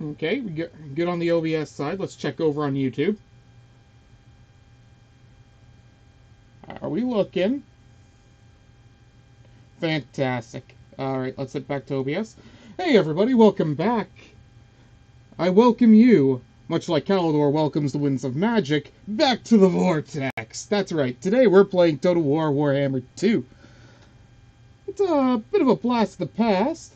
Okay, we get good on the OBS side. Let's check over on YouTube. Are we looking? Fantastic. Alright, let's head back to OBS. Hey everybody, welcome back. I welcome you, much like Kalidor welcomes the winds of magic, back to the Vortex. That's right, today we're playing Total War Warhammer 2. It's a bit of a blast of the past,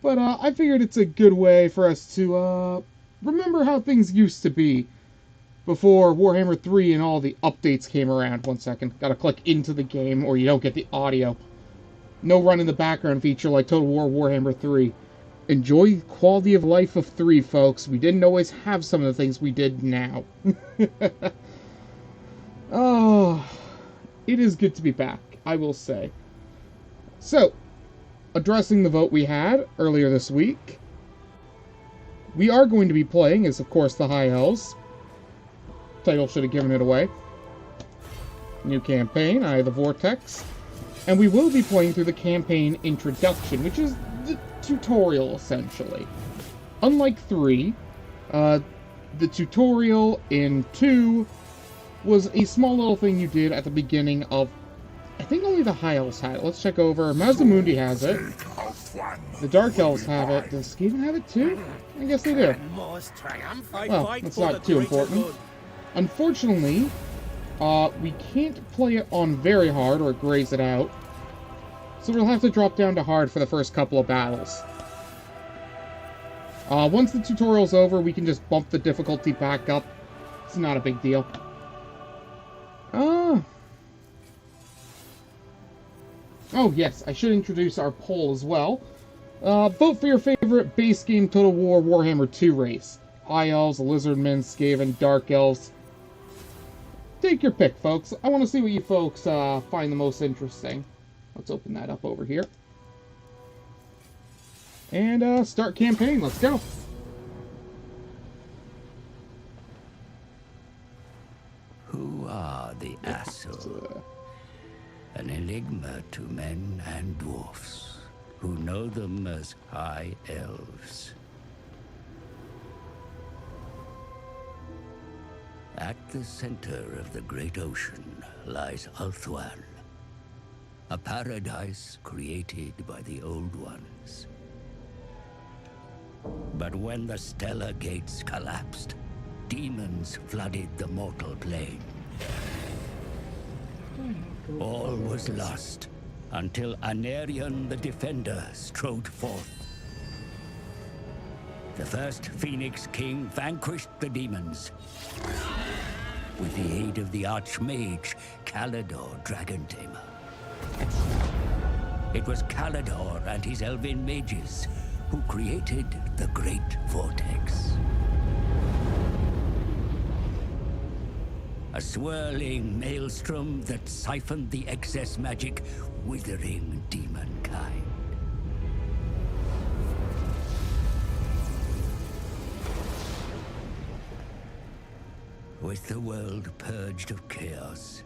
but I figured it's a good way for us to remember how things used to be before Warhammer 3 and all the updates came around. One second, gotta click into the game or you don't get the audio. No run in the background feature like Total War Warhammer 3. Enjoy the quality of life of 3, folks. We didn't always have some of the things we did now. Oh, it is good to be back, I will say. So, addressing the vote we had earlier this week, we are going to be playing as, of course, the High Elves. Title should have given it away. New campaign, I the Vortex. And we will be playing through the campaign introduction, which is the tutorial, essentially. Unlike 3, the tutorial in 2 was a small little thing you did at the beginning of... I think only the High Elves had it. Let's check over. Mazdamundi has it. The Dark Elves have it. Does Skaven have it too? I guess they do. Well, it's not too important. Unfortunately, we can't play it on very hard or it grays it out. So we'll have to drop down to hard for the first couple of battles. Once the tutorial's over, we can just bump the difficulty back up. It's not a big deal. Oh yes, I should introduce our poll as well. Vote for your favorite base game Total War Warhammer 2 race. High Elves, Lizardmen, Skaven, Dark Elves. Take your pick, folks. I want to see what you folks find the most interesting. Let's open that up over here. And start campaign. Let's go. Who are the Asur? An enigma to men and dwarfs, who know them as High Elves. At the center of the great ocean lies Ulthuan, a paradise created by the Old Ones. But when the stellar gates collapsed, demons flooded the mortal plane. All was lost until Anarion the Defender strode forth. The first Phoenix King vanquished the demons with the aid of the Archmage Kalidor Dragontamer. It was Kalidor and his Elven mages who created the Great Vortex. A swirling maelstrom that siphoned the excess magic, withering demonkind. With the world purged of chaos,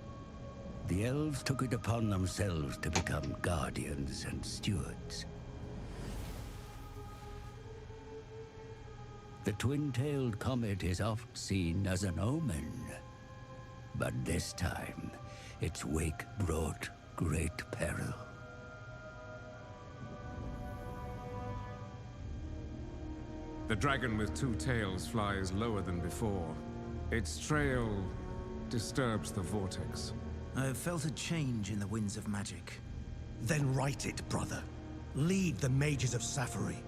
the elves took it upon themselves to become guardians and stewards. The twin-tailed comet is oft seen as an omen. But this time, its wake brought great peril. The dragon with 2 tails flies lower than before. Its trail disturbs the vortex. I have felt a change in the winds of magic. Then write it, brother. Lead the mages of Safari.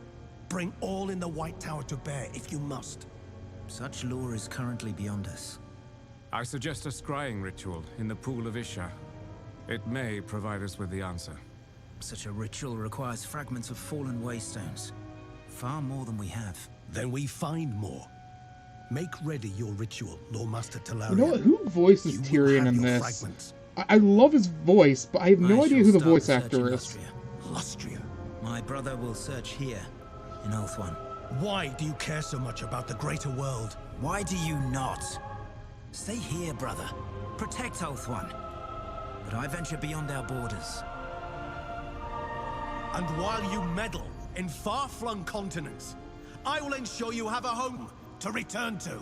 Bring all in the White Tower to bear if you must. Such lore is currently beyond us. I suggest a scrying ritual in the pool of Isha. It may provide us with the answer. Such a ritual requires fragments of fallen waystones. Far more than we have. Then we find more. Make ready your ritual, Lord Master Talarian. You know what? Who voices Tyrion in this? I love his voice, but I have no idea who the voice actor is. Lustria. My brother will search here, in Ulthuan. Why do you care so much about the greater world? Why do you not? Stay here, brother. Protect Ulthuan. But I venture beyond our borders. And while you meddle in far-flung continents, I will ensure you have a home to return to.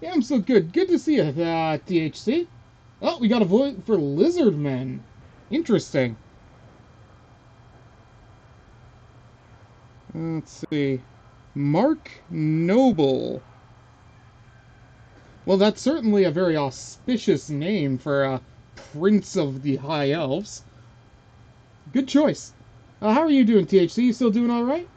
Yeah, I'm so good. Good to see you, THC. Oh, we got a vote for lizard men. Interesting. Let's see. Mark Noble. Well, that's certainly a very auspicious name for a Prince of the High Elves. Good choice. How are you doing, THC? You still doing alright?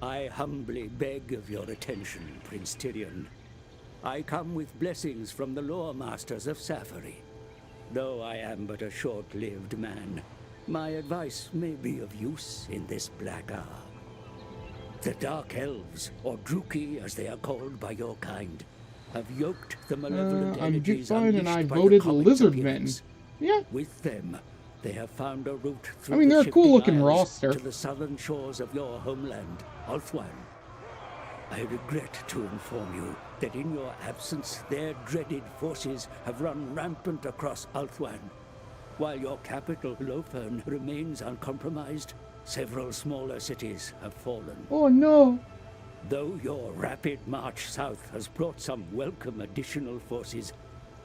I humbly beg of your attention, Prince Tyrion. I come with blessings from the lore masters of Safari. Though I am but a short-lived man, my advice may be of use in this black hour. The Dark Elves, or Druki as they are called by your kind, have yoked the malevolent energies I'm fine, and unleashed I by the voted comets lizard of men. Yevs. Yeah. With them, they have found a route through I mean, they're a cool-looking isles roster. to the southern shores of your homeland, Ulthuan. I regret to inform you that in your absence, their dreaded forces have run rampant across Ulthuan. While your capital, Lofern, remains uncompromised, several smaller cities have fallen. Oh no! Though your rapid march south has brought some welcome additional forces,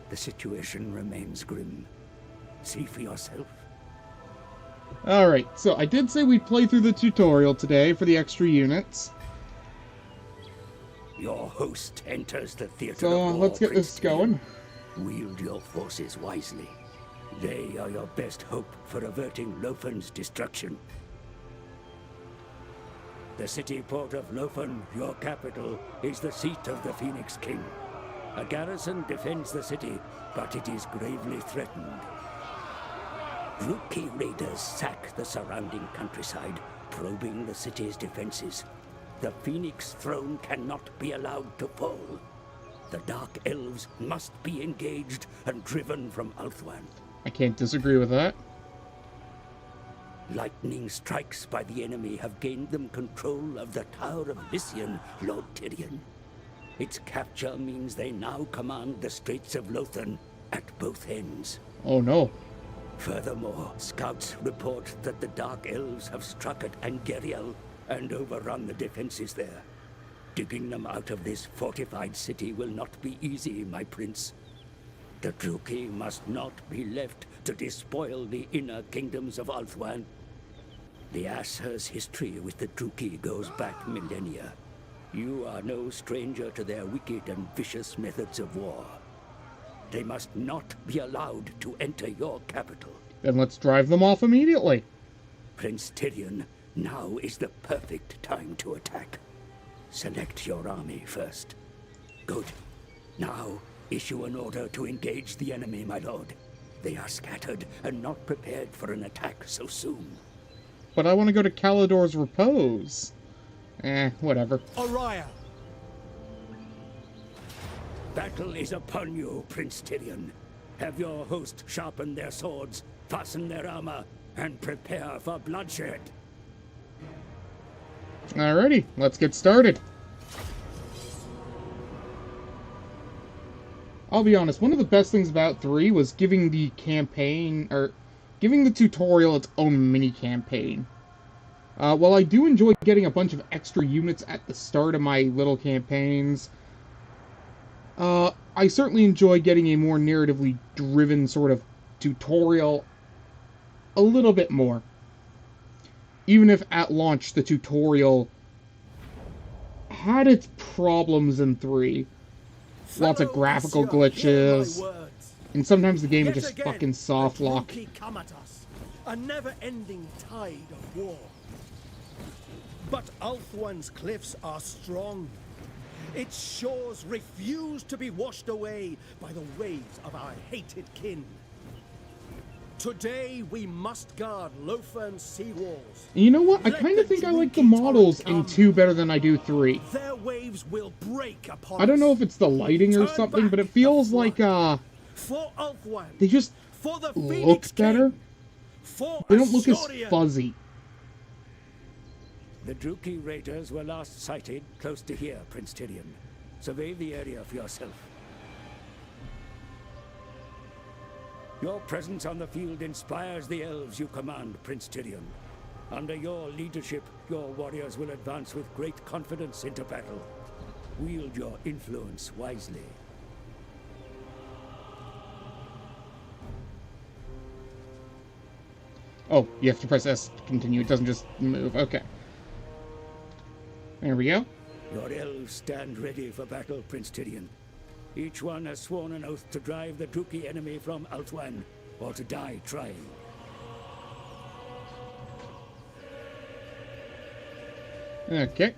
the situation remains grim. See for yourself. Alright, so I did say we'd play through the tutorial today for the extra units. Your host enters the theater So of war, let's get Prince this going. Tyrion. Wield your forces wisely. They are your best hope for averting Lofern's destruction. The city port of Lofern, your capital, is the seat of the Phoenix King. A garrison defends the city, but it is gravely threatened. Rookie raiders sack the surrounding countryside, probing the city's defenses. The Phoenix throne cannot be allowed to fall. The Dark Elves must be engaged and driven from Ulthuan. I can't disagree with that. Lightning strikes by the enemy have gained them control of the Tower of Lycian, Lord Tyrion. Its capture means they now command the Straits of Lothern at both ends. Oh no. Furthermore, scouts report that the Dark Elves have struck at Angerial and overrun the defenses there. Digging them out of this fortified city will not be easy, my prince. The Druki must not be left to despoil the inner kingdoms of Ulthuan. The Asher's history with the Druki goes back millennia. You are no stranger to their wicked and vicious methods of war. They must not be allowed to enter your capital. Then let's drive them off immediately. Prince Tyrion, now is the perfect time to attack. Select your army first. Good. Now, issue an order to engage the enemy, my lord. They are scattered and not prepared for an attack so soon. But I want to go to Calidor's Repose. Whatever. Orion! Battle is upon you, Prince Tyrion. Have your host sharpen their swords, fasten their armor, and prepare for bloodshed. Alrighty, let's get started. I'll be honest, one of the best things about 3 was giving the campaign, or giving the tutorial its own mini-campaign. While I do enjoy getting a bunch of extra units at the start of my little campaigns, I certainly enjoy getting a more narratively driven sort of tutorial a little bit more. Even if at launch the tutorial had its problems in 3. Lots of graphical glitches, and sometimes the game would just fucking soft lock. Come at us, a never-ending tide of war. But Ulthuan's cliffs are strong. Its shores refuse to be washed away by the waves of our hated kin. Today we must guard Ulthuan's sea walls. You know what? I Let kind of the think I like the drinking models torrent in come. 2 better than I do 3. Their waves will break upon I don't know us. if it's the lighting or Turn something, but back it feels the like, flood. For Ulthuan, they just for the look Phoenix better. King, for They don't look as Asturion. fuzzy. The Druki raiders were last sighted close to here, Prince Tyrion. Survey the area for yourself. Your presence on the field inspires the elves you command, Prince Tyrion. Under your leadership, your warriors will advance with great confidence into battle. Wield your influence wisely. Oh, you have to press S to continue. It doesn't just move. Okay. There we go. Your elves stand ready for battle, Prince Tyrion. Each one has sworn an oath to drive the Druki enemy from Ulthuan, or to die trying. Okay.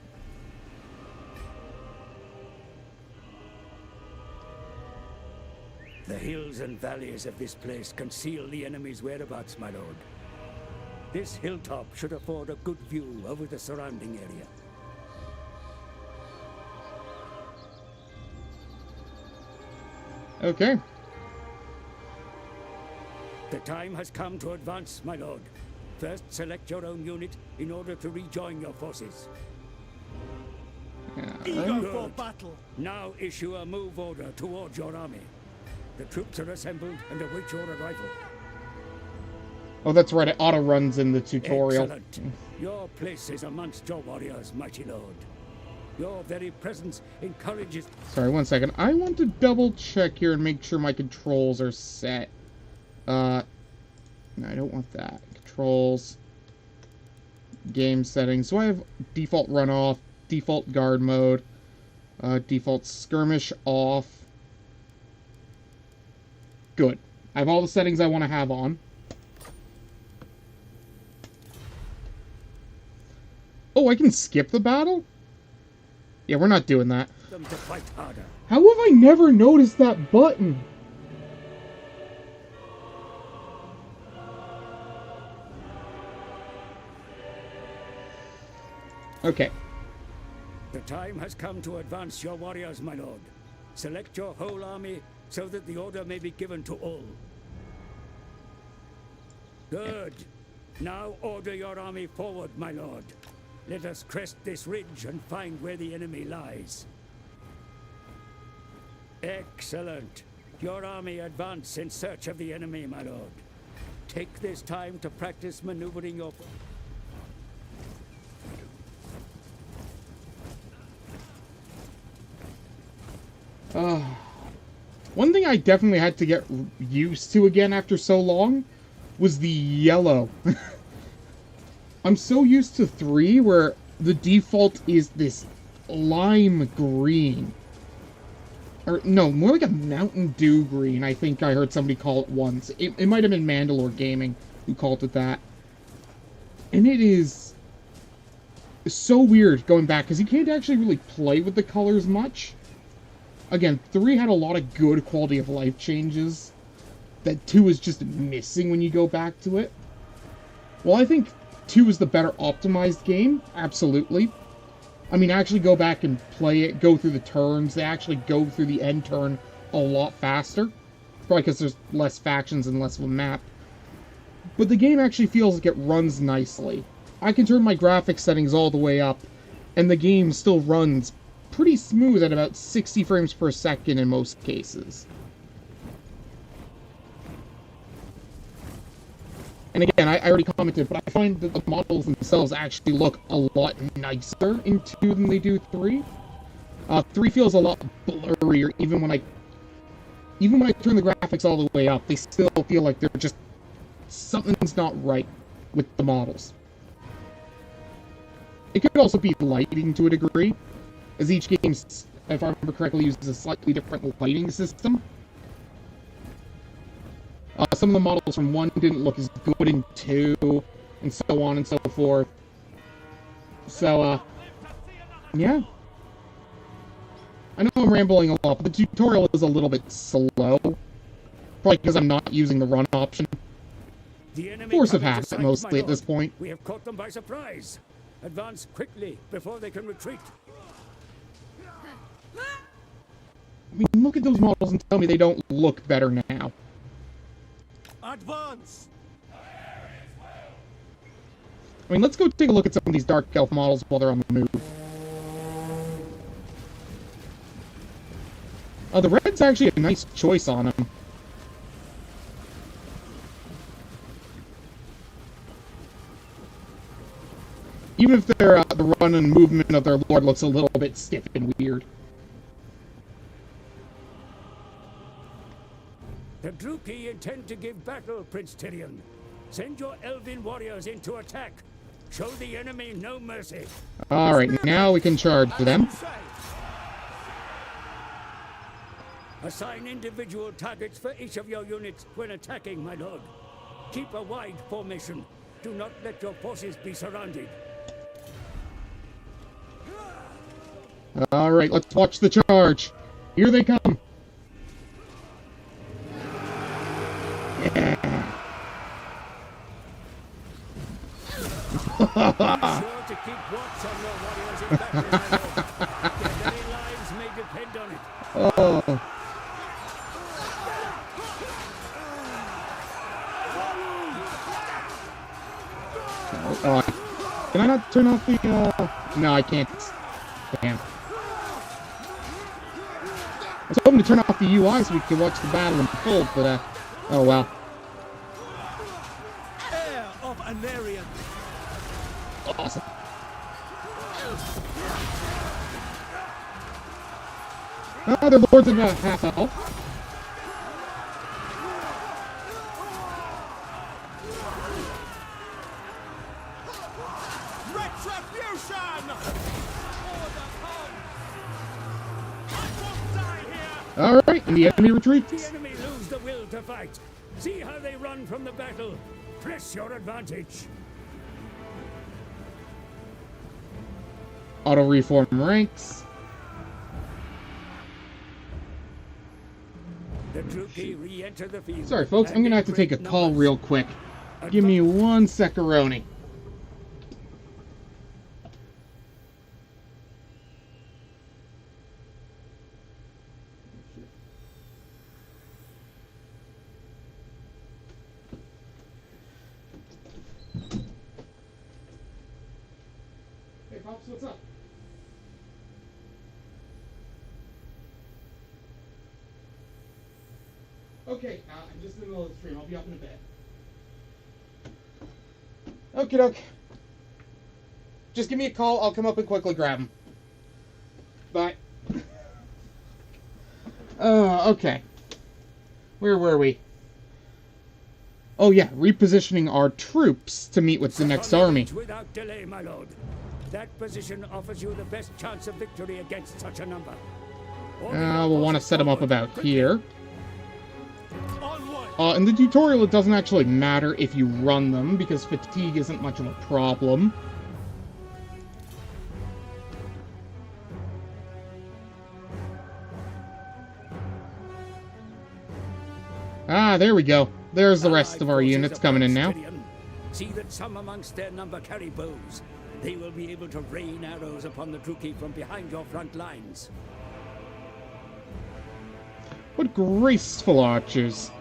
The hills and valleys of this place conceal the enemy's whereabouts, my lord. This hilltop should afford a good view over the surrounding area. Okay. The time has come to advance, my lord. First, select your own unit in order to rejoin your forces. Eager for Good. battle. Now issue a move order towards your army. The troops are assembled and await your arrival. Oh, that's right. It auto-runs in the tutorial. Excellent. Your place is amongst your warriors, mighty lord. Your very presence encourages... Sorry, one second. I want to double-check here and make sure my controls are set. No, I don't want that. Controls. Game settings. So I have default runoff, default guard mode, default skirmish off. Good. I have all the settings I want to have on. Oh, I can skip the battle? Yeah, we're not doing that. them to fight harder. How have I never noticed that button? Okay. The time has come to advance your warriors, my lord. Select your whole army so that the order may be given to all. Good. Now order your army forward, my lord. Let us crest this ridge and find where the enemy lies. Excellent. Your army advance in search of the enemy, my lord. Take this time to practice maneuvering your... One thing I definitely had to get used to again after so long was the yellow. I'm so used to 3 where the default is this lime green. Or, no, more like a Mountain Dew green, I think I heard somebody call it once. It might have been Mandalore Gaming who called it that. And it is so weird going back, because you can't actually really play with the colors much. Again, 3 had a lot of good quality of life changes that 2 is just missing when you go back to it. Well, I think 2 is the better optimized game, absolutely. I mean, actually go back and play it, go through the turns. They actually go through the end turn a lot faster. Probably because there's less factions and less of a map. But the game actually feels like it runs nicely. I can turn my graphics settings all the way up, and the game still runs pretty smooth at about 60 frames per second in most cases. And again, I already commented, but I find that the models themselves actually look a lot nicer in 2 than they do 3. 3 feels a lot blurrier, even when I turn the graphics all the way up, they still feel like they're just... something's not right with the models. It could also be lighting to a degree, as each game, if I remember correctly, uses a slightly different lighting system. Some of the models from 1 didn't look as good in 2, and so on and so forth. So, yeah. I know I'm rambling a lot, but the tutorial is a little bit slow. Probably because I'm not using the run option. The enemy Force of come into habit, sight, mostly, my at this lord. point. We have caught them by surprise. Advance quickly before they can retreat. I mean, look at those models and tell me they don't look better now. Advance! I mean, let's go take a look at some of these Dark Elf models while they're on the move. Oh, the red's actually a nice choice on them. Even if their the run and movement of their lord looks a little bit stiff and weird. The Druki intend to give battle, Prince Tyrion. Send your Elven warriors into attack. Show the enemy no mercy. Alright, now we can charge them. Assign individual targets for each of your units when attacking, my lord. Keep a wide formation. Do not let your forces be surrounded. Alright, let's watch the charge. Here they come. Yeah. Be sure to keep watch on your warriors in battle, my lord. Their very lives may depend on it. Oh. Can I not turn off the, No, I can't. Damn. I was hoping to turn off the UI so we could watch the battle in full, but, oh well. Heir of Anarian. Awesome. The lord's about half health. Retribution! Alright, and the enemy retreats. The enemy lose the will to fight. See how they run from the battle. Press your advantage. Auto reform ranks. The Druki re-enter the field. Sorry, folks, I'm gonna have to take a call real quick. Give me one secaroni. Hey, Pops, what's up? Okay, I'm just in the middle of the stream. I'll be up in a bit. Okie doke. Just give me a call. I'll come up and quickly grab him. Bye. Okay. Where were we? Oh yeah, repositioning our troops to meet with the next army. Without delay, my lord. That position offers you the best chance of victory against such a number. We'll want to set them up about here. Onward! In the tutorial, it doesn't actually matter if you run them, because fatigue isn't much of a problem. There we go. There's the rest of our units coming in now. See that some amongst their number carry bows. They will be able to rain arrows upon the Druki from behind your front lines. What graceful archers.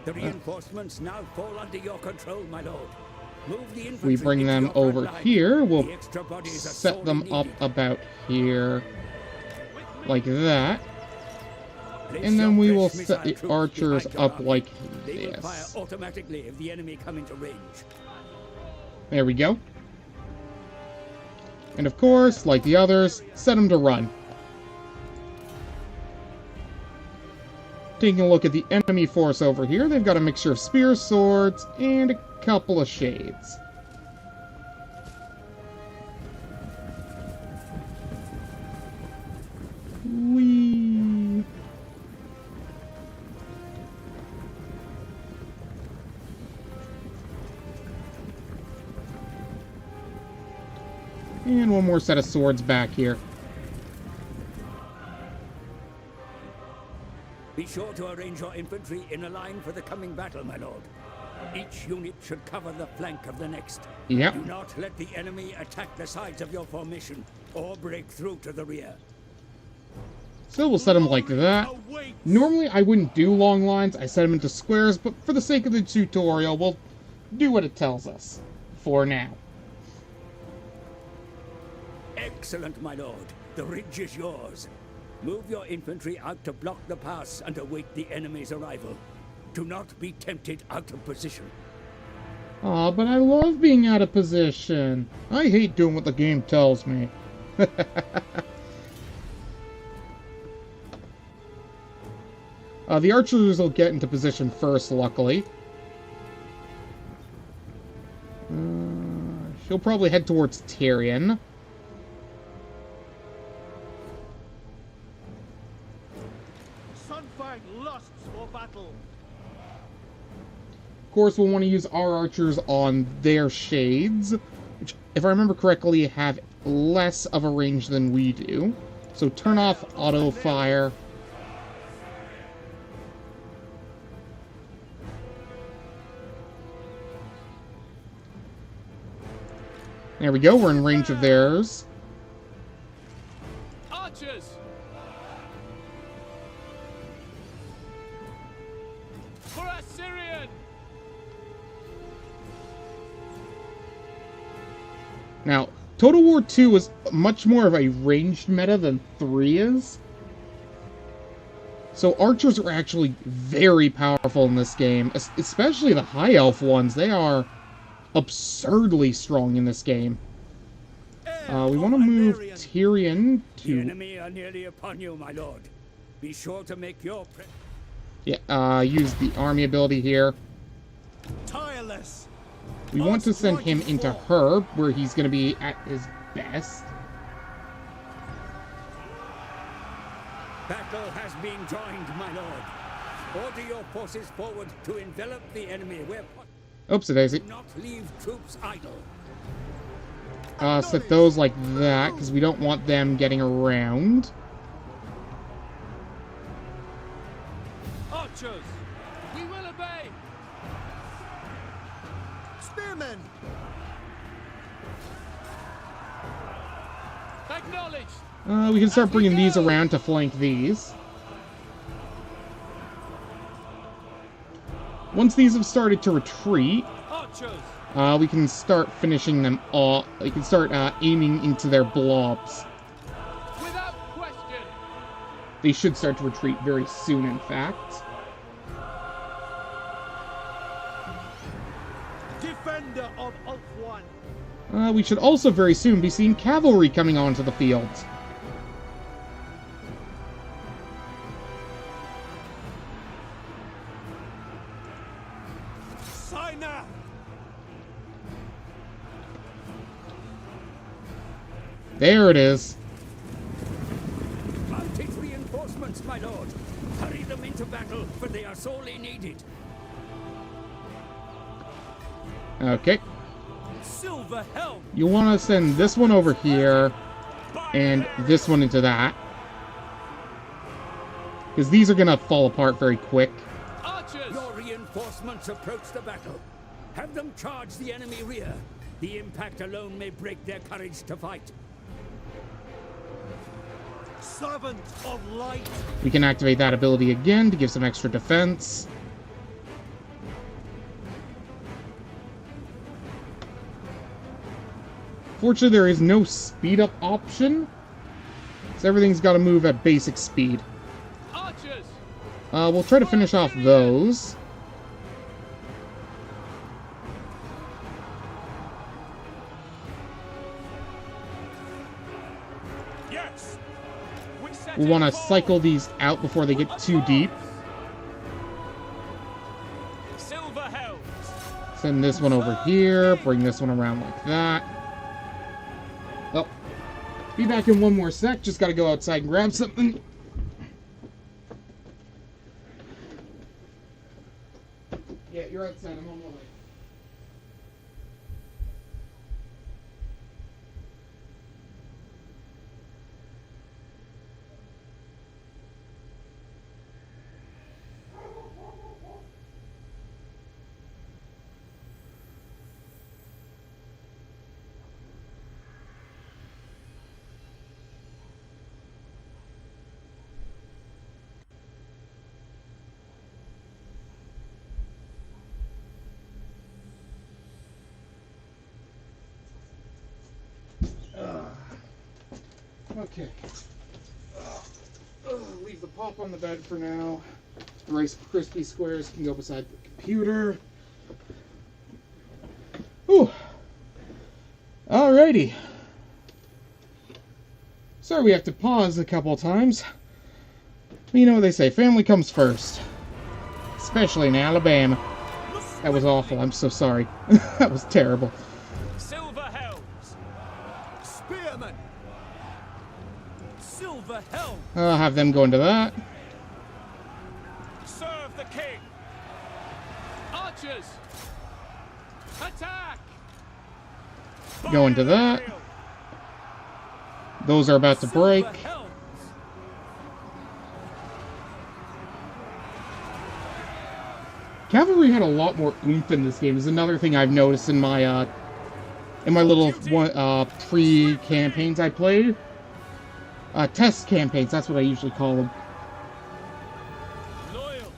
The reinforcements now fall under your control, my lord. Move the We bring them over here. We'll The extra bodies are set them sorely up needed. about here. Like that. Place And then your we will fresh set the missile troops archers behind your up army. like They will fire this. automatically if the enemy come into range. There we go. And of course, like the others, set them to run. Taking a look at the enemy force over here, they've got a mixture of spears, swords, and a couple of shades. Whee! And one more set of swords back here. Be sure to arrange your infantry in a line for the coming battle, my lord. Each unit should cover the flank of the next. Yep. Do not let the enemy attack the sides of your formation or break through to the rear. So we'll set them like that. Normally I wouldn't do long lines, I set them into squares, but for the sake of the tutorial, we'll do what it tells us. For now. Excellent, my lord. The ridge is yours. Move your infantry out to block the pass and await the enemy's arrival. Do not be tempted out of position. Aw, but I love being out of position. I hate doing what the game tells me. The archers will get into position first, luckily. She'll probably head towards Tyrion. Sunfang lusts for battle. Of course, we'll want to use our archers on their shades, which, if I remember correctly, have less of a range than we do. So turn off auto fire. There we go, we're in range of theirs. Archers! For Assyrian! Now, Total War 2 is much more of a ranged meta than 3 is. So archers are actually very powerful in this game, especially the high elf ones. They are absurdly strong in this game. We want to move Tyrion The to... enemy are nearly upon you, my lord. Be sure to make your... use the army ability here. Tireless! We want to send him into her, where he's going to be at his best. Battle has been joined, my lord. Order your forces forward to envelop the enemy where possible. Oopsie daisy. Do not leave troops idle. Set those like that, because we don't want them getting around. Archers! We will obey! Spearmen! Acknowledged! We can start bringing these around to flank these. Once these have started to retreat, Archers! we can start finishing them off. We can start aiming into their blobs. Without question! They should start to retreat very soon, in fact. Defender of Ulthuan! We should also very soon be seeing cavalry coming onto the field. Signer! There it is. Mounted reinforcements, my lord. Hurry them into battle, for they are sorely needed. Okay. Silver helm! You want to send this one over here, and this one into that. Because these are going to fall apart very quick. Archers! Your reinforcements approach the battle. Have them charge the enemy rear. The impact alone may break their courage to fight. Servant of light! We can activate that ability again to give some extra defense. Fortunately, there is no speed up option, so everything's got to move at basic speed. Archers! We'll try to finish off those. Yes! We want to cycle these out before they get too deep. Silver helms! Send this one over here, bring this one around like that. Oh, be back in one more sec, just gotta go outside and grab something. Yeah, you're outside, I'm on my way. Okay. Leave the pop on the bed for now. The Rice Krispie squares can go beside the computer. Whew. Alrighty. Sorry we have to pause a couple times. You know what they say, family comes first. Especially in Alabama. That was awful, I'm so sorry. That was terrible. Silver helms! Spearmen! Silver helm! I'll have them go into that. Serve the king! Archers! Attack! Go into that. Those are about to break. Silver helms! Cavalry had a lot more oomph in this game. Is another thing I've noticed in my little pre-campaigns I played. Test campaigns, that's what I usually call them. Loyal!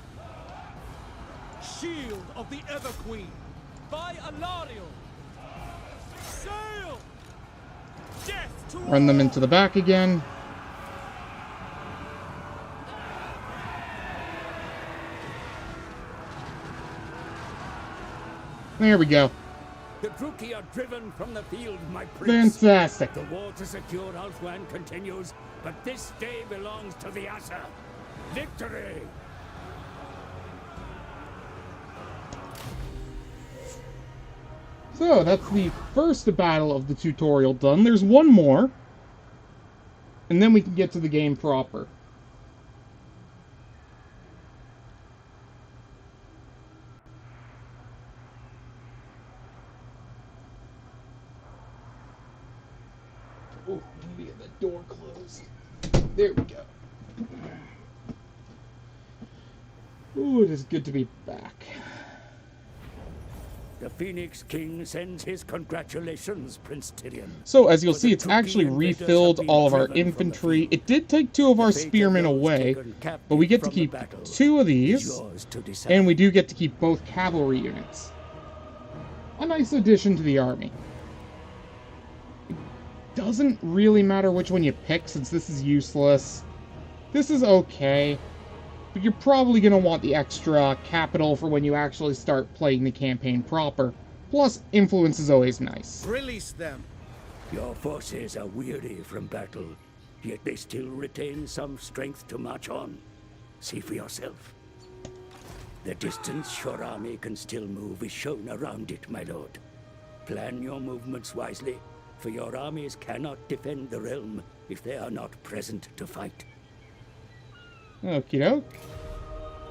Shield of the Everqueen! By Alariel! Sail! Death to Run them all! into the back again. There we go. The Druki are driven from the field, my prince. Fantastic. The war to secure Ulthuan continues, but this day belongs to the Asa. Victory! So, that's the first battle of the tutorial done. There's one more. And then we can get to the game proper. Oh, let me get the door closed. There we go. Ooh, it is good to be back. The Phoenix King sends his congratulations, Prince Tyrion. So, as you'll see, it's actually refilled all of our infantry. It did take 2 of our spearmen away, but we get to keep 2 of these, and we do get to keep both cavalry units. A nice addition to the army. It doesn't really matter which one you pick, since this is useless. This is okay. But you're probably going to want the extra capital for when you actually start playing the campaign proper. Plus, influence is always nice. Release them! Your forces are weary from battle, yet they still retain some strength to march on. See for yourself. The distance your army can still move is shown around it, my lord. Plan your movements wisely, for your armies cannot defend the realm if they are not present to fight. Okie doke.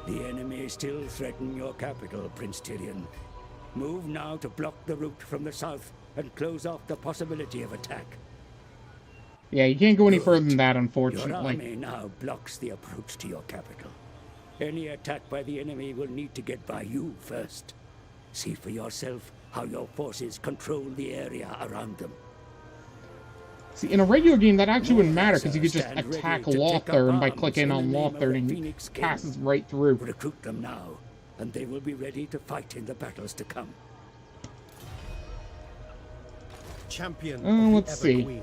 The enemy still threaten your capital, Prince Tyrion. Move now to block the route from the south and close off the possibility of attack. Yeah, you can't go any further than that, Your unfortunately. army now blocks the approach to your capital. Any attack by the enemy will need to get by you first. See for yourself how your forces control the area around them. See, in a regular game, that actually wouldn't matter, because you could just attack Lothar, and by clicking on Lothar, and he passes right through. Recruit them now, and they will be ready to fight in the battles to come. Champion let's see.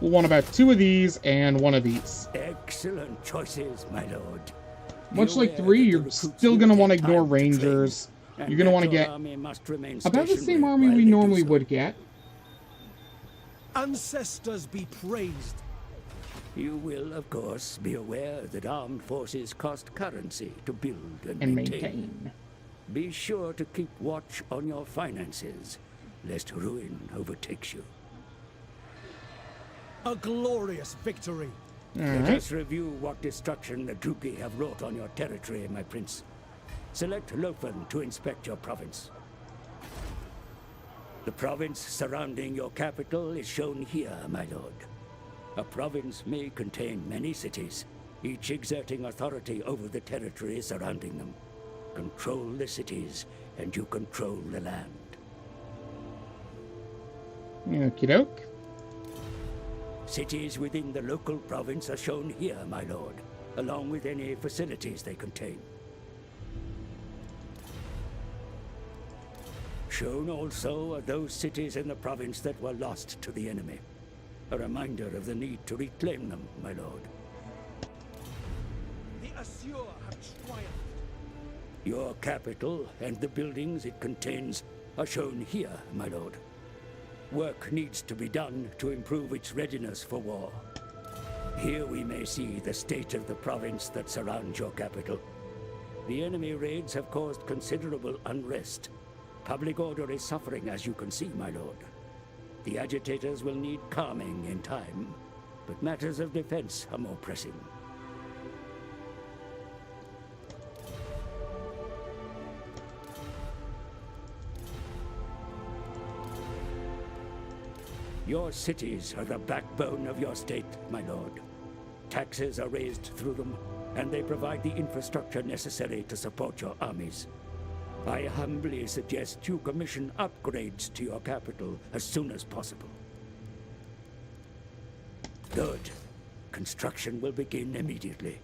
We'll want about 2 of these, and 1 of these. Excellent choices, my lord. Much like 3, you're still going to want to ignore Rangers. You're going to want to get about the same army we normally would get. Ancestors be praised. You will, of course, be aware that armed forces cost currency to build and And maintain. maintain. Be sure to keep watch on your finances, lest ruin overtakes you. A glorious victory. Let Alright. us review what destruction the Druki have wrought on your territory, my prince. Select Ulthuan to inspect your province. The province surrounding your capital is shown here, my lord. A province may contain many cities, each exerting authority over the territory surrounding them. Control the cities, and you control the land. Okie doke. Cities within the local province are shown here, my lord, along with any facilities they contain. Shown also are those cities in the province that were lost to the enemy. A reminder of the need to reclaim them, my lord. The Assur have triumphed. Your capital and the buildings it contains are shown here, my lord. Work needs to be done to improve its readiness for war. Here we may see the state of the province that surrounds your capital. The enemy raids have caused considerable unrest. Public order is suffering, as you can see, my lord. The agitators will need calming in time, but matters of defense are more pressing. Your cities are the backbone of your state, my lord. Taxes are raised through them, and they provide the infrastructure necessary to support your armies. I humbly suggest you commission upgrades to your capital as soon as possible. Good. Construction will begin immediately,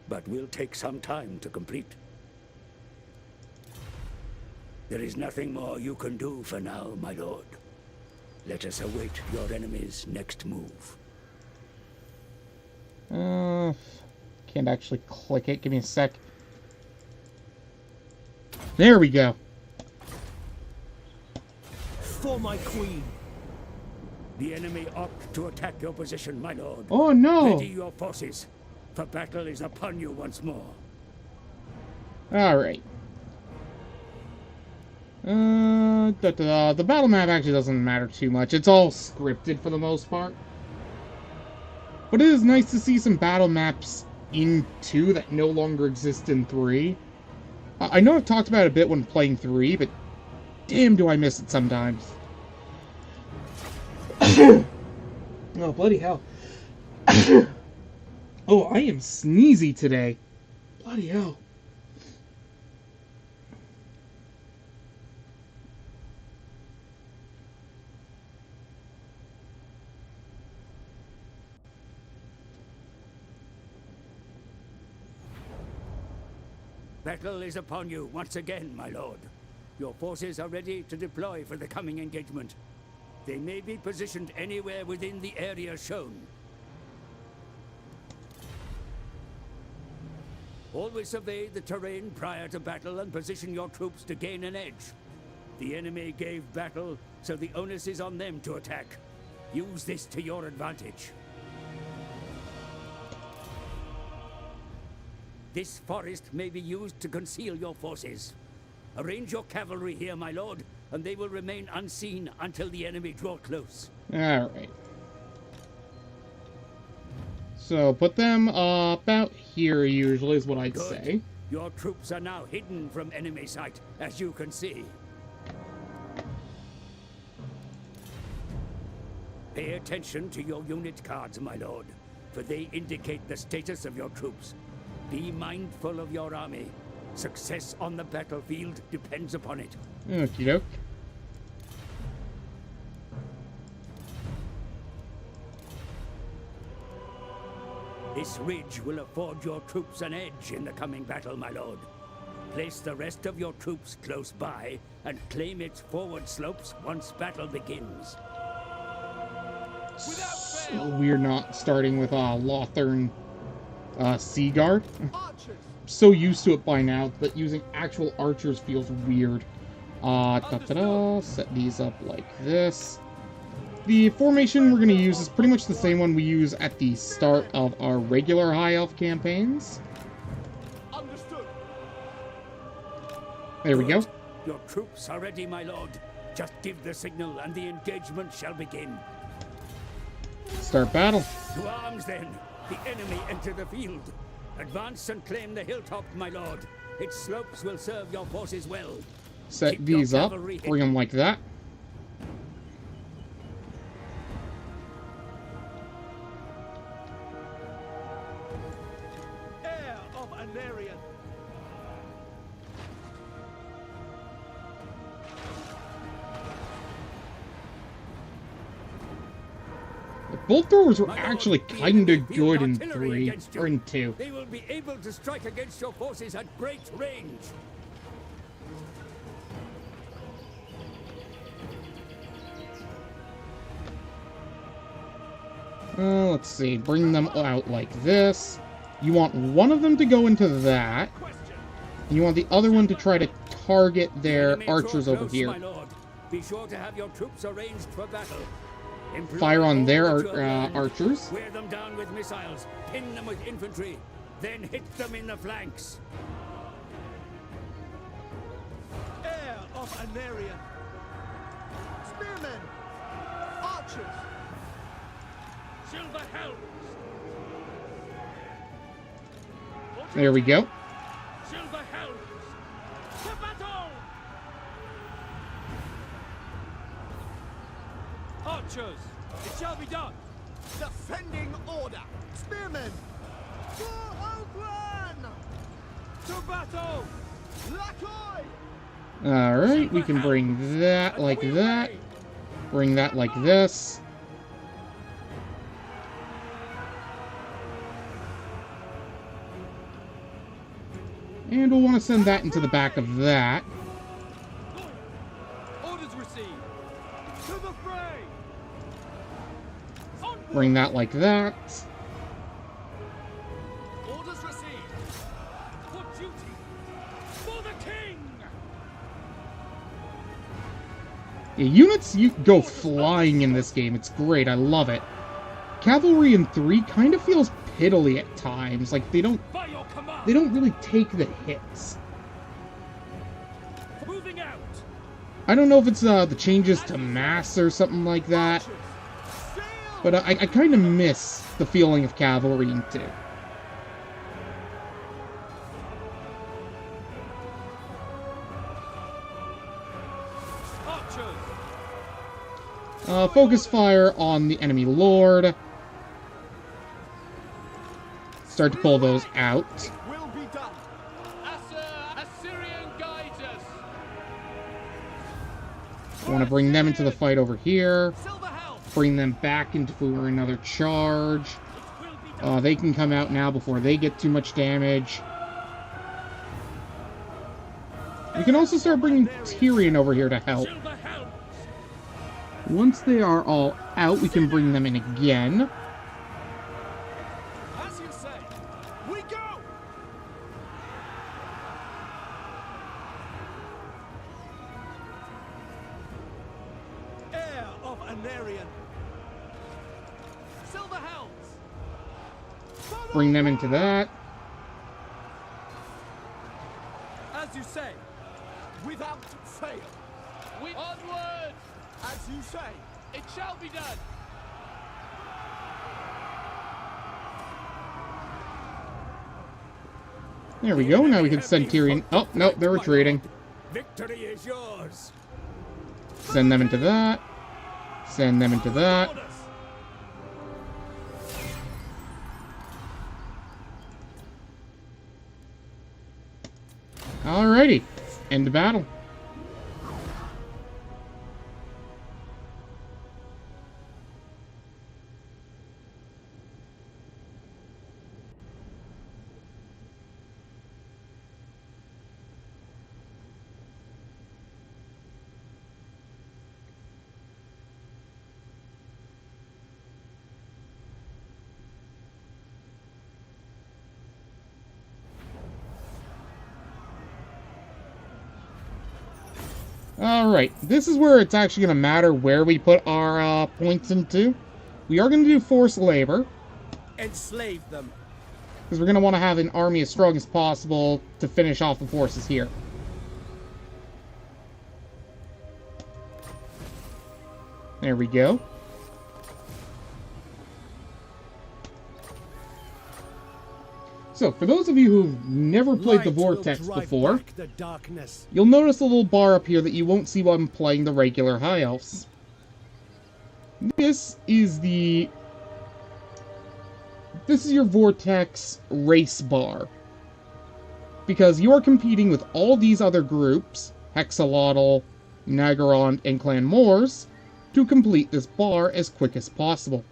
but will take some time to complete. There is nothing more you can do for now, my lord. Let us await your enemy's next move. Can't actually click it. Give me a sec. There we go. For my queen. The enemy opt to attack your position, my lord. Oh no! Ready your forces, for battle is upon you once more. Alright. The battle map actually doesn't matter too much. It's all scripted for the most part. But it is nice to see some battle maps in 2 that no longer exist in 3. I know I've talked about it a bit when playing 3, but damn do I miss it sometimes. Oh, bloody hell. Oh, I am sneezy today. Bloody hell. Battle is upon you once again, my lord. Your forces are ready to deploy for the coming engagement. They may be positioned anywhere within the area shown. Always survey the terrain prior to battle and position your troops to gain an edge. The enemy gave battle, so the onus is on them to attack. Use this to your advantage. This forest may be used to conceal your forces. Arrange your cavalry here, my lord, and they will remain unseen until the enemy draw close. Alright. So, put them about here, usually, is what I'd Good. say. Your troops are now hidden from enemy sight, as you can see. Pay attention to your unit cards, my lord, for they indicate the status of your troops. Be mindful of your army. Success on the battlefield depends upon it. Okie doke. This ridge will afford your troops an edge in the coming battle, my lord. Place the rest of your troops close by and claim its forward slopes once battle begins. So we're not starting with Lothern Sea Guard. Archers. So used to it by now that using actual archers feels weird. Set these up like this. The formation we're going to use is pretty much the same one we use at the start of our regular High Elf campaigns. Understood. There we go. Your troops are ready, my lord. Just give the signal and the engagement shall begin. Start battle. To arms then. The enemy enter the field. Advance and claim the hilltop, my lord. Its slopes will serve your forces well. Set Keep your these up. cavalry Bring them like that. Heir of Anarion. The bolt throwers were My lord, actually the kinda enemy field good in artillery 3, against you. or in 2. They will be able to strike against your forces at great range. Let's see. Bring them out like this. You want one of them to go into that. And you want the other one to try to target their archers over here. Be sure to have your troops arranged for battle. Fire on their archers. Wear them down with missiles. Pin them with infantry. Then hit them in the flanks. Heir of Anarion. Spearmen. Archers. Silver helms. There we go. Silver helms. To battle. Archers. It shall be done. Defending order. Spearmen. For Ulthuan. To battle. Lacoy. Alright, we can bring that like that. Bring that like this. And we'll want to send that into the back of that. Orders received. To the fray. Bring that like that. Orders received. For duty. For the king. Yeah, units you go flying in this game. It's great. I love it. Cavalry in 3 kind of feels piddly at times. Like they don't really take the hits. Moving out. I don't know if it's the changes to mass or something like that, but I kind of miss the feeling of cavalry in 2. Focus fire on the enemy lord. Start to pull those out. Will be done. Assyrian guides us. Want to bring them into the fight over here. Silver helm. Bring them back into for another charge. They can come out now before they get too much damage. We can also start bringing Tyrion over here to help. Silver helm. Once they are all out, we can bring them in again. As you say. We go. Heir of Anarion. Silver helms. Bring them into that. As you say. Without fail. We onward. As you say. It shall be done. There we go. Now we can send Tyrion. Oh, no, they're retreating. Victory is yours. Send them into that. Send them into that. Alrighty. End the battle. Alright, this is where it's actually going to matter where we put our points into. We are going to do forced labor, Enslave them. because we're going to want to have an army as strong as possible to finish off the forces here. There we go. So, for those of you who've never played the Light will Vortex drive before, back the darkness. you'll notice a little bar up here that you won't see while I'm playing the regular High Elves. This is your Vortex race bar. Because you are competing with all these other groups, Hexalotl, Nagaron, and Clan Moors, to complete this bar as quick as possible.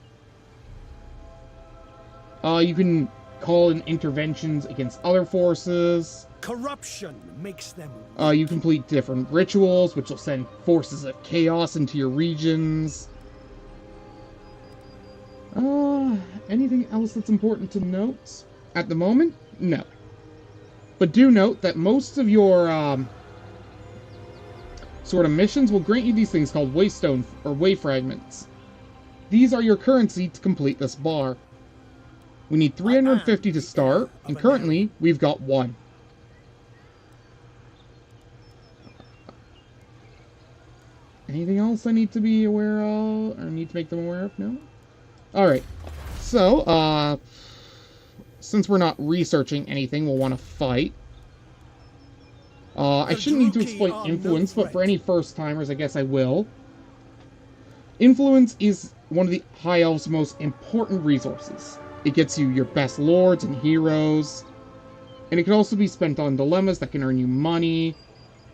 You can call in interventions against other forces. Corruption makes them. You complete different rituals, which will send forces of chaos into your regions. Anything else that's important to note? At the moment, no. But do note that most of your, sort of missions will grant you these things called waystone, or way fragments. These are your currency to complete this bar. We need 350 to start, and currently, we've got 1. Anything else I need to be aware of, or need to make them aware of? No? Alright. So, since we're not researching anything, we'll want to fight. I shouldn't need to explain influence, but for any first-timers, I guess I will. Influence is one of the High Elves' most important resources. It gets you your best lords and heroes, and it can also be spent on dilemmas that can earn you money,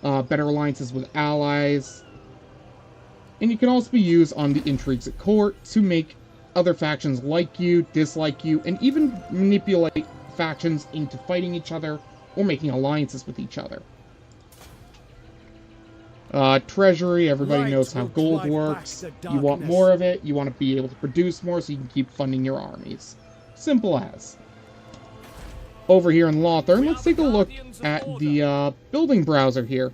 better alliances with allies, and you can also be used on the intrigues at court to make other factions like you, dislike you, and even manipulate factions into fighting each other or making alliances with each other. Treasury, everybody knows how gold works. You want more of it, you want to be able to produce more so you can keep funding your armies. Simple as. Over here in Lothern, let's take a look at the building browser here.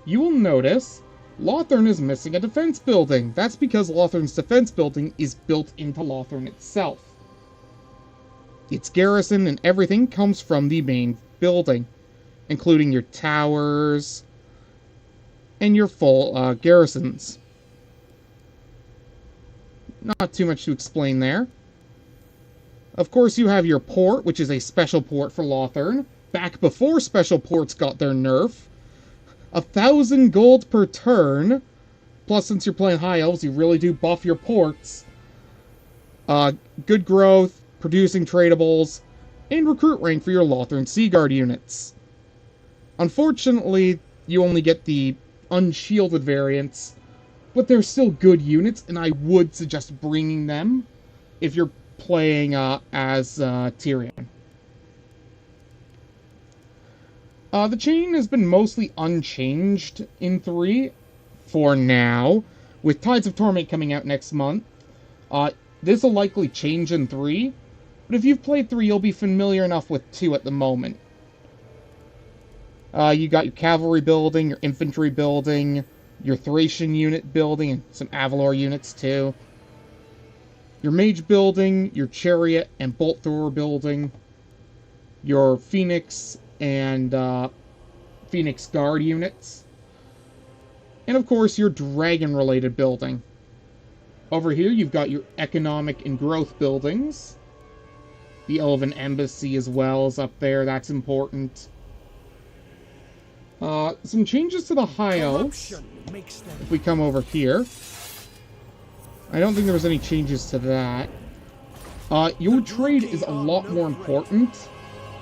You will notice Lothern is missing a defense building. That's because Lothern's defense building is built into Lothern itself. Its garrison and everything comes from the main building, including your towers and your full garrisons. Not too much to explain there. Of course, you have your port, which is a special port for Lothern. Back before special ports got their nerf. 1,000 gold per turn. Plus, since you're playing High Elves, you really do buff your ports. Good growth, producing tradables, and recruit rank for your Lothern Sea Guard units. Unfortunately, you only get the unshielded variants, but they're still good units, and I would suggest bringing them if you're playing as Tyrion. The chain has been mostly unchanged in 3 for now, with Tides of Torment coming out next month. This will likely change in 3, but if you've played 3, you'll be familiar enough with 2 at the moment. You got your cavalry building, your infantry building, your Thracian unit building, and some Avalor units too. Your mage building, your chariot and bolt thrower building, your phoenix and Phoenix Guard units, and of course your dragon-related building. Over here you've got your economic and growth buildings. The Elven Embassy as well is up there, that's important. Some changes to the High Elves. If we come over here, I don't think there was any changes to that. Your trade is a lot more important,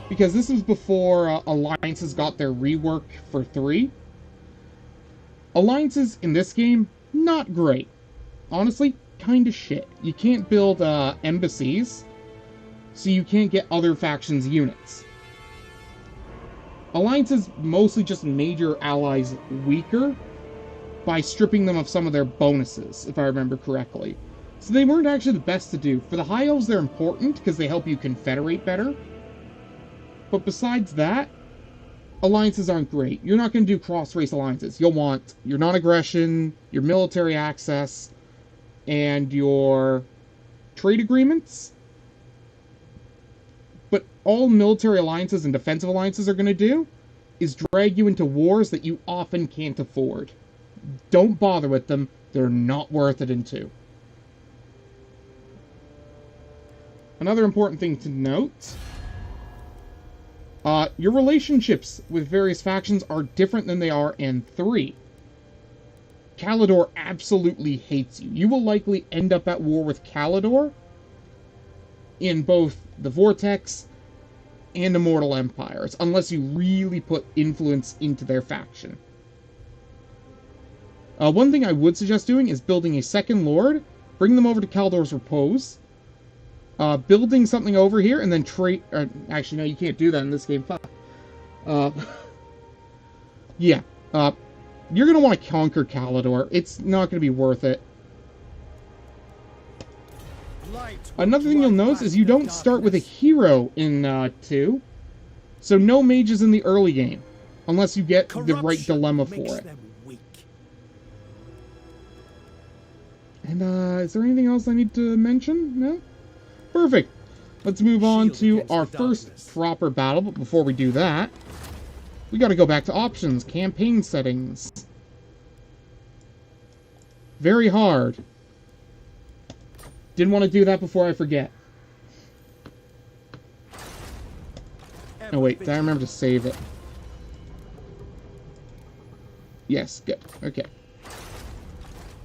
because this was before alliances got their rework for 3. Alliances in this game, not great. Honestly, kinda shit. You can't build embassies, so you can't get other factions' units. Alliances mostly just made your allies weaker by stripping them of some of their bonuses, if I remember correctly. So they weren't actually the best to do. For the High Elves, they're important because they help you confederate better. But besides that, alliances aren't great. You're not going to do cross-race alliances. You'll want your non-aggression, your military access, and your trade agreements. But all military alliances and defensive alliances are going to do is drag you into wars that you often can't afford. Don't bother with them. They're not worth it in 2. Another important thing to note, your relationships with various factions are different than they are in 3. Kalidor absolutely hates you. You will likely end up at war with Kalidor in both the Vortex and Immortal Empires, unless you really put influence into their faction. One thing I would suggest doing is building a second lord, bring them over to Kaldor's Repose, building something over here, and then trade... actually, no, you can't do that in this game. Fuck. Yeah. You're going to want to conquer Kalidor. It's not going to be worth it. light will Another thing you'll drive notice back is you the don't start with a darkness. hero in 2. So no mages in the early game. Unless you get the right Corruption dilemma makes for it. them weak. And is there anything else I need to mention? No? Perfect. Let's move on Shield to against our the first darkness. proper battle, but before we do that, we gotta go back to options, campaign settings. Very hard. Didn't want to do that before I forget. Oh wait, did I remember to save it? Yes, good. Okay.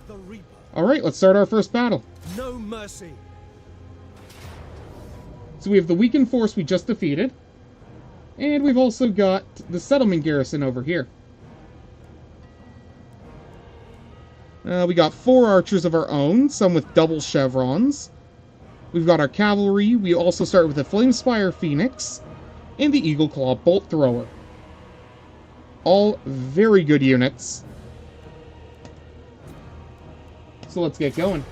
The Reaper. Alright, let's start our first battle. No mercy. So we have the weakened force we just defeated. And we've also got the settlement garrison over here. We got 4 archers of our own, some with double chevrons. We've got our cavalry. We also start with the Flamespire Phoenix and the Eagle Claw Bolt Thrower. All very good units. So let's get going.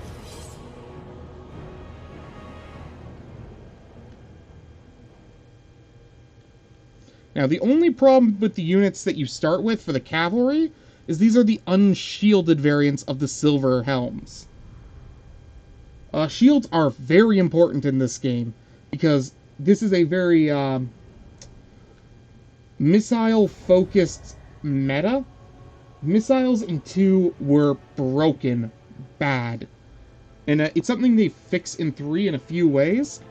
Now, the only problem with the units that you start with for the cavalry is these are the unshielded variants of the silver helms. Shields are very important in this game because this is a very missile-focused meta. Missiles in 2 were broken bad. And it's something they fix in 3 in a few ways.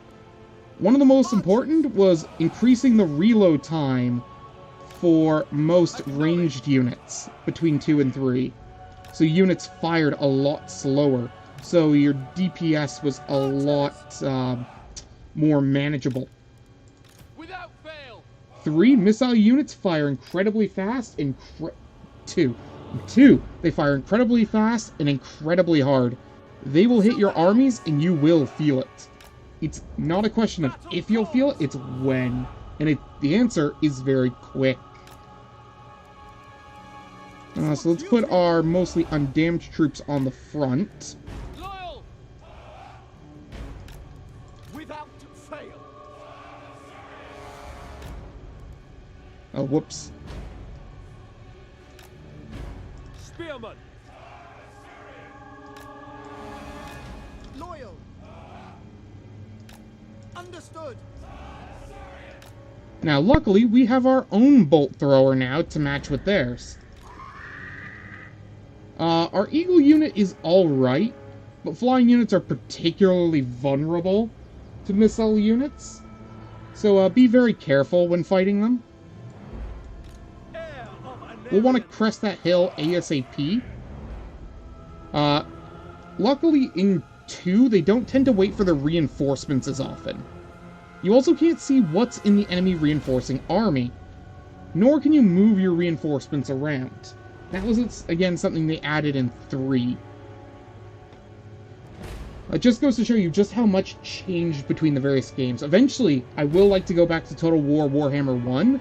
One of the most important was increasing the reload time for most ranged units between 2 and 3. So units fired a lot slower. So your DPS was a lot more manageable. Without fail. 3, missile units fire incredibly fast and 2, they fire incredibly fast and incredibly hard. They will hit your armies and you will feel it. It's not a question of if you'll feel it, it's when. And the answer is very quick. So let's put our mostly undamaged troops on the front. Loyal. Without fail. Oh, whoops. Spearman. Loyal. Understood. Now, luckily, we have our own bolt thrower now to match with theirs. Our Eagle unit is alright, but flying units are particularly vulnerable to missile units. So be very careful when fighting them. Heir of an We'll want to crest that hill ASAP. Luckily, in 2, they don't tend to wait for the reinforcements as often. You also can't see what's in the enemy reinforcing army, nor can you move your reinforcements around. That was, again, something they added in 3. It just goes to show you just how much changed between the various games. Eventually, I will like to go back to Total War Warhammer 1,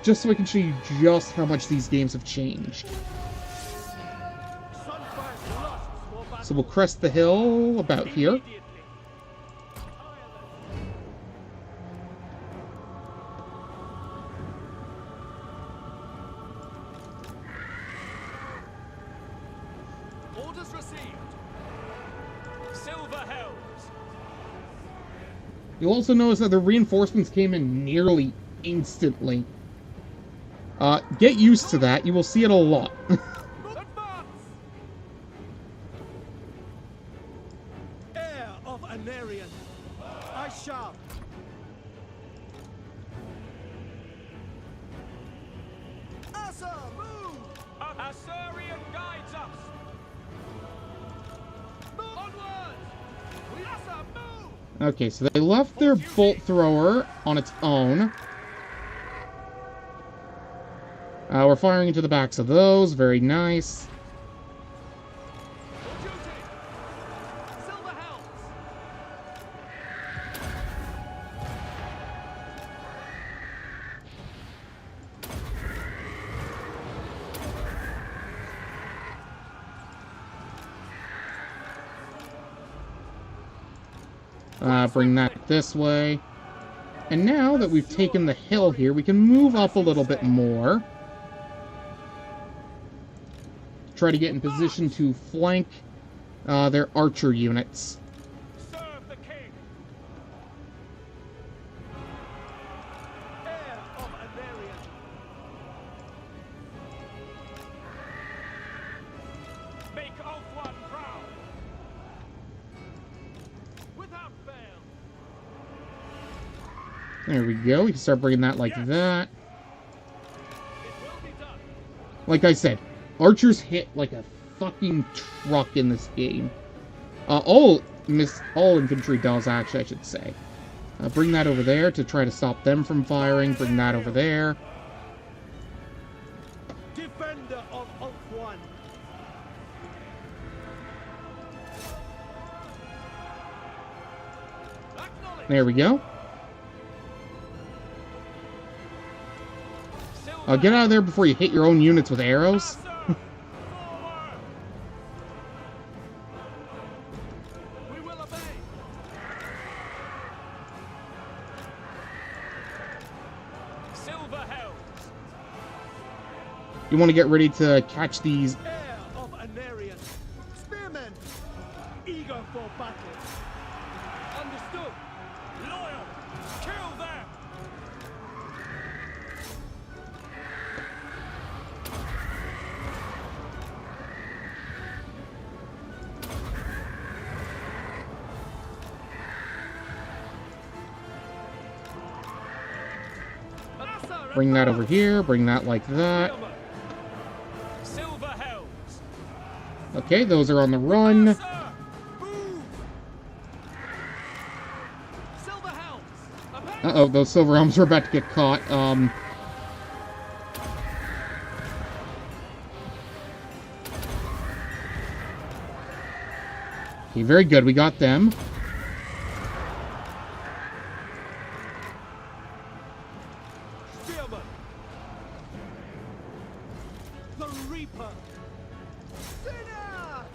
just so I can show you just how much these games have changed. So we'll crest the hill about here. Orders received. Silver helms. You'll also notice that the reinforcements came in nearly instantly. Get used to that. You will see it a lot. Advance. heir of Anarian. I shall. Asa, move! Assyrian guides us. Onwards. Asa, move. Okay, so they left their bolt thrower on its own. We're firing into the backs of those. Very nice. For duty. Silver helms. Bring that this way. And now that we've taken the hill here, we can move up a little bit more. Try to get in position to flank their archer units. Serve the king. Heir of Anarion. Make Ulthuan proud. Without fail. There we go. We can start bringing that like that. It will be done. Like I said, archers hit like a fucking truck in this game. All infantry does, actually, I should say. Bring that over there to try to stop them from firing. Bring that over there. Defender of Ulthuan. Acknowledge. There we go. Get out of there before you hit your own units with arrows. Forward. We will obey. Silver helms. You want to get ready to catch these. Heir of Anarion. Spearmen. Eager for battle. Understood. Loyal. Kill them. Bring that over here. Bring that like that. Silver helms. Okay, those are on the run. Sir. Move. Silver helms. Obey. Uh-oh, those silver helms are about to get caught. Okay, very good. We got them. Spearmen. The Reaper. Sinner.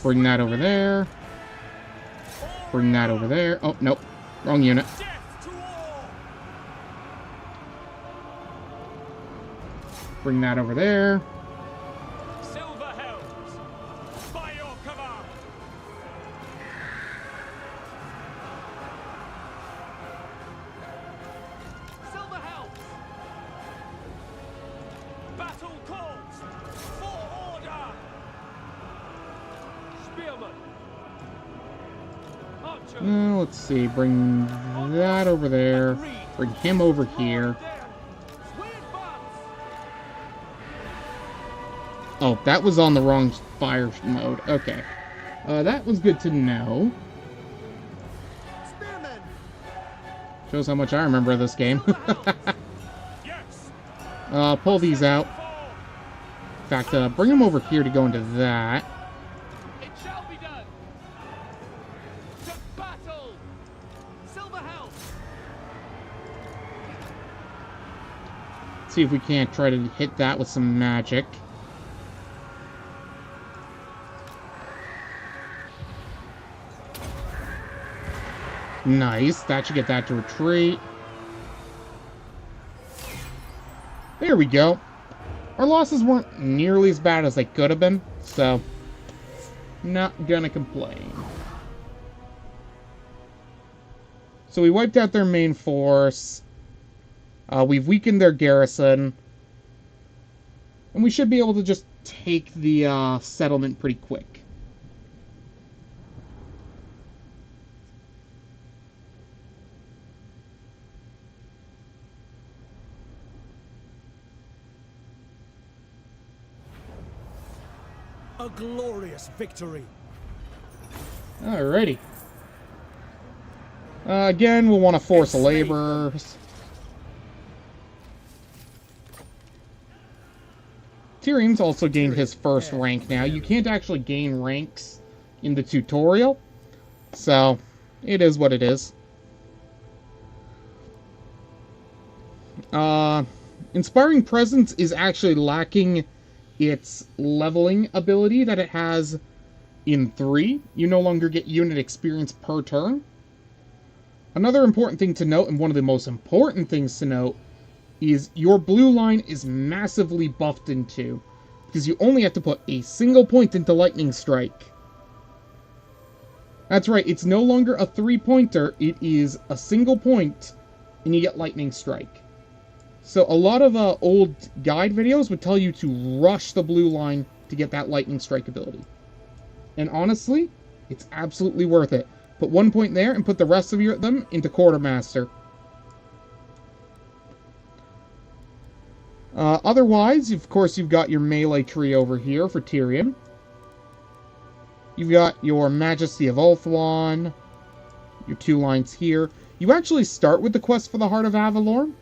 Bring that over there. Bring that over there. Oh, nope. Wrong unit. Death to all. Bring that over there. Silver helms. By your command. Silver helms. Battle calls. For order. Spearman. Archer. Let's see. Bring that over there. Bring him over here. We advance. Oh, that was on the wrong fire mode. Okay. That was good to know. Spearmen. Shows how much I remember of this game. Yes. Pull these out. In fact, bring them over here to go into that. It shall be done. To battle. Silver helms. See if we can't try to hit that with some magic. Nice. That should get that to retreat. There we go. Our losses weren't nearly as bad as they could have been, so not gonna complain. So we wiped out their main force. We've weakened their garrison. And we should be able to just take the settlement pretty quick. A glorious victory. Alrighty. Again, we'll want to force laborers. Tyrion's also gained his first rank now. You can't actually gain ranks in the tutorial, so it is what it is. Inspiring Presence is actually lacking its leveling ability that it has In 3, you no longer get unit experience per turn. Another important thing to note, and one of the most important things to note, is your blue line is massively buffed in 2, because you only have to put a single point into Lightning Strike. That's right, it's no longer a 3-pointer, it is a single point, and you get Lightning Strike. So a lot of old guide videos would tell you to rush the blue line to get that Lightning Strike ability. And honestly, it's absolutely worth it. Put 1 point there and put the rest of them into Quartermaster. Otherwise, of course, you've got your melee tree over here for Tyrion. You've got your Majesty of Ulthuan, your 2 lines here. You actually start with the quest for the Heart of Avalorn.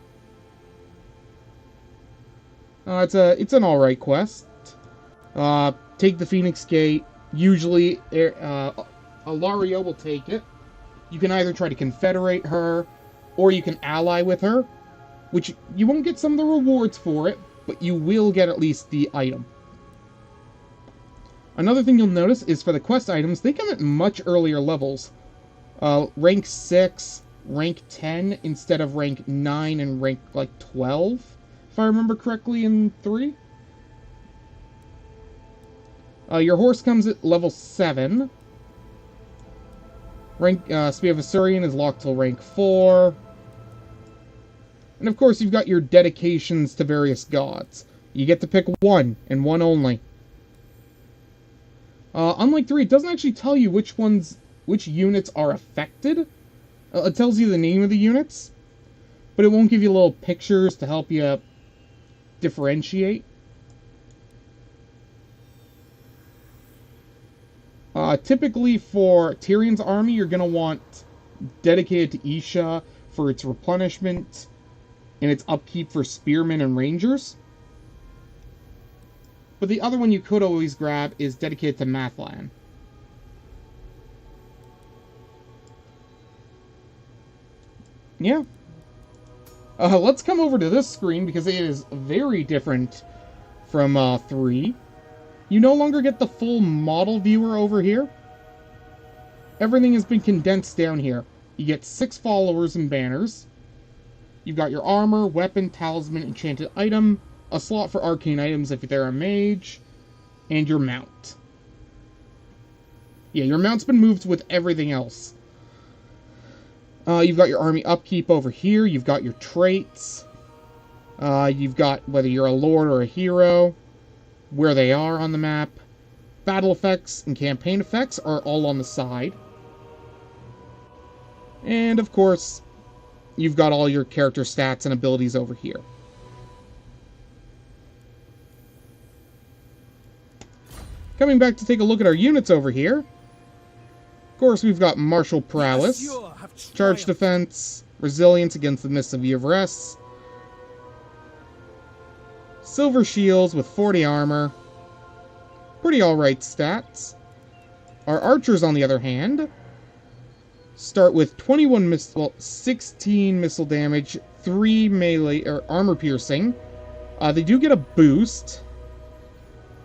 It's an alright quest. Take the Phoenix Gate. Usually, Ilario will take it. You can either try to confederate her, or you can ally with her, which you won't get some of the rewards for it, but you will get at least the item. Another thing you'll notice is for the quest items, they come at much earlier levels. Rank 6, rank 10, instead of rank 9 and rank, 12, if I remember correctly in 3. Your horse comes at level 7. Spear of Assyrian is locked till rank 4. And of course, you've got your dedications to various gods. You get to pick one, and one only. Unlike 3, it doesn't actually tell you which units are affected. It tells you the name of the units, but it won't give you little pictures to help you differentiate. Typically for Tyrion's army, you're going to want dedicated to Isha for its replenishment and its upkeep for spearmen and rangers. But the other one you could always grab is dedicated to Mathlan. Yeah. Let's come over to this screen because it is very different from 3. You no longer get the full model viewer over here. Everything has been condensed down here. You get 6 followers and banners. You've got your armor, weapon, talisman, enchanted item, a slot for arcane items if they're a mage, and your mount. Yeah, your mount's been moved with everything else. You've got your army upkeep over here. You've got your traits. You've got whether you're a lord or a hero, where they are on the map. Battle effects and campaign effects are all on the side. And, of course, you've got all your character stats and abilities over here. Coming back to take a look at our units over here. Of course, we've got martial prowess, charge defense, resilience against the mists of Yvresse, silver shields with 40 armor. Pretty alright stats. Our archers, on the other hand, start with 16 missile damage, 3 melee or armor piercing. They do get a boost.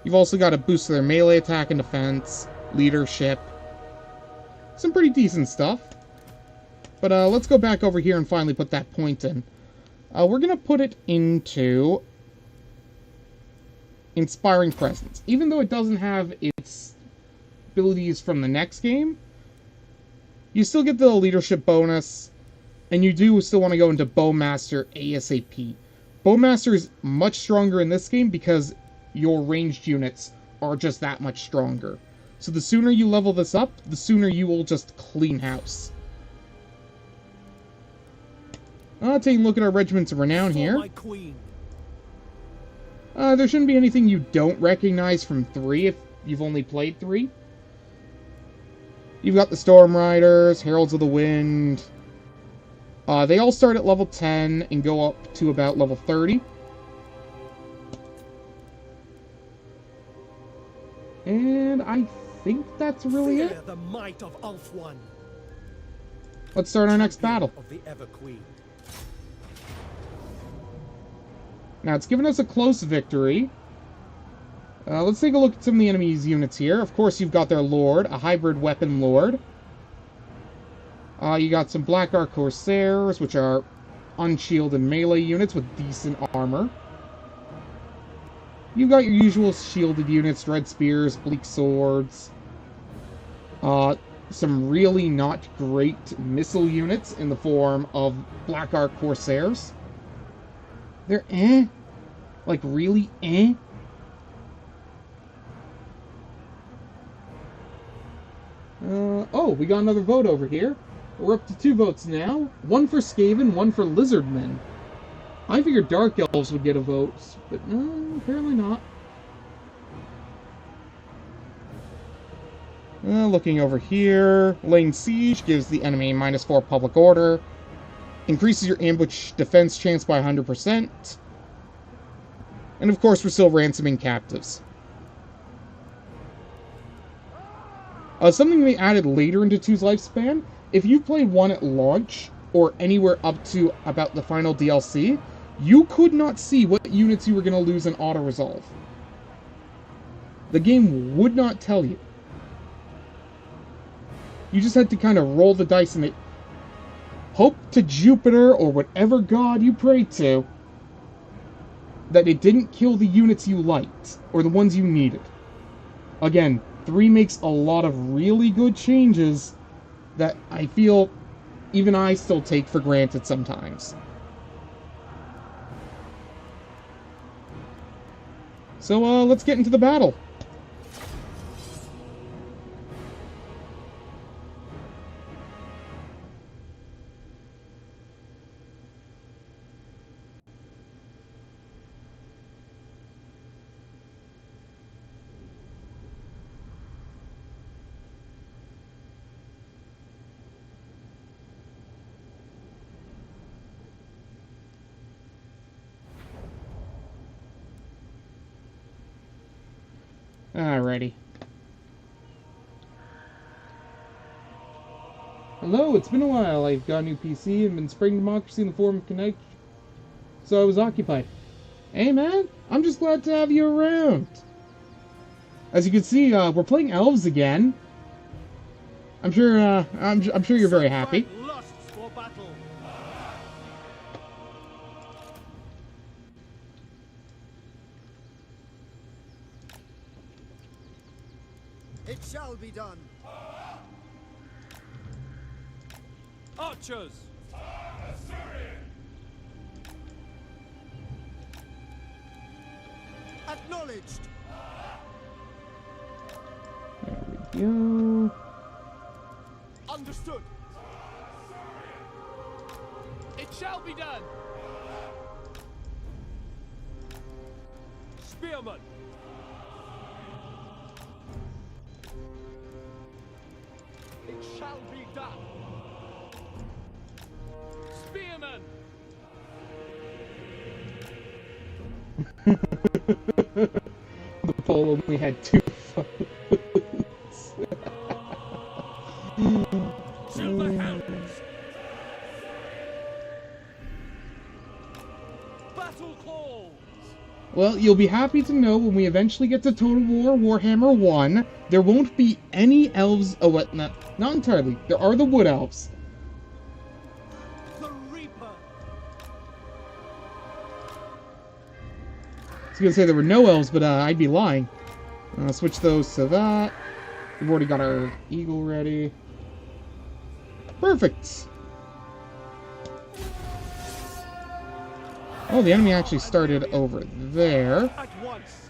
You've also got a boost to their melee attack and defense, leadership. Some pretty decent stuff. But let's go back over here and finally put that point in. We're going to put it into Inspiring Presence. Even though it doesn't have its abilities from the next game, you still get the leadership bonus, and you do still want to go into Bowmaster ASAP. Bowmaster is much stronger in this game because your ranged units are just that much stronger. So the sooner you level this up, the sooner you will just clean house. Taking a look at our regiments of renown here. There shouldn't be anything you don't recognize from 3 if you've only played 3. You've got the Storm Riders, Heralds of the Wind. They all start at level 10 and go up to about level 30. And I think that's really it. The might of Ulthuan. Let's start our next battle. Of the Ever-Queen. Now, it's given us a close victory. Let's take a look at some of the enemy's units here. Of course, you've got their Lord, a hybrid weapon Lord. You got some Black Ark Corsairs, which are unshielded melee units with decent armor. You've got your usual shielded units, Dread Spears, Bleak Swords. Some really not great missile units in the form of Black Ark Corsairs. They're Like, really Oh, we got another vote over here. We're up to 2 votes now. One for Skaven, one for Lizardmen. I figured Dark Elves would get a vote, but no, apparently not. Looking over here, laying siege gives the enemy -4 public order. Increases your ambush defense chance by 100%. And of course, we're still ransoming captives. Something they added later into 2's lifespan, if you played 1 at launch, or anywhere up to about the final DLC, you could not see what units you were going to lose in auto-resolve. The game would not tell you. You just had to kind of roll the dice and hope to Jupiter or whatever god you prayed to that it didn't kill the units you liked or the ones you needed. Again, 3 makes a lot of really good changes that I feel even I still take for granted sometimes. So let's get into the battle. Alrighty. Hello, it's been a while. I've got a new PC and been spreading democracy in the form of Connect, so I was occupied. Hey man, I'm just glad to have you around. As you can see, we're playing elves again. I'm sure you're very happy. Lusts for battle. It shall be done. Archers! Acknowledged. There we go. Understood! It shall be done! Spearman! It shall be done! Spearman! The poll only had 2 votes. Silver Helms! Battle calls! Well, you'll be happy to know when we eventually get to Total War Warhammer 1, there won't be any elves. Oh, what? Not entirely. There are the Wood Elves. The Reaper. I was gonna say there were no elves, but I'd be lying. Switch those to that. We've already got our eagle ready. Perfect. Oh, the enemy actually started over there. At once.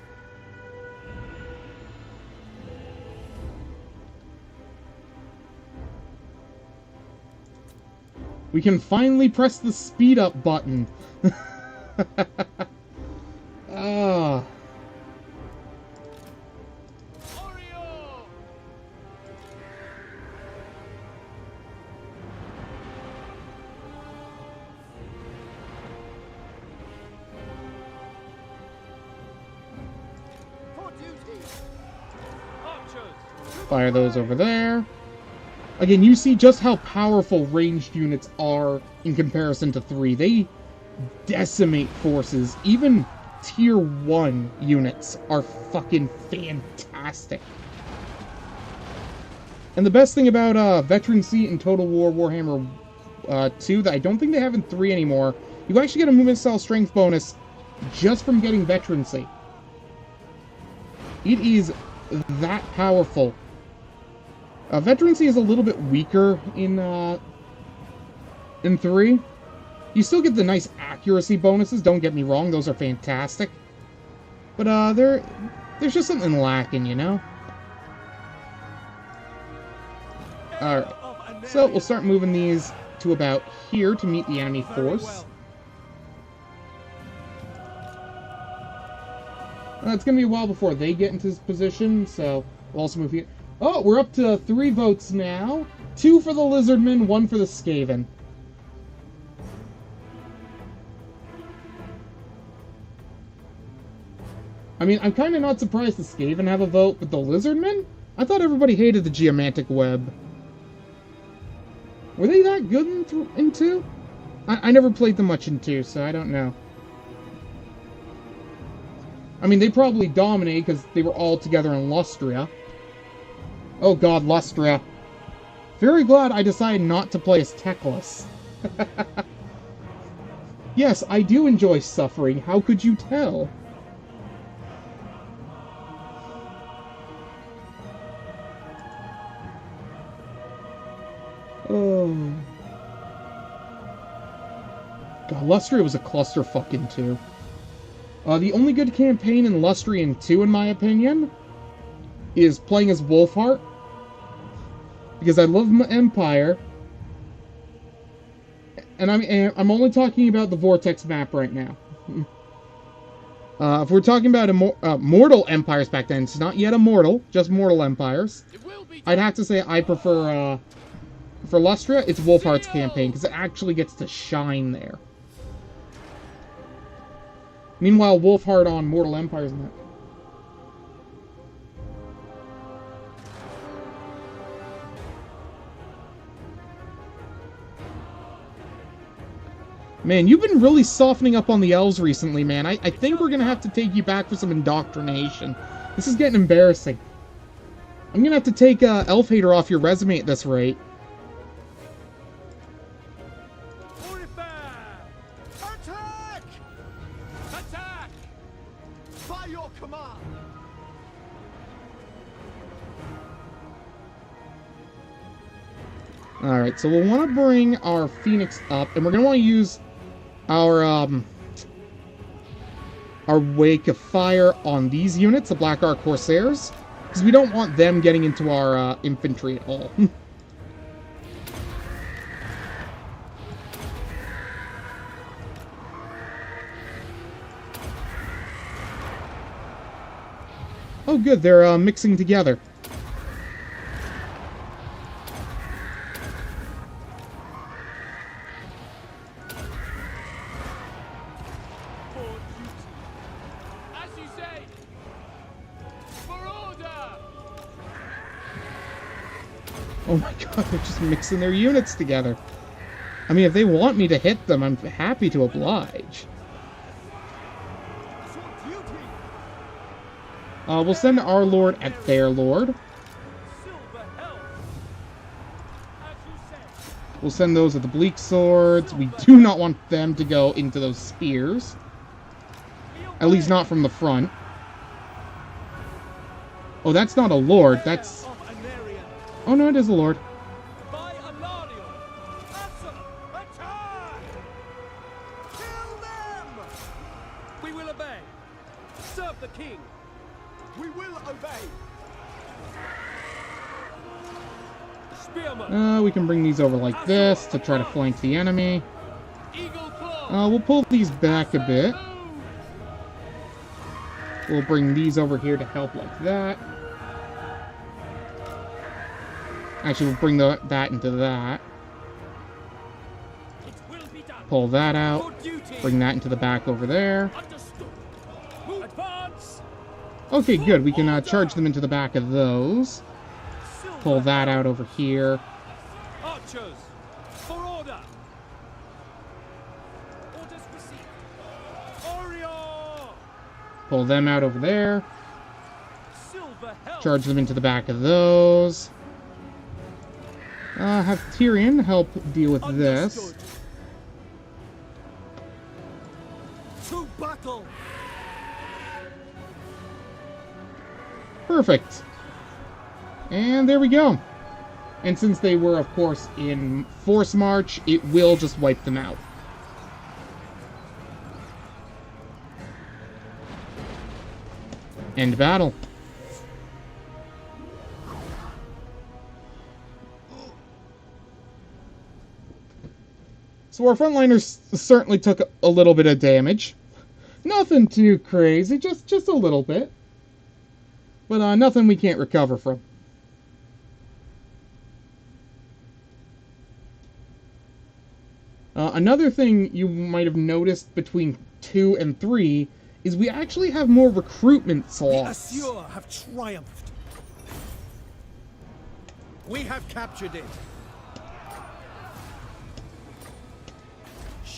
We can finally press the speed up button. Ah. Oreo! For duty. Archers! Fire those over there. Again, you see just how powerful ranged units are in comparison to 3. They decimate forces. Even tier 1 units are fucking fantastic. And the best thing about Veterancy in Total War Warhammer 2, that I don't think they have in 3 anymore, you actually get a movement style strength bonus just from getting Veterancy. It is that powerful. Veterancy is a little bit weaker in 3. You still get the nice accuracy bonuses, don't get me wrong, those are fantastic. But there's just something lacking, you know? Alright, so we'll start moving these to about here to meet the enemy force. It's going to be a while before they get into this position, so we'll also move here. Oh, we're up to 3 votes now. 2 for the Lizardmen, 1 for the Skaven. I mean, I'm kind of not surprised the Skaven have a vote, but the Lizardmen? I thought everybody hated the Geomantic Web. Were they that good in 2? I never played them much in 2, so I don't know. I mean, they probably dominated because they were all together in Lustria. Oh god, Lustria. Very glad I decided not to play as Teclis. Yes, I do enjoy suffering. How could you tell? Oh. God, Lustria was a clusterfuck in 2. The only good campaign in Lustrian 2, in my opinion, is playing as Wolfheart. Because I love my Empire. And I'm only talking about the Vortex map right now. If we're talking about mortal empires back then, it's not yet immortal, just mortal empires. I'd have to say I prefer, for Lustria, it's Wolfheart's campaign, because it actually gets to shine there. Meanwhile, Wolfheart on Mortal Empires and that. Man, you've been really softening up on the elves recently, man. I think we're gonna have to take you back for some indoctrination. This is getting embarrassing. I'm gonna have to take Elf Hater off your resume at this rate. Attack! Attack! By your command! Alright, so we'll want to bring our Phoenix up, and we're going to want to use our Wake of Fire on these units, the Black Ark Corsairs, because we don't want them getting into our infantry at all. Oh good, they're mixing together. Oh my god, they're just mixing their units together. I mean, if they want me to hit them, I'm happy to oblige. We'll send our lord at their lord. We'll send those at the bleak swords. We do not want them to go into those spears. At least not from the front. Oh, that's not a lord. That's... Oh no, it is a lord. Kill them! We will obey. Serve the king. We will obey. Spearman. We can bring these over like this to try to flank the enemy. We'll pull these back a bit. We'll bring these over here to help like that. Actually, we'll bring that into that. Pull that out. Bring that into the back over there. Okay, good. We can charge them into the back of those. Pull that out over here. Archers, for order. Orders received. Orion! Pull them out over there. Silver help. Charge them into the back of those. Have Tyrion help deal with this. Understood. To battle. Perfect. And there we go. And since they were, of course, in force march, it will just wipe them out. End battle. So our frontliners certainly took a little bit of damage. Nothing too crazy, just a little bit. But nothing we can't recover from. Another thing you might have noticed between 2 and 3 is we actually have more recruitment slots. The Assur have triumphed. We have captured it.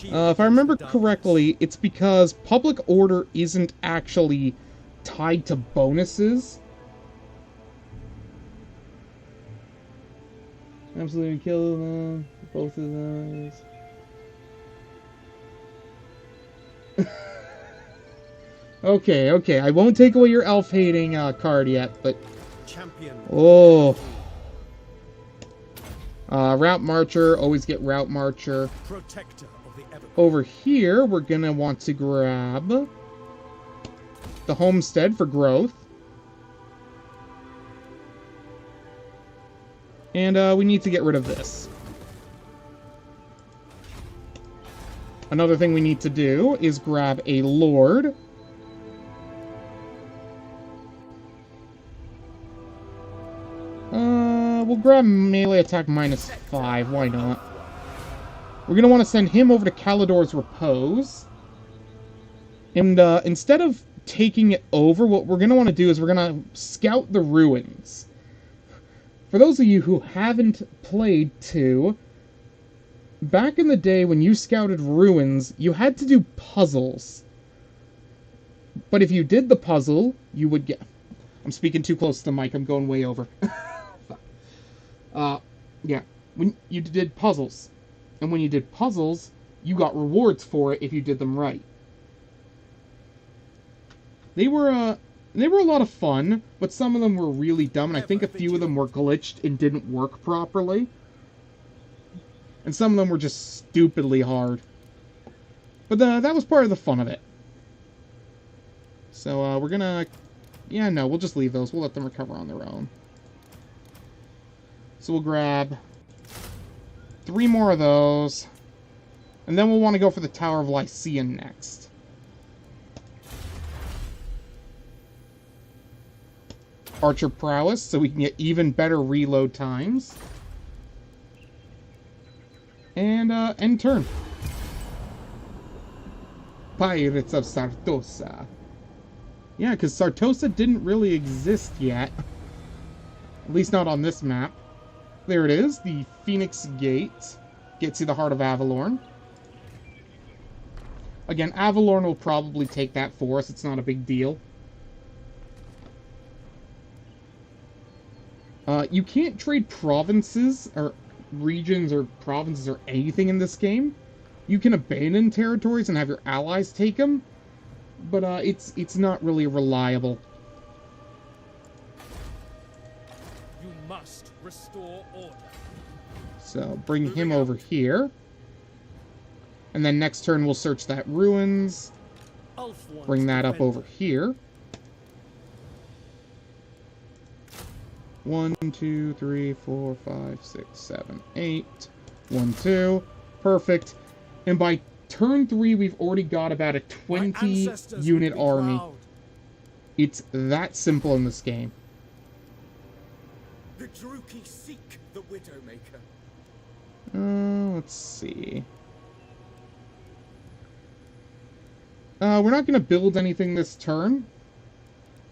If I remember correctly, it's because public order isn't actually tied to bonuses. Absolutely kill them, both of those. Okay, I won't take away your elf-hating card yet, but... Champion. Oh. Route Marcher, always get Route Marcher. Protector of the Evergreen. Over here, we're gonna want to grab the Homestead for growth. And we need to get rid of this. Another thing we need to do is grab a Lord. We'll grab melee attack -5, why not? We're going to want to send him over to Kalidor's Repose. And instead of taking it over, what we're going to want to do is we're going to scout the ruins. For those of you who haven't played 2, back in the day when you scouted ruins, you had to do puzzles. But if you did the puzzle, you would get... I'm speaking too close to the mic, I'm going way over. Yeah, when you did puzzles. And when you did puzzles, you got rewards for it if you did them right. They were a lot of fun, but some of them were really dumb, and I think a few of them were glitched and didn't work properly. And some of them were just stupidly hard. But that was part of the fun of it. So, we're gonna... Yeah, no, we'll just leave those. We'll let them recover on their own. So we'll grab 3 more of those. And then we'll want to go for the Tower of Lycian next. Archer Prowess, so we can get even better reload times. And, end turn. Pirates of Sartosa. Yeah, because Sartosa didn't really exist yet. At least not on this map. There it is, the Phoenix Gate. Gets you the Heart of Avalorn. Again, Avalorn will probably take that for us. It's not a big deal. You can't trade provinces, or regions, or provinces, or anything in this game. You can abandon territories and have your allies take them, but it's not really reliable. You must restore order. So, bring him over here. And then next turn we'll search that ruins. Ulthuan Bring that up defender. over here. 1, 2, 3, 4, 5, 6, 7, 8. 1, 2. Perfect. And by turn 3, we've already got about a 20 unit army. Proud. It's that simple in this game. The Druki seek the Widowmaker. Let's see. We're not going to build anything this turn,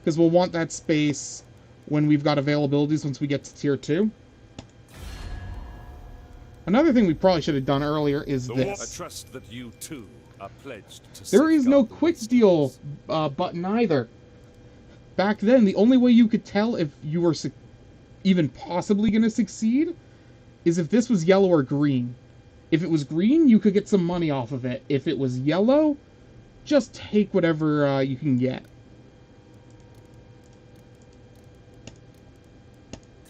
because we'll want that space when we've got availabilities once we get to tier 2. Another thing we probably should have done earlier is I this. trust that you too are pledged to There is no safeguard the quick waste deal lands. button either. Back then, the only way you could tell if you were even possibly going to succeed is if this was yellow or green. If it was green, you could get some money off of it. If it was yellow, just take whatever you can get.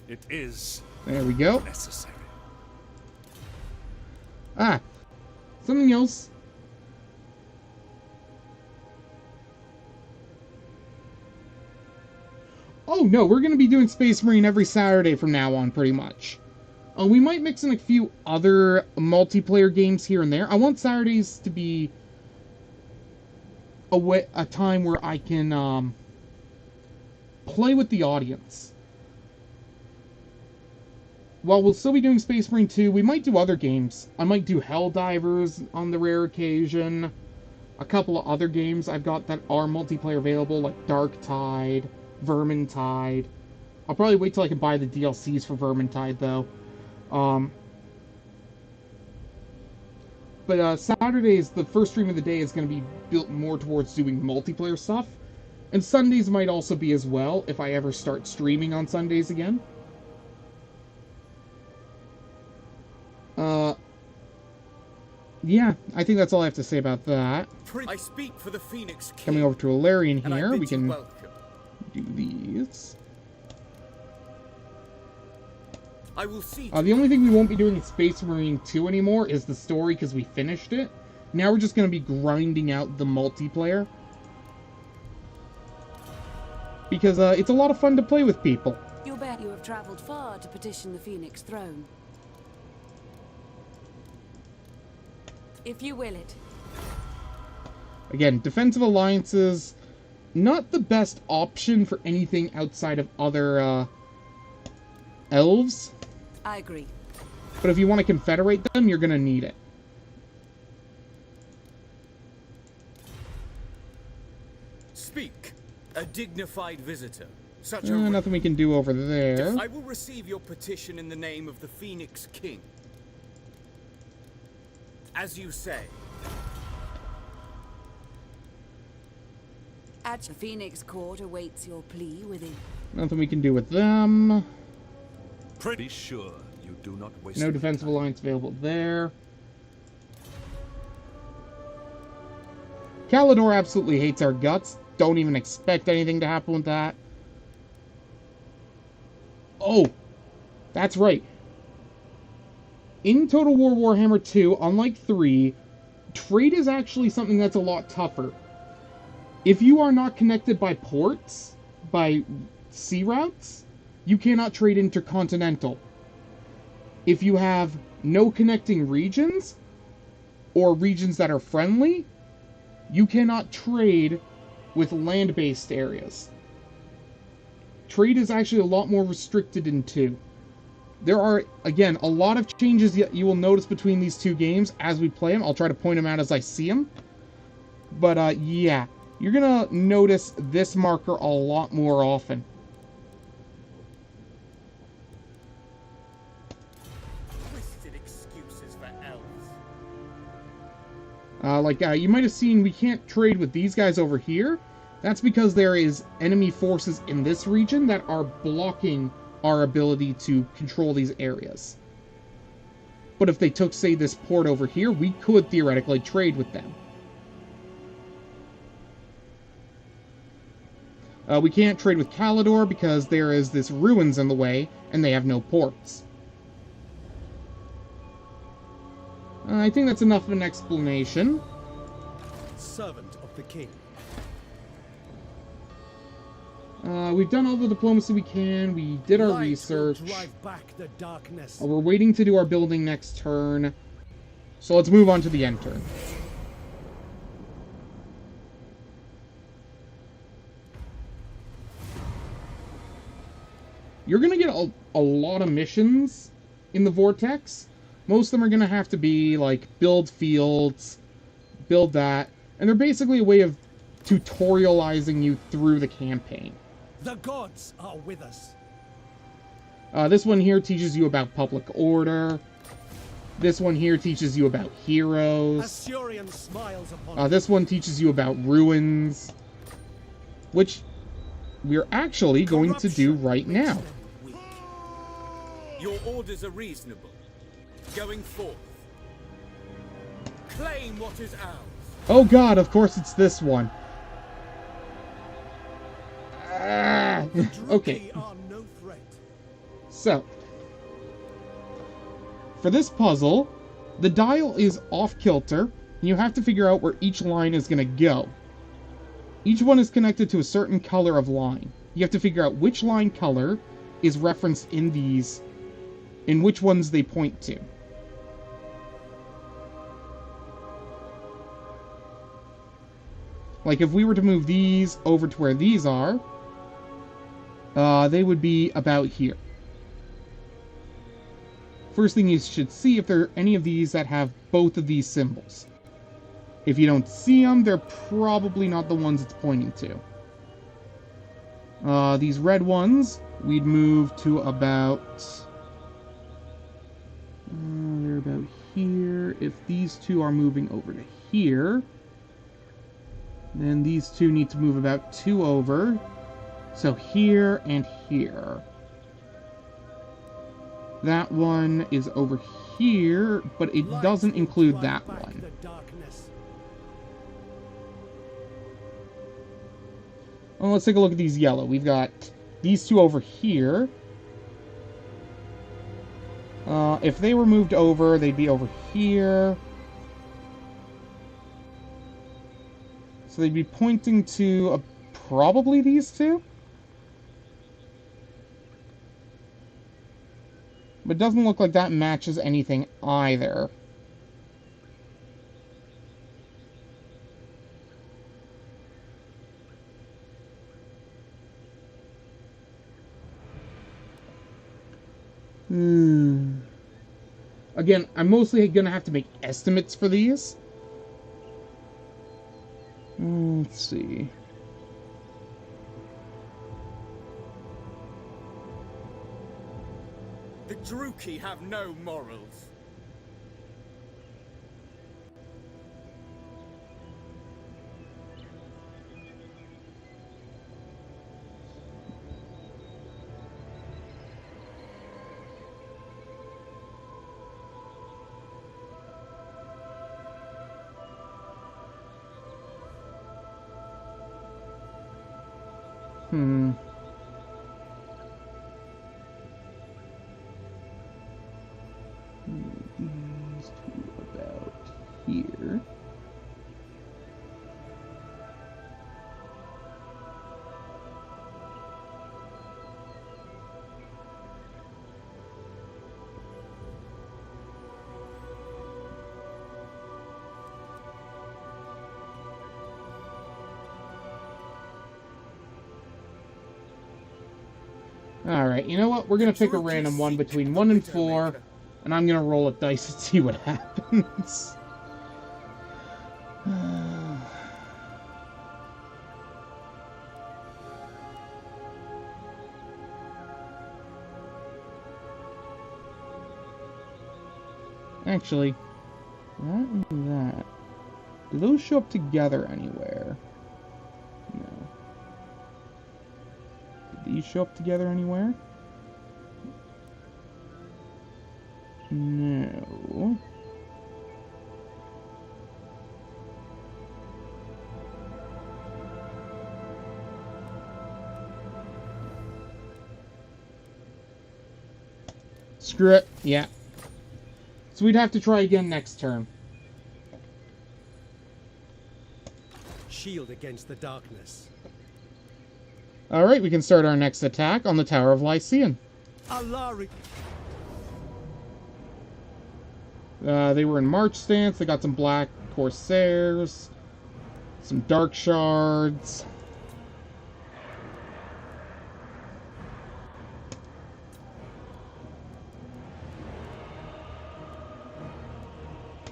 It is There we go. necessary. Ah, something else. Oh no, we're going to be doing Space Marine every Saturday from now on, pretty much. We might mix in a few other multiplayer games here and there. I want Saturdays to be a time where I can play with the audience. While we'll still be doing Space Marine 2, we might do other games. I might do Helldivers on the rare occasion. A couple of other games I've got that are multiplayer available, like Darktide, Vermintide. I'll probably wait till I can buy the DLCs for Vermintide, though. But Saturdays, the first stream of the day is going to be built more towards doing multiplayer stuff. And Sundays might also be as well, if I ever start streaming on Sundays again. Yeah, I think that's all I have to say about that. I speak for the Phoenix King. Coming over to Alarion and I here, bid we you can welcome. do these. I will see. The only thing we won't be doing in Space Marine 2 anymore is the story, because we finished it. Now we're just going to be grinding out the multiplayer. Because it's a lot of fun to play with people. You'll bet you have traveled far to petition the Phoenix throne. If you will it. Again, defensive alliances, not the best option for anything outside of other elves. I agree. But if you want to confederate them, you're going to need it. Speak, a dignified visitor. Such a Nothing we can do over there. I will receive your petition in the name of the Phoenix King. As you say. At the Phoenix court awaits your plea within. Nothing we can do with them. Pretty sure you do not waste No any defensive time. alliance available there. Kalidor absolutely hates our guts. Don't even expect anything to happen with that. Oh, that's right. In Total War Warhammer 2, unlike 3, trade is actually something that's a lot tougher. If you are not connected by ports, by sea routes, you cannot trade intercontinental. If you have no connecting regions, or regions that are friendly, you cannot trade with land-based areas. Trade is actually a lot more restricted in 2. There are, again, a lot of changes that you will notice between these two games as we play them. I'll try to point them out as I see them. But, yeah, you're going to notice this marker a lot more often. Twisted excuses for You elves. might have seen we can't trade with these guys over here. That's because there is enemy forces in this region that are blocking our ability to control these areas. But if they took, say, this port over here, we could theoretically trade with them. We can't trade with Kalidor because there is this ruins in the way, and they have no ports. I think that's enough of an explanation. Servant of the king. We've done all the diplomacy we can. We did our Light will research. drive back the darkness. We're waiting to do our building next turn. So let's move on to the end turn. You're going to get a lot of missions in the Vortex. Most of them are going to have to be, like, build fields, build that. And they're basically a way of tutorializing you through the campaign. The gods are with us. This one here teaches you about public order. This one here teaches you about heroes. Assyrian smiles upon This one teaches you about ruins, which we're actually going to do right now. Your orders are reasonable. Going forth. Claim what is ours. Oh god, of course it's this one. Okay. are no threat. So, for this puzzle, the dial is off-kilter, and you have to figure out where each line is going to go. Each one is connected to a certain color of line. You have to figure out which line color is referenced in these, and which ones they point to. Like, if we were to move these over to where these are, they would be about here. First thing you should see if there are any of these that have both of these symbols. If you don't see them, they're probably not the ones it's pointing to. These red ones, we'd move to about... they're about here. If these two are moving over to here, then these two need to move about 2 over. So here and here. That one is over here, but it doesn't include that one. Well, let's take a look at these yellow. We've got these two over here. If they were moved over, they'd be over here. So they'd be pointing to probably these two. But it doesn't look like that matches anything either. Again, I'm mostly going to have to make estimates for these. Let's see. The Druki have no morals. These two about here. Alright, you know what? We're going to pick a random one between 1 and 4, and I'm going to roll a dice and see what happens. Actually, that and that. Do those show up together anywhere? No. Did these show up together anywhere? No. Screw it. Yeah. So we'd have to try again next turn. Shield against the darkness. Alright, we can start our next attack on the Tower of Lycian. Alari. They were in March stance. They got some Black Corsairs, some Dark Shards.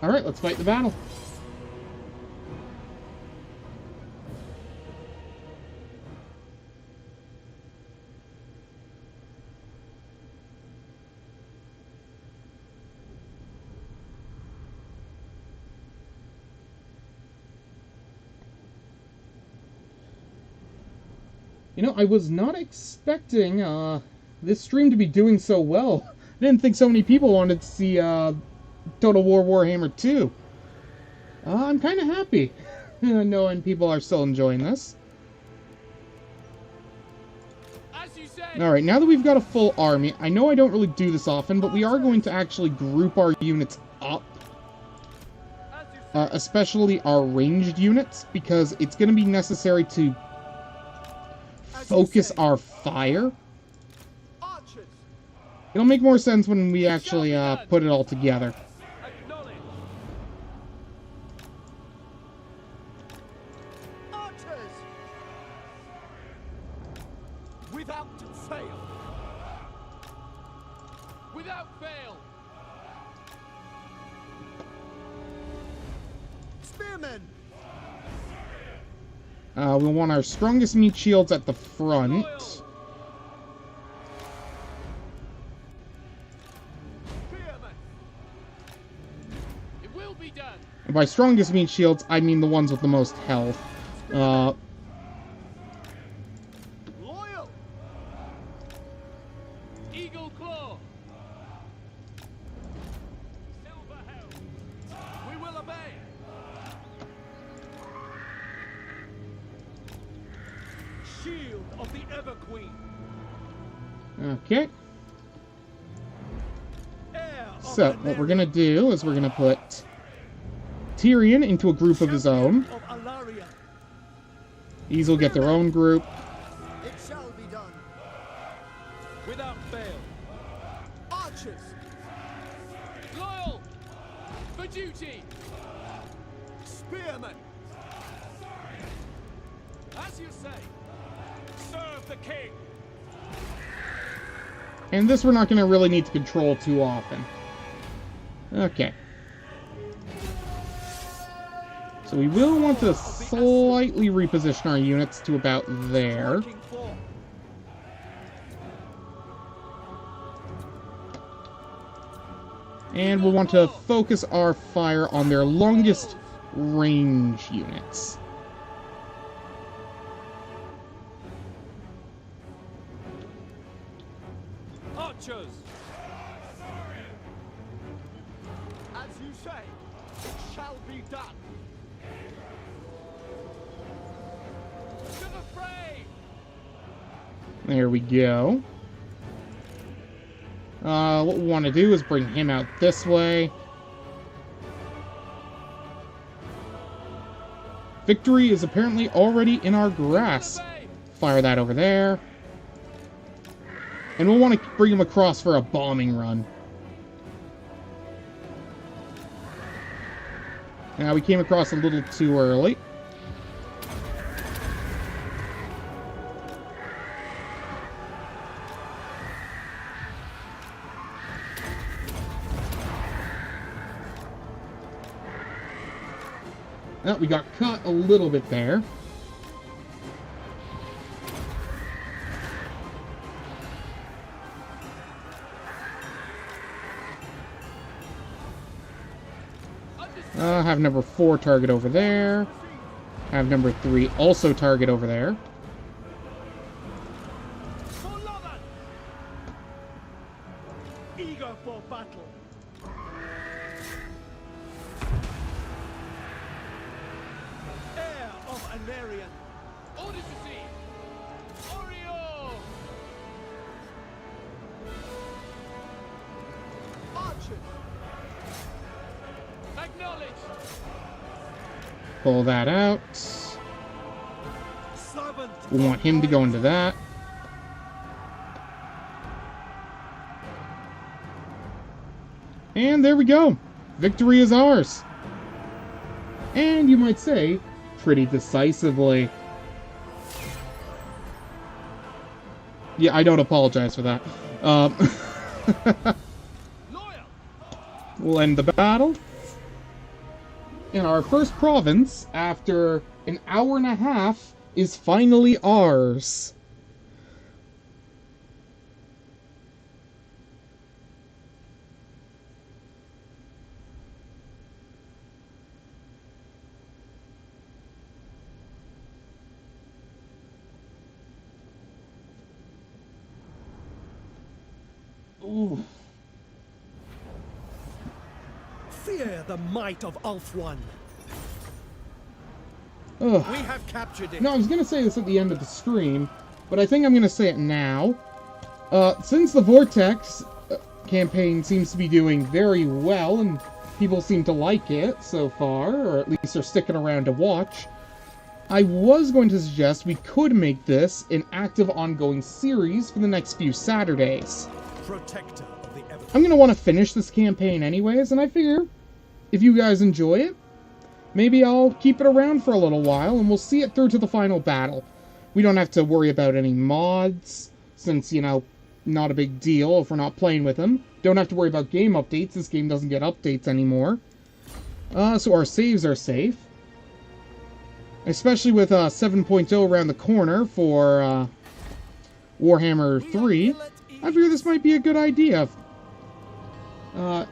Alright, let's fight the battle. know, I was not expecting this stream to be doing so well. I didn't think so many people wanted to see Total War Warhammer 2. I'm kind of happy knowing people are still enjoying this. Alright, now that we've got a full army, I know I don't really do this often, but we are going to actually group our units up. Especially our ranged units, because it's going to be necessary to focus our fire. It'll make more sense when we actually put it all together. We'll want our strongest meat shields at the front. It will be done. And by strongest meat shields, I mean the ones with the most health. Loyal. Eagle Claw. Silver Helm. We will obey. Shield of the Ever Queen. Okay. Heir of So, what Anarion. we're gonna do is we're gonna put Tyrion into a group of his own. Champion of Alaria. These will get their own group. It shall be done. Without fail. Archers. Loyal. For duty. Spearmen. As you say. Serve the king. And this we're not gonna really need to control too often. Okay. So we will want to slightly reposition our units to about there. Striking forth. And we'll want to focus our fire on their longest range units. Archers. As you say, it shall be done. To the fray. There we go. What we want to do is bring him out this way. Victory is apparently already in our grasp. Fire that over there. And we'll want to bring him across for a bombing run. Now, we came across a little too early. Oh, we got caught a little bit there. Have number 4 target over there. Have number 3 also target over there. For Lothar. Eager for battle. Heir of Anarion. Orders received. Oreo. Archers. Acknowledged. Pull that out. Servant. We want him to go into that. And there we go. Victory is ours. And you might say, pretty decisively. Yeah, I don't apologize for that. Loyal. We'll end the battle. And our first province, after an hour and a half, is finally ours. Ooh. Fear the might of Ulthuan. Ugh. We have captured it. No, I was going to say this at the end of the stream, but I think I'm going to say it now. Since the Vortex campaign seems to be doing very well, and people seem to like it so far, or at least are sticking around to watch, I was going to suggest we could make this an active ongoing series for the next few Saturdays. Protector of the Ever. I'm going to want to finish this campaign anyways, and I figure if you guys enjoy it, maybe I'll keep it around for a little while, and we'll see it through to the final battle. We don't have to worry about any mods, since, you know, not a big deal if we're not playing with them. Don't have to worry about game updates. This game doesn't get updates anymore. So our saves are safe. Especially with 7.0 around the corner for Warhammer 3. I figure this might be a good idea. And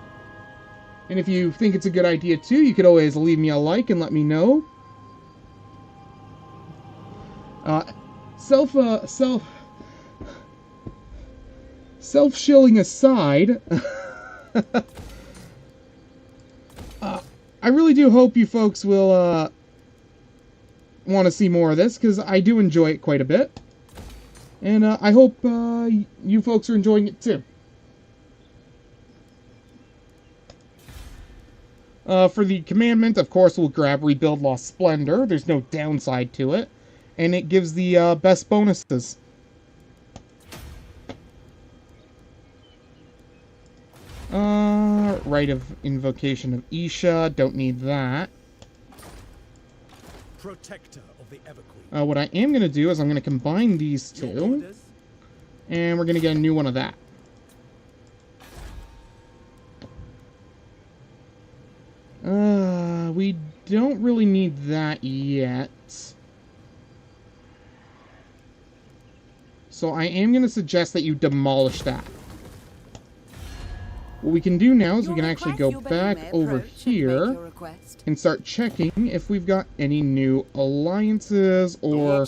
if you think it's a good idea too, you could always leave me a like and let me know. Self-shilling aside, I really do hope you folks will want to see more of this, because I do enjoy it quite a bit. And I hope you folks are enjoying it too. For the commandment, of course, we'll grab Rebuild Lost Splendor. There's no downside to it. And it gives the best bonuses. Rite of Invocation of Isha. Don't need that. Protector of the Everqueen. What I am going to do is I'm going to combine these two. And we're going to get a new one of that. We don't really need that yet. So I am going to suggest that you demolish that. What we can do now is we can actually go back over here and start checking if we've got any new alliances or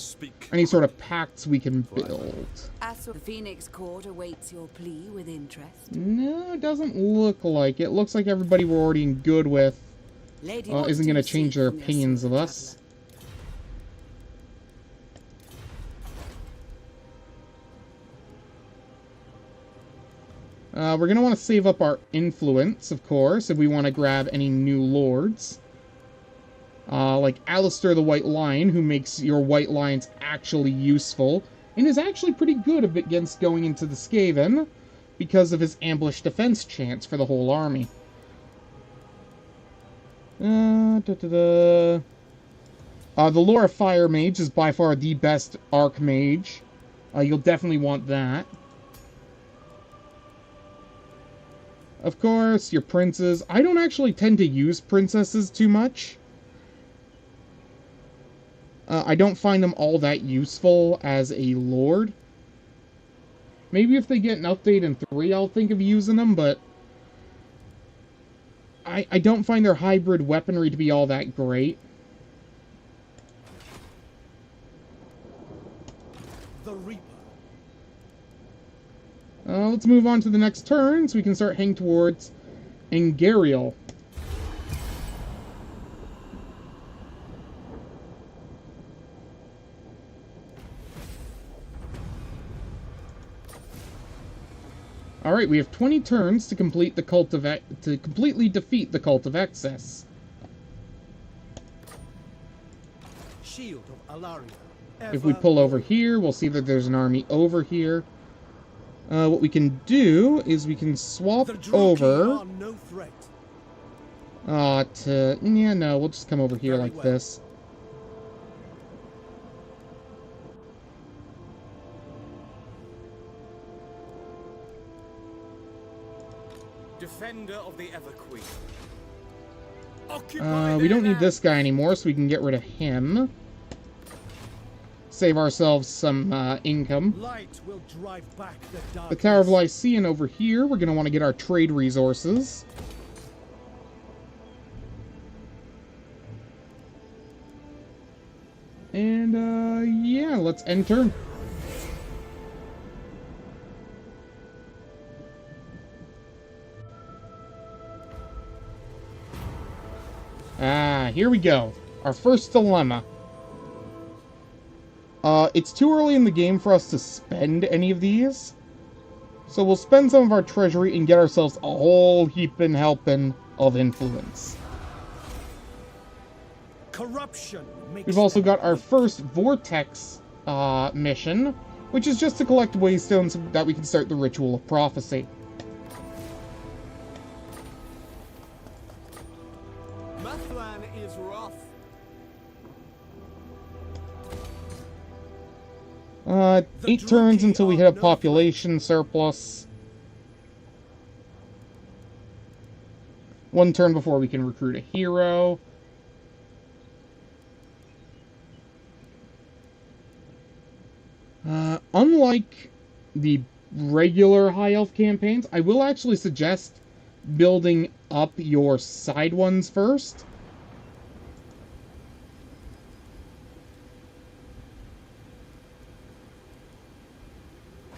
any sort of pacts we can build. The Phoenix Court awaits your plea with interest. No, it doesn't look like it. Looks like everybody we're already in good with isn't going to change their opinions of us. We're going to want to save up our influence, of course, if we want to grab any new lords. Like Alistair the White Lion, who makes your White Lions actually useful, and is actually pretty good against going into the Skaven, because of his ambush defense chance for the whole army. The Laura Fire Mage is by far the best Archmage. You'll definitely want that. Of course, your princes. I don't actually tend to use princesses too much. I don't find them all that useful as a lord. Maybe if they get an update in 3, I'll think of using them, but I don't find their hybrid weaponry to be all that great. The Reaper. Let's move on to the next turn so we can start heading towards Angariel. Alright, we have 20 turns to complete the completely defeat the Cult of Excess. Shield of Alaria. If we pull over here, we'll see that there's an army over here. What we can do is we can swap over. No threat. Yeah, no, we'll just come over here like this. Defender of the Everqueen. We don't need this guy anymore, so we can get rid of him. Save ourselves some income. Light will drive back the darkness. The Tower of Lycian over here. We're going to want to get our trade resources. And, yeah, let's end turn. Here we go. Our first dilemma. It's too early in the game for us to spend any of these. So we'll spend some of our treasury and get ourselves a whole heapin' helping of influence. Corruption makes We've also them got our first Vortex mission, which is just to collect waystones so that we can start the Ritual of Prophecy. Mathlan is rough. 8 turns until we hit a population surplus. 1 turn before we can recruit a hero. Unlike the regular High Elf campaigns, I will actually suggest building up your side ones first.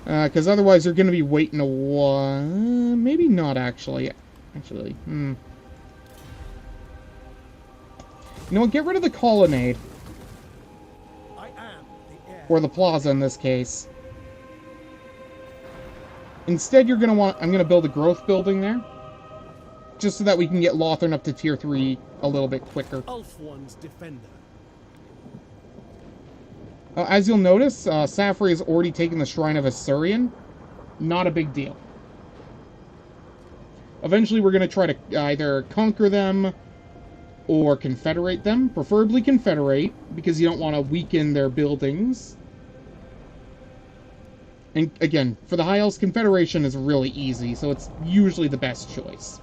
Because otherwise you're going to be waiting a while. Maybe not, actually. You know what? Get rid of the colonnade. I am the heir. Or the plaza in this case. Instead, you're going to want... I'm going to build a growth building there. Just so that we can get Lothern up to tier 3 a little bit quicker. Ulthuan's defender. As you'll notice, Safri has already taken the Shrine of Assyrian. Not a big deal. Eventually we're going to try to either conquer them or confederate them. Preferably confederate, because you don't want to weaken their buildings. And again, for the High Elves, confederation is really easy, so it's usually the best choice.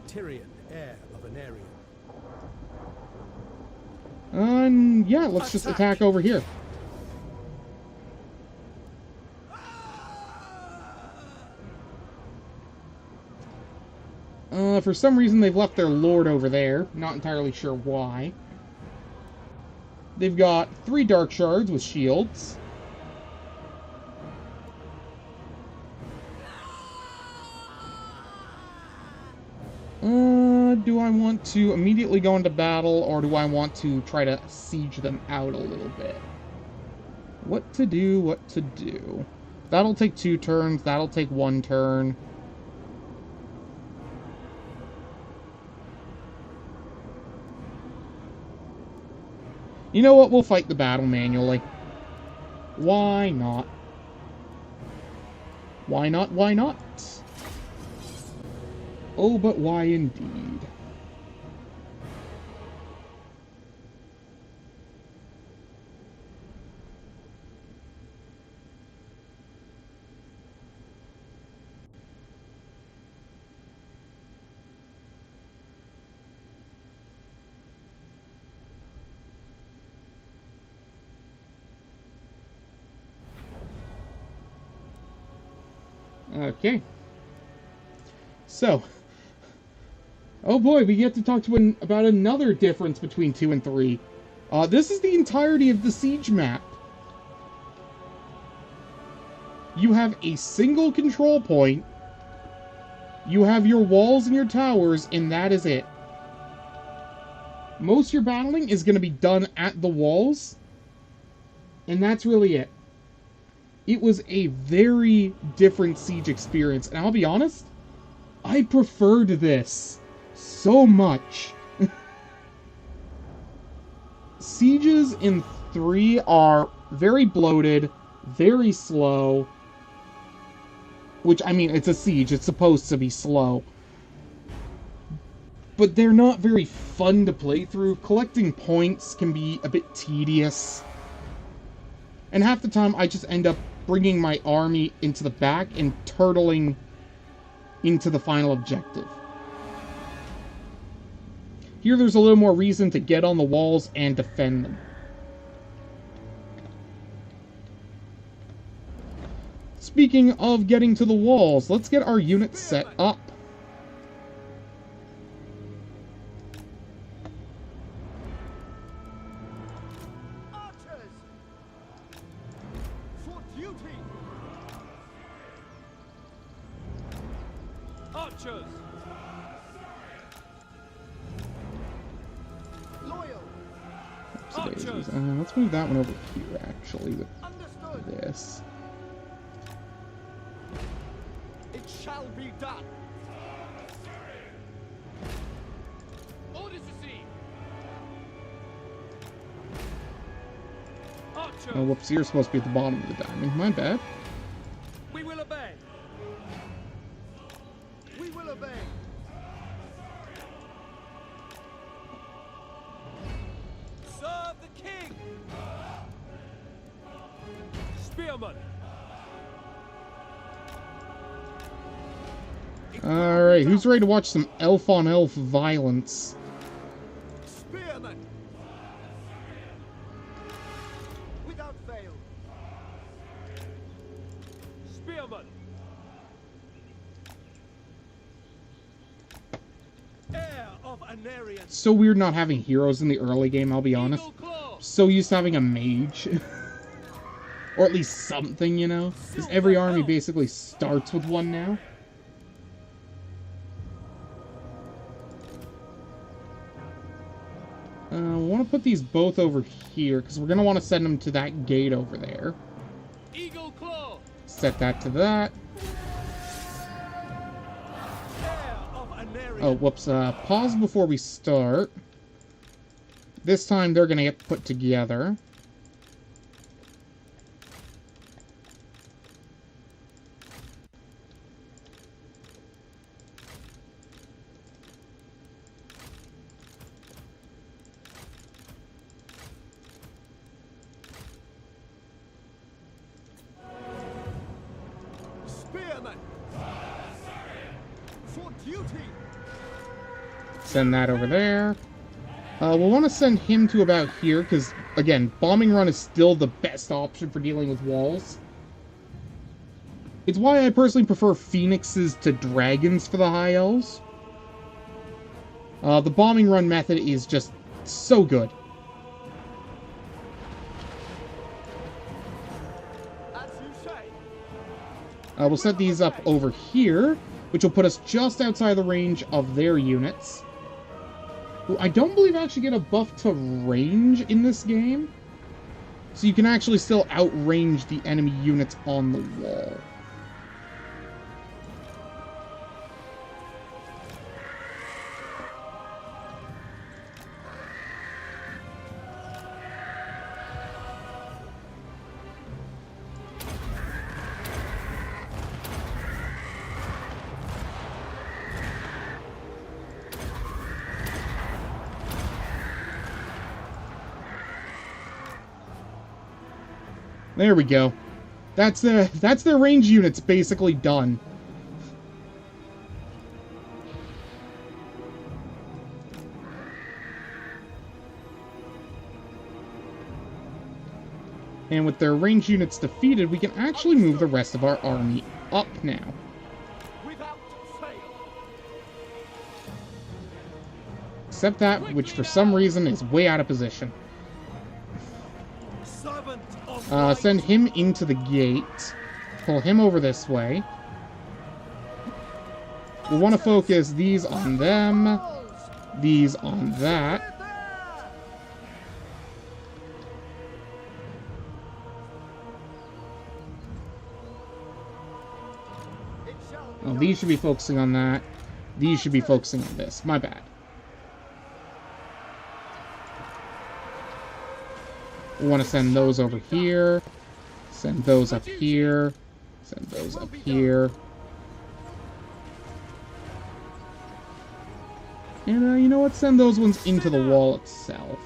Tyrion, heir of Anarion. Yeah, let's just attack over here. For some reason, they've left their lord over there. Not entirely sure why. They've got 3 dark shards with shields. Do I want to immediately go into battle, or do I want to try to siege them out a little bit? What to do. That'll take 2 turns, that'll take 1 turn. You know what? We'll fight the battle manually. Why not? Why not? Why not? Oh, but why indeed? Okay. So, oh boy, we get to talk to about another difference between 2 and 3. This is the entirety of the siege map. You have a single control point. You have your walls and your towers, and that is it. Most of your battling is going to be done at the walls, and that's really it. It was a very different siege experience, and I'll be honest, I preferred this so much. Sieges in 3 are very bloated, very slow, which, I mean, it's a siege, it's supposed to be slow. But they're not very fun to play through. Collecting points can be a bit tedious. And half the time, I just end up bringing my army into the back and turtling into the final objective. Here there's a little more reason to get on the walls and defend them. Speaking of getting to the walls, let's get our units set up. Archers! Let's move that one over here, actually, with Understood! this. It shall be done! Orders received! Archers! Oh, whoops, you're supposed to be at the bottom of the diamond. My bad. We will obey! We will obey! Serve the king! Spearman! Alright, who's ready to watch some elf-on-elf violence? Spearman! Without fail! Spearman! Heir of Anarian! So weird not having heroes in the early game, I'll be honest. Eagle Claw! So used to having a mage. Or at least something, you know? Because every army basically starts with one now. We want to put these both over here, because we're going to want to send them to that gate over there. Eagle Claw! Set that to that. Heir of Anarian! Oh, whoops. Pause before we start. This time they're going to get put together. Spearman! For duty! Send that over there. We'll want to send him to about here, because, again, bombing run is still the best option for dealing with walls. It's why I personally prefer phoenixes to dragons for the high elves. The bombing run method is just so good. As you say! We'll set these up over here, which will put us just outside the range of their units. Who I don't believe actually get a buff to range in this game. So you can actually still outrange the enemy units on the wall. There we go. That's their range units basically done. And with their range units defeated, we can actually move the rest of our army up now. Without fail! Except that, which for some reason is way out of position. Servant of Send him into the gate. Pull him over this way. We want to focus these on them. These on that. Oh, these should be focusing on that. These should be focusing on this. My bad. We want to send those over here. Send those up here. Send those up here. And, you know what? Send those ones into the wall itself.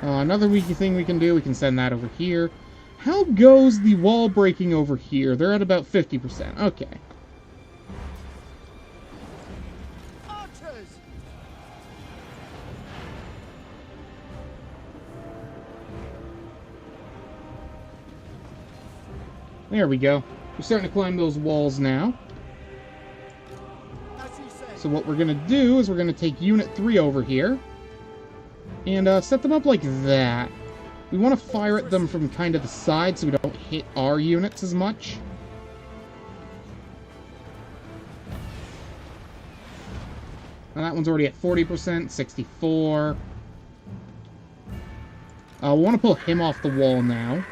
Another weaky thing we can do, we can send that over here. How goes the wall breaking over here? They're at about 50%. Okay. archers! There we go. We're starting to climb those walls now. As you say! So what we're going to do is we're going to take Unit 3 over here. And set them up like that. We want to fire at them from kind of the side so we don't hit our units as much. That one's already at 40%, 64. We want to pull him off the wall now.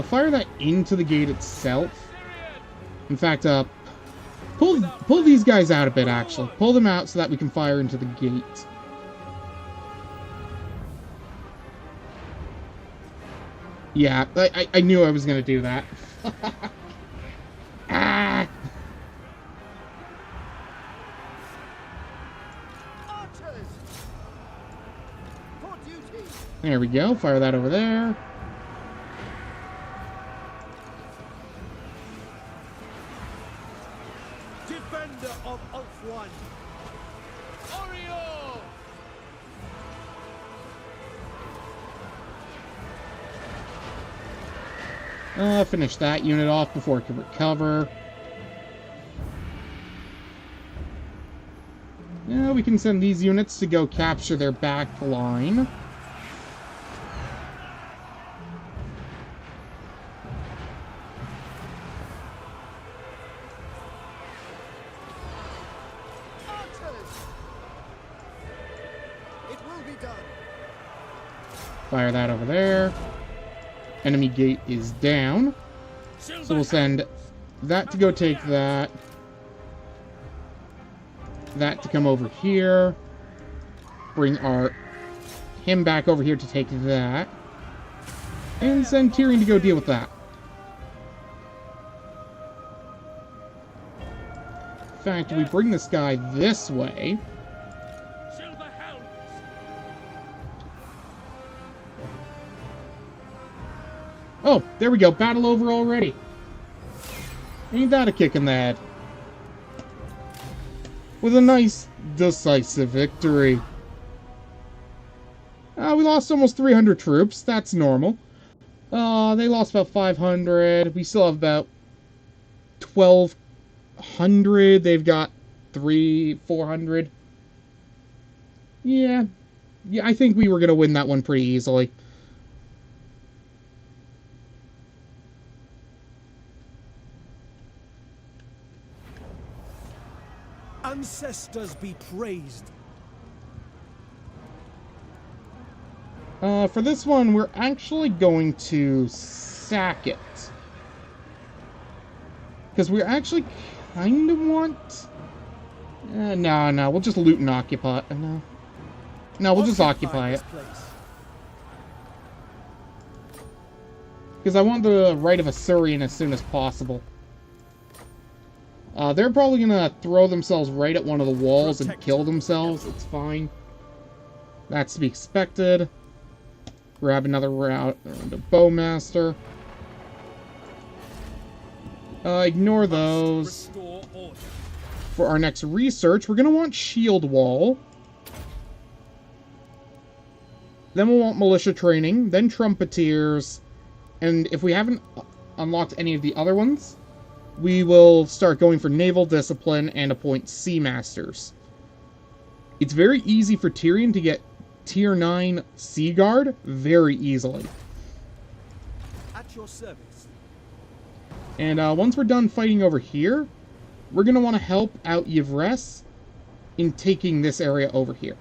Fire that into the gate itself. In fact, pull these guys out a bit, actually. Pull them out so that we can fire into the gate. Yeah, I knew I was going to do that. Ah! Archers! For duty! There we go. Fire that over there. Defender of Ulthuan! Oriole! Finish that unit off before it can recover. Yeah, we can send these units to go capture their back line. Archers! It will be done. Fire that over there. Enemy gate is down. So we'll send that to go take that. That to come over here. Bring him back over here to take that. And send Tyrion to go deal with that. In fact, we bring this guy this way. Oh, there we go. Battle over already. Ain't that a kick in the head? With a nice, decisive victory. We lost almost 300 troops. That's normal. They lost about 500. We still have about 1,200. They've got 400. Yeah, I think we were going to win that one pretty easily. Ancestors be praised. For this one, we're actually going to sack it. Because we actually kind of want... no, we'll just loot and occupy it. No, we'll just occupy it. Because I want the right of Assyrian as soon as possible. They're probably gonna throw themselves right at one of the walls and kill themselves. It's fine. That's to be expected. Grab another route to Bowmaster. Ignore those. For our next research, we're gonna want Shield Wall. Then we'll want Militia Training, then Trumpeteers, and if we haven't unlocked any of the other ones, we will start going for Naval Discipline and appoint Sea Masters. It's very easy for Tyrion to get Tier 9 Sea Guard very easily. At your service. And once we're done fighting over here, we're going to want to help out Yvres in taking this area over here.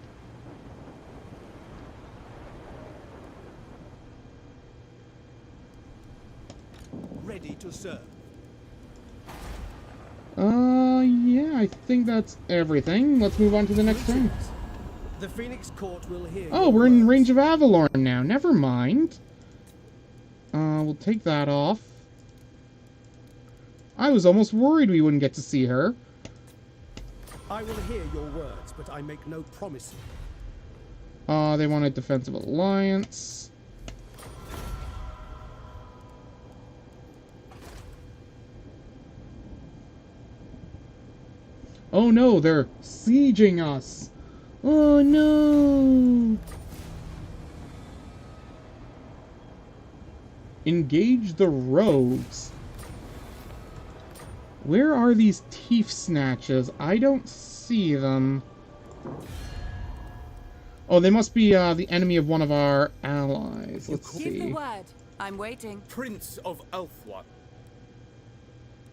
Ready to serve. Yeah, I think that's everything. Let's move on to the next turn. The Phoenix Court will hear. Oh, we're in range of Avalorn now. Never mind. We'll take that off. I was almost worried we wouldn't get to see her. I will hear your words, but I make no promises. They want a defensive alliance. Oh no, they're sieging us. Oh no. Engage the rogues. Where are these teeth snatches? I don't see them. Oh, they must be the enemy of one of our allies. Let's see. Give the word. I'm waiting. Prince of Ulthuan.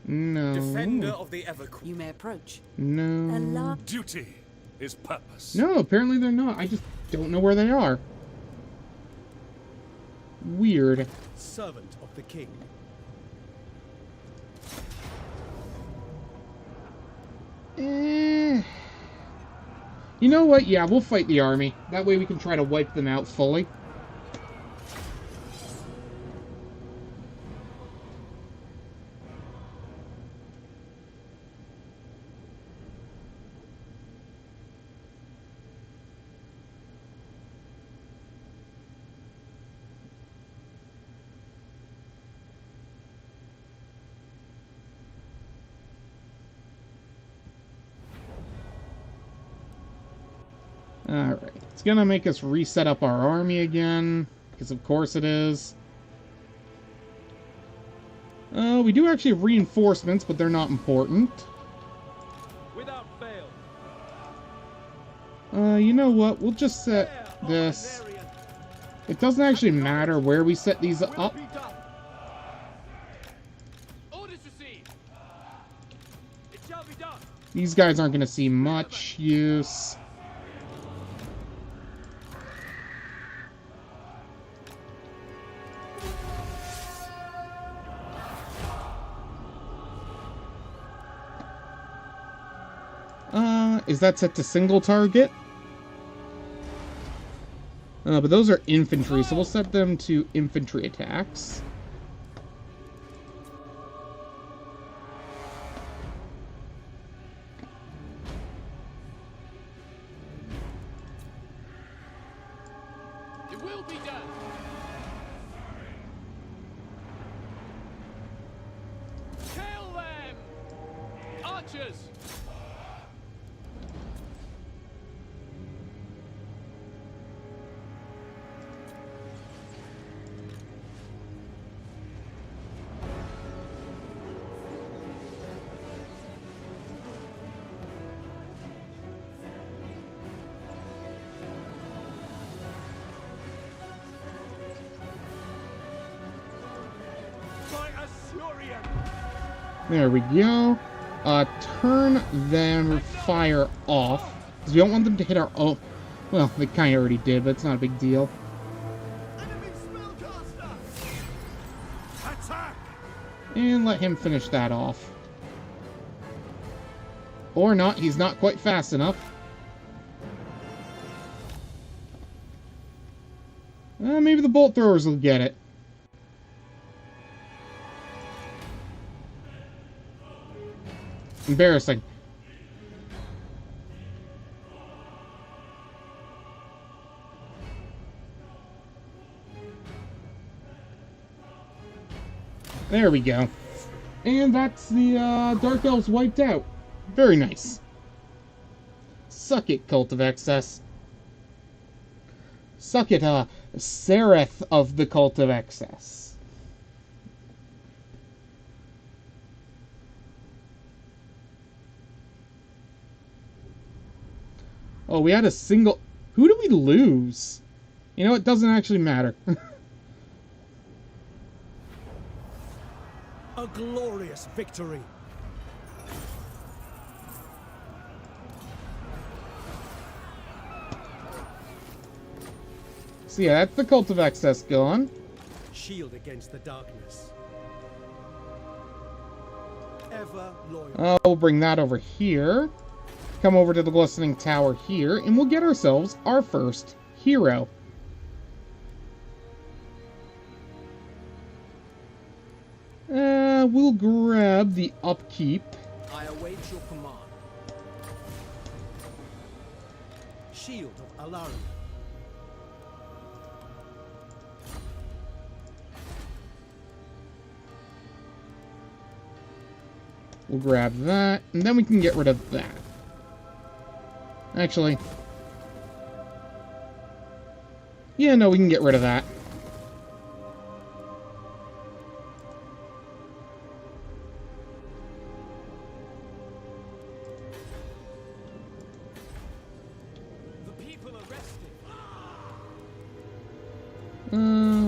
No. Defender of the Everqueen. You may approach. No. Duty is purpose. No, apparently they're not. I just don't know where they are. Weird. Servant of the king. You know what? Yeah, we'll fight the army. That way we can try to wipe them out fully. Alright, it's gonna make us reset up our army again, because of course it is. We do actually have reinforcements, but they're not important. Without fail. You know what? We'll just set this. It doesn't actually matter where we set these up. Orders received. It shall be done. These guys aren't gonna see much use. Is that set to single target? But those are infantry, so we'll set them to infantry attacks. It will be done. Kill them! Archers! There we go. Turn them fire off, because we don't want them to hit our own. Well, they kind of already did, but it's not a big deal. Enemy spellcaster! Attack! And let him finish that off. Or not, he's not quite fast enough. Maybe the bolt throwers will get it. Embarrassing. There we go. And that's the Dark Elves wiped out. Very nice. Suck it, Cult of Excess. Suck it, Sereth of the Cult of Excess. Oh, we had a single... Who did we lose? You know, it doesn't actually matter. A glorious victory. So yeah, that's the Cult of Excess gone. Shield against the darkness. Ever loyal. We'll bring that over here. Come over to the Glistening Tower here, and we'll get ourselves our first hero. We'll grab the upkeep. I await your command. Shield of Alaric. We'll grab that, and then we can get rid of that. Actually... yeah, no, we can get rid of that. The people arrested.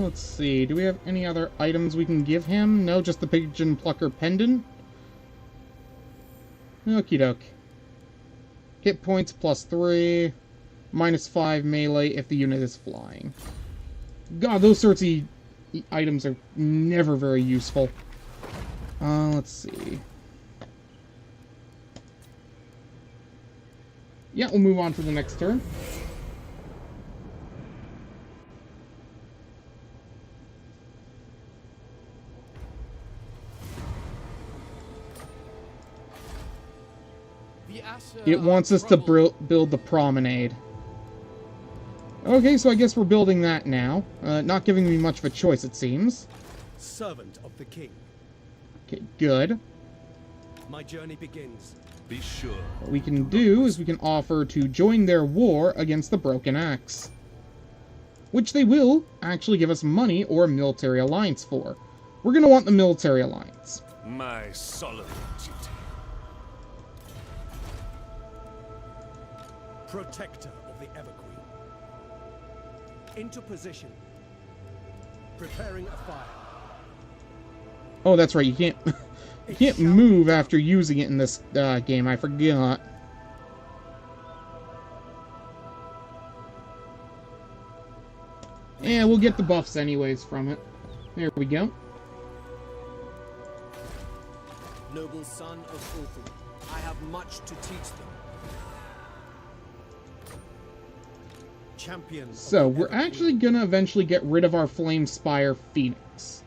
Let's see. Do we have any other items we can give him? No, just the Pigeon Plucker Pendant. Okie doke. Hit points +3, -5 melee if the unit is flying. God, those sorts of items are never very useful. Let's see. Yeah, we'll move on to the next turn. It wants us to build the promenade. Okay, so I guess we're building that now. Not giving me much of a choice, it seems. Servant of the king. Okay, good. My journey begins. Be sure. What we can do is we can offer to join their war against the Broken Axe. Which they will actually give us money or a military alliance for. We're going to want the military alliance. My solemn duty. Protector of the Everqueen. Into position. Preparing a fire. Oh, that's right. You can't move after using it in this game. I forgot. Yeah, we'll get the buffs anyways from it. There we go. Noble son of Ulthuan, I have much to teach them. Champion. So, we're actually gonna eventually get rid of our Flame Spire Phoenix.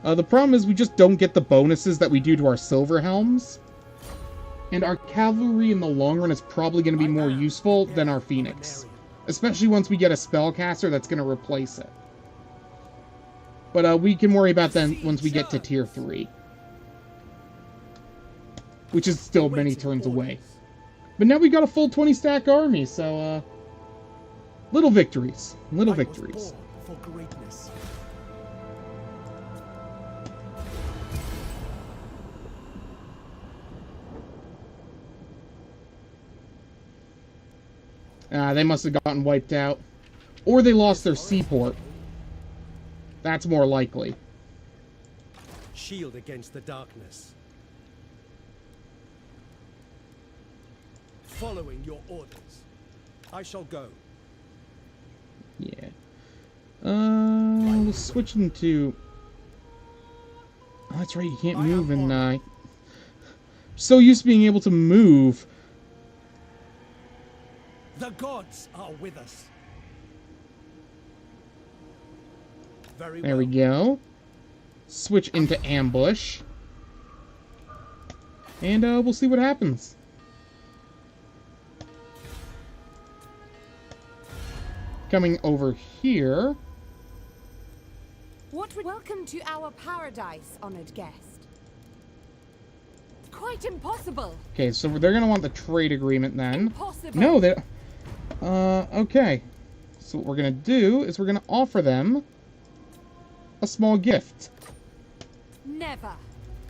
The problem is we just don't get the bonuses that we do to our Silver Helms. And our Cavalry in the long run is probably going to be more useful than our Phoenix. Especially once we get a Spellcaster that's going to replace it. But we can worry about that once we get to Tier 3. Which is still many turns away. But now we got a full 20-stack army, so little victories. Little victories. For greatness. They must have gotten wiped out. Or they lost their seaport. That's more likely. Shield against the darkness. Following your orders. I shall go. Yeah. We'll switch into... Oh, that's right, you can't move in, so used to being able to move. The gods are with us. Very There we go. Switch into ambush. And we'll see what happens. Coming over here. Welcome to our paradise, honored guest. Quite impossible. Okay, so they're gonna want the trade agreement then. Impossible. No, they. Okay. So what we're gonna do is we're gonna offer them a small gift. Never.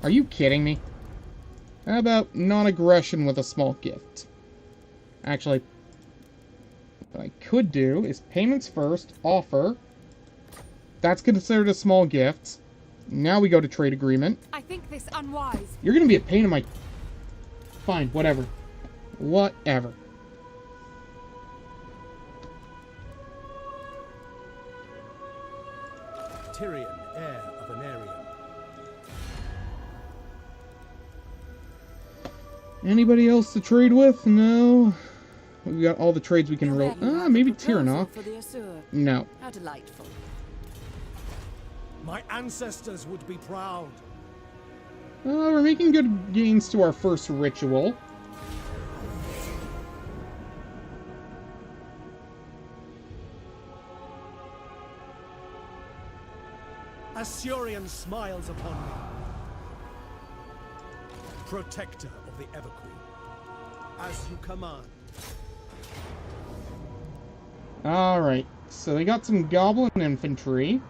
Are you kidding me? How about non-aggression with a small gift? Actually, what I could do is payments first, offer. That's considered a small gift. Now we go to trade agreement. I think this unwise. You're gonna be a pain in my... Fine, whatever. Whatever. Tyrion, heir of an Aryan. Anybody else to trade with? No. We've got all the trades we can roll. Maybe Tyrion. No. How delightful. My ancestors would be proud. We're making good gains to our first ritual. Assyrian smiles upon me. Protector of the Everqueen. As you command. Alright, so they got some goblin infantry.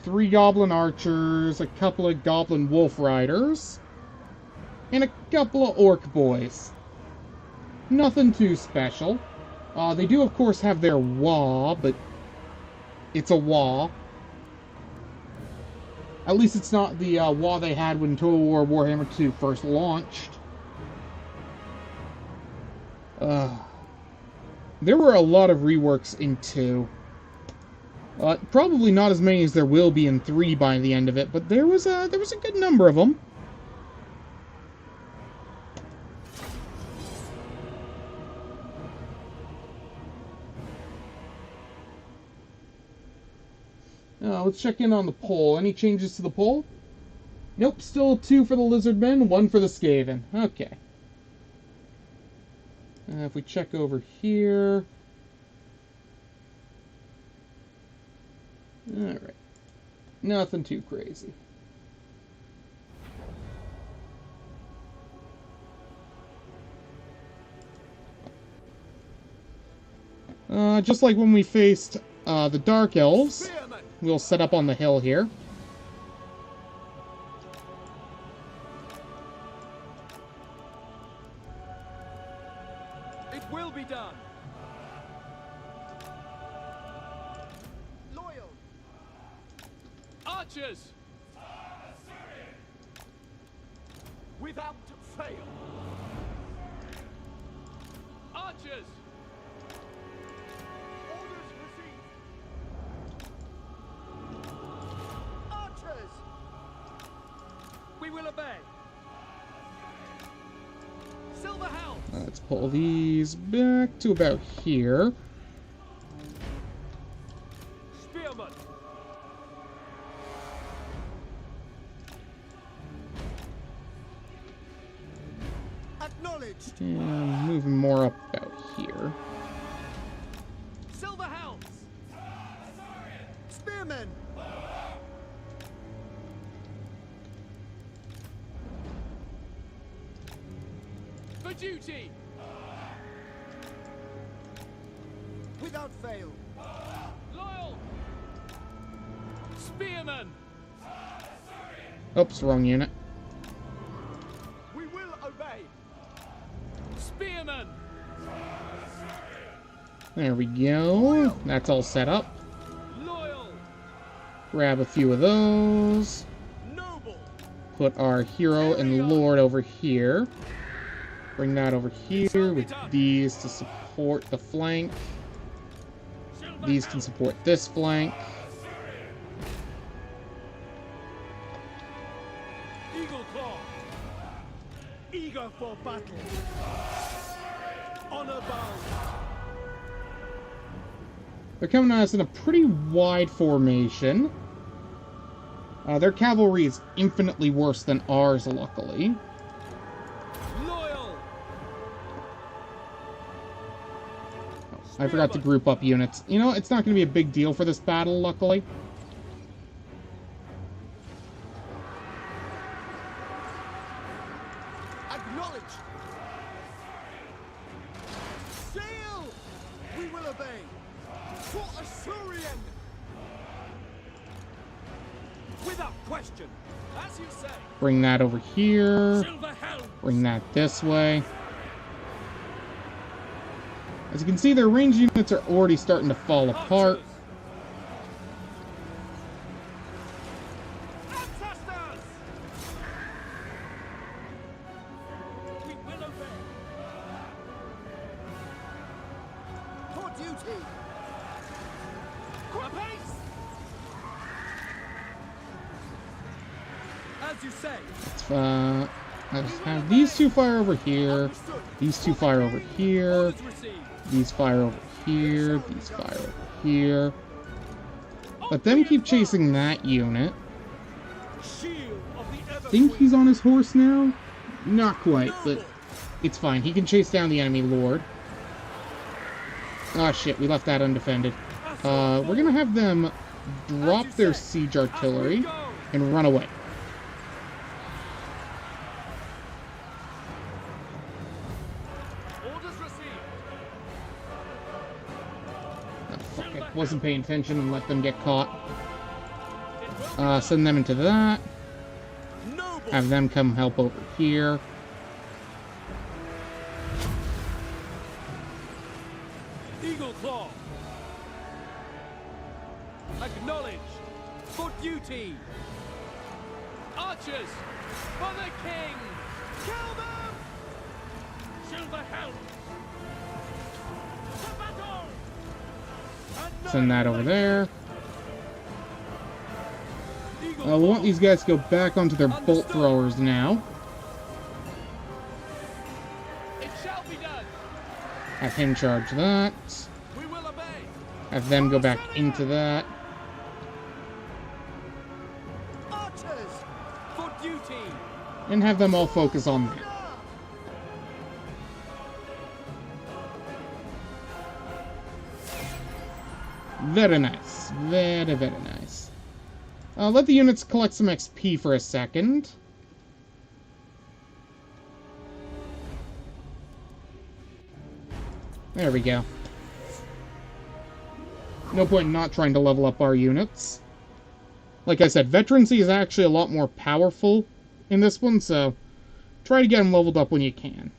3 goblin archers, a couple of goblin wolf riders, and a couple of orc boys. Nothing too special. They do, of course, have their wall, but it's a wall. At least it's not the wall they had when Total War Warhammer 2 first launched. There were a lot of reworks in 2. Probably not as many as there will be in 3 by the end of it, but there was a good number of them. Let's check in on the poll. Any changes to the poll? Nope, still 2 for the Lizardmen, 1 for the Skaven. Okay. If we check over here... Alright. Nothing too crazy. Just like when we faced the Dark Elves, we'll set up on the hill here. It will be done. Loyal. Archers. Without fail. Archers. Orders received. Archers. We will obey. Silver Hound. Let's pull these back to about here. Spearman. Acknowledged. And moving more up about here. Silver Hounds. Spearmen. For duty. Without fail. Loyal. Spearmen. Oops, wrong unit. We will obey. Spearmen. There we go. That's all set up. Loyal. Grab a few of those. Noble. Put our hero and lord over here. Bring that over here with these to support the flank. These can support this flank. Eagle Claw. Eager for battle. Honor bound. They're coming at us in a pretty wide formation. Their cavalry is infinitely worse than ours, luckily. Loyal. I forgot to group up units. You know, it's not going to be a big deal for this battle, luckily. Acknowledge. Sail. We will obey. For Assyrian. Without question. As you say. Bring that over here. Silver Helm. Bring that this way. As you can see, their ranged units are already starting to fall apart. Ancestors. We will obey. For duty. Apace. As you say. Let's have these two fire over here. These two fire over here. Orders received. These fire over here. These fire over here. Let them keep chasing that unit. Shield of the ever Think he's on his horse now? Not quite, but it's fine. He can chase down the enemy lord. Ah, shit, we left that undefended. We're gonna have them drop their siege artillery and run away. Orders received. Oh, fuck, I wasn't paying attention and let them get caught. Send them into that. Noble. Have them come help over here. Eagle Claw. Acknowledge. For duty. Archers. For the king. Kill them. Silver helm. To battle. Send that over there. We want these guys to go back onto their bolt throwers now. It shall be done. Have him charge that. We will obey. Have them go back into that. Archers. For duty. And have them all focus on that. Very nice. Very, very nice. Let the units collect some XP for a second. There we go. No point in not trying to level up our units. Like I said, veterancy is actually a lot more powerful in this one, so try to get them leveled up when you can.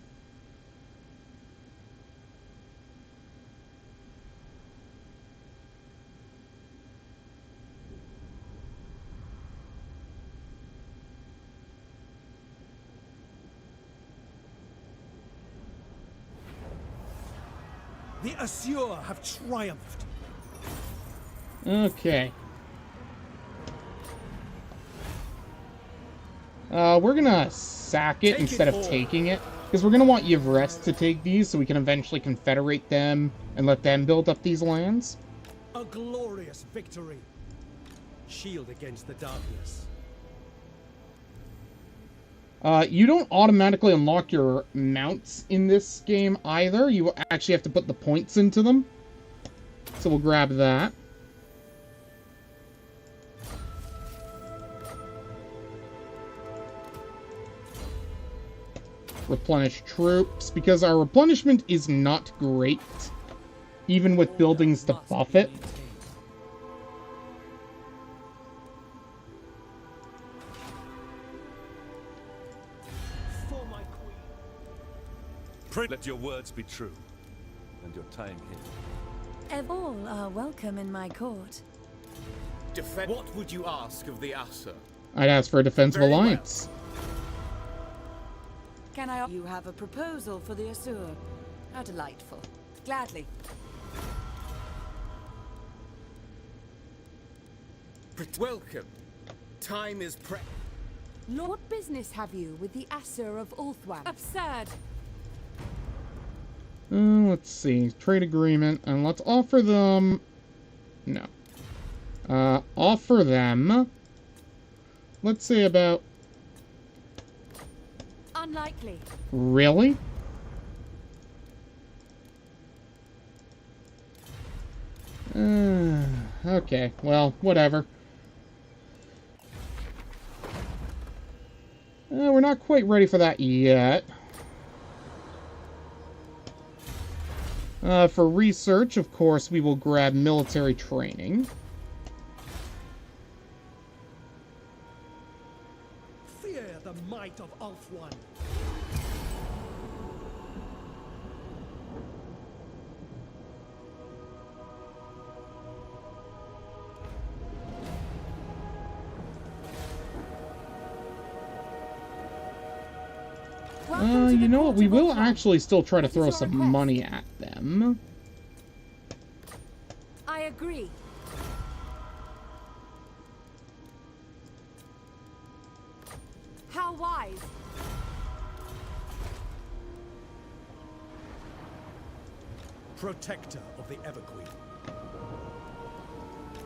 The Assur have triumphed. Okay. We're gonna sack it instead of taking it, because we're gonna want Yvrest to take these so we can eventually confederate them and let them build up these lands. A glorious victory. Shield against the darkness. You don't automatically unlock your mounts in this game either. You actually have to put the points into them. So we'll grab that. Replenish troops, because our replenishment is not great, even with buildings to buff it. Let your words be true, and your time here. All are welcome in my court. What would you ask of the Assur? I'd ask for a defensive alliance. Can I? You have a proposal for the Assur. How delightful. Gladly. Welcome. Time is Lord, what business have you with the Assur of Ulthuan? Absurd. Let's see. Trade agreement. And let's offer them... No. Offer them... Let's say about... Unlikely. Really? Okay. Well, whatever. We're not quite ready for that yet. For research, of course, we will grab military training. Fear the might of Ulthuan. You know what? We will actually still try to throw some money at them. I agree. How wise. Protector of the Everqueen.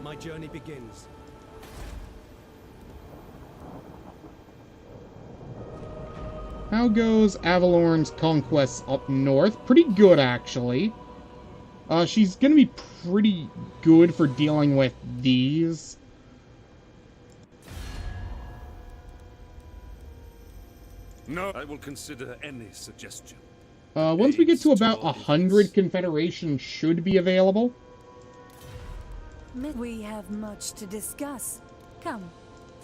My journey begins. How goes Avalorn's conquests up north? Pretty good, actually. She's gonna be pretty good for dealing with these. No, I will consider any suggestion. Once we get to about 100, Confederation should be available. We have much to discuss. Come,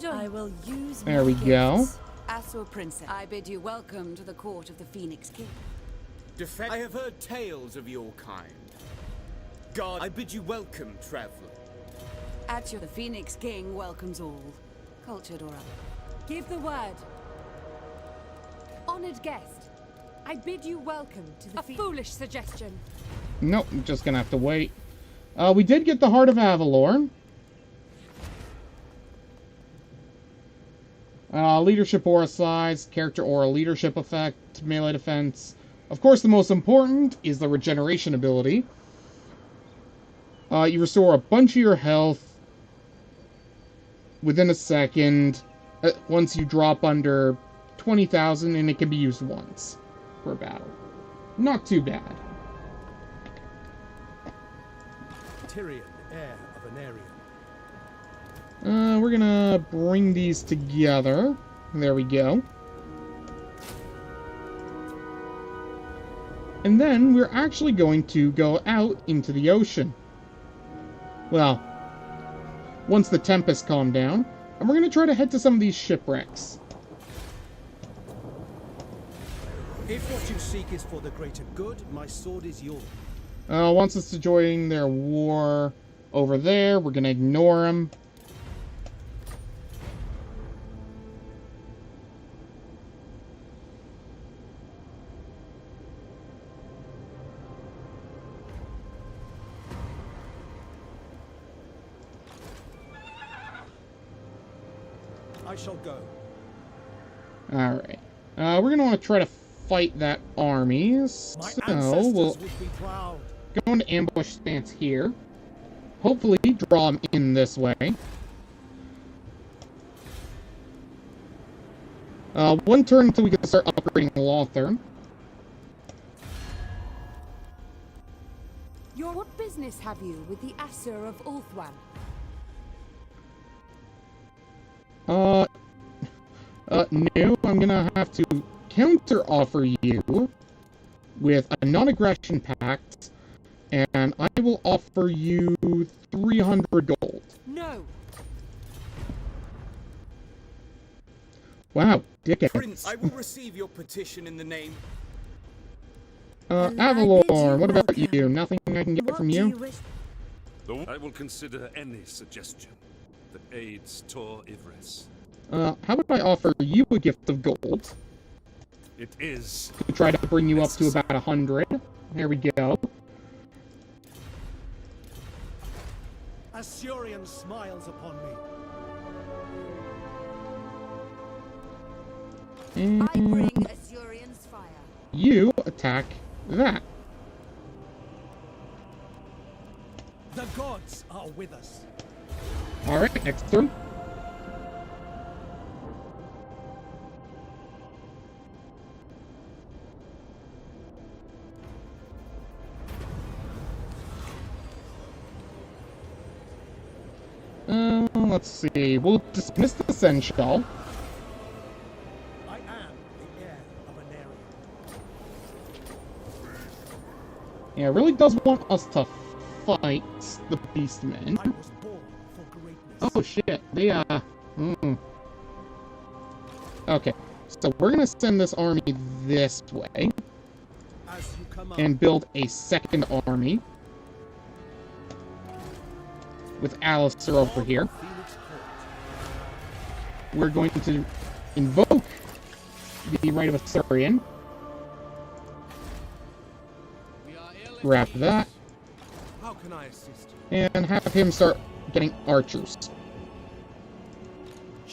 join. I will use There we go. Assur Princess, I bid you welcome to the court of the Phoenix King. I have heard tales of your kind. God, I bid you welcome, traveler. At your the Phoenix King welcomes all, cultured or other. Give the word. Honored guest, I bid you welcome to the A foolish suggestion. Nope, I'm just gonna have to wait. We did get the Heart of Avalor. Leadership aura size, character aura leadership effect, melee defense. Of course, the most important is the regeneration ability. You restore a bunch of your health within a second once you drop under 20,000, and it can be used once per battle. Not too bad. Tyrion, heir of an area. We're gonna bring these together. There we go. And then we're actually going to go out into the ocean. Well, once the tempest calmed down, and we're gonna try to head to some of these shipwrecks. If what you seek is for the greater good, my sword is yours. Wants us to join their war over there. We're gonna ignore him. I shall go. Alright. We're gonna want to try to fight that army. So we'll go into ambush stance here. Hopefully draw them in this way. One turn until we can start upgrading Ulthuan. What business have you with the Asur of Ulthuan? No, I'm gonna have to counter-offer you with a non-aggression pact, and I will offer you 300 gold. No. Wow, dickhead. Prince, I will receive your petition in the name. Avalor, what about you? Nothing I can get from you? I will consider any suggestion that aids Tor Ivres. How about I offer you a gift of gold? It is. To try to bring you up to about 100. There we go. Asurion smiles upon me. And I bring Asurion's fire. You attack that. The gods are with us. Alright, next turn. Let's see. We'll dismiss the Seneschal. I am the heir of an area. Yeah, it really does want us to fight the Beastmen. I was born for greatness. Oh shit, they Okay, so we're gonna send this army this way. As you come up, and build a second army. With Alistair over here. We're going to invoke the Rite of Asurion. Grab that. How can I assist you? And have him start getting archers.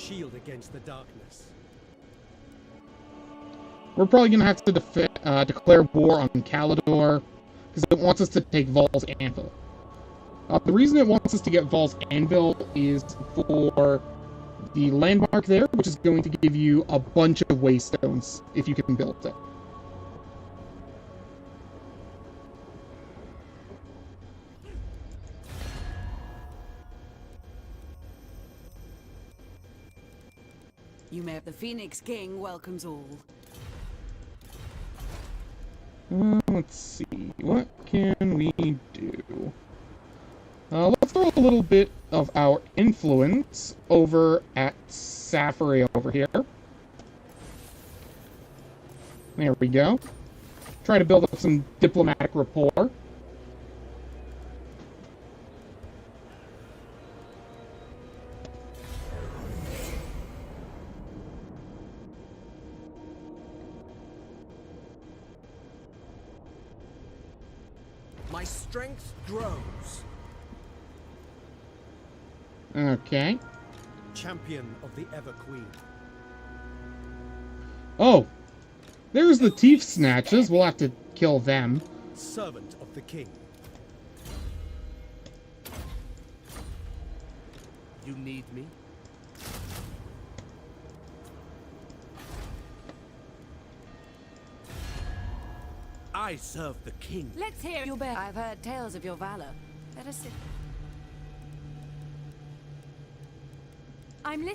shield against the darkness. We're probably going to have to declare war on Calidor, because it wants us to take Vol's Anvil. The reason it wants us to get Vol's Anvil is for the landmark there, which is going to give you a bunch of waystones if you can build it. You may have the Phoenix King welcomes all. Let's see, what can we do? Let's throw a little bit of our influence over at Safari over here. There we go. Try to build up some diplomatic rapport. My strength grows. Okay. Champion of the Ever Queen. Oh! There's the Teeth Snatches. We'll have to kill them. Servant of the King. You need me? I serve the king. Let's hear you bear. I've heard tales of your valor. Let us sit.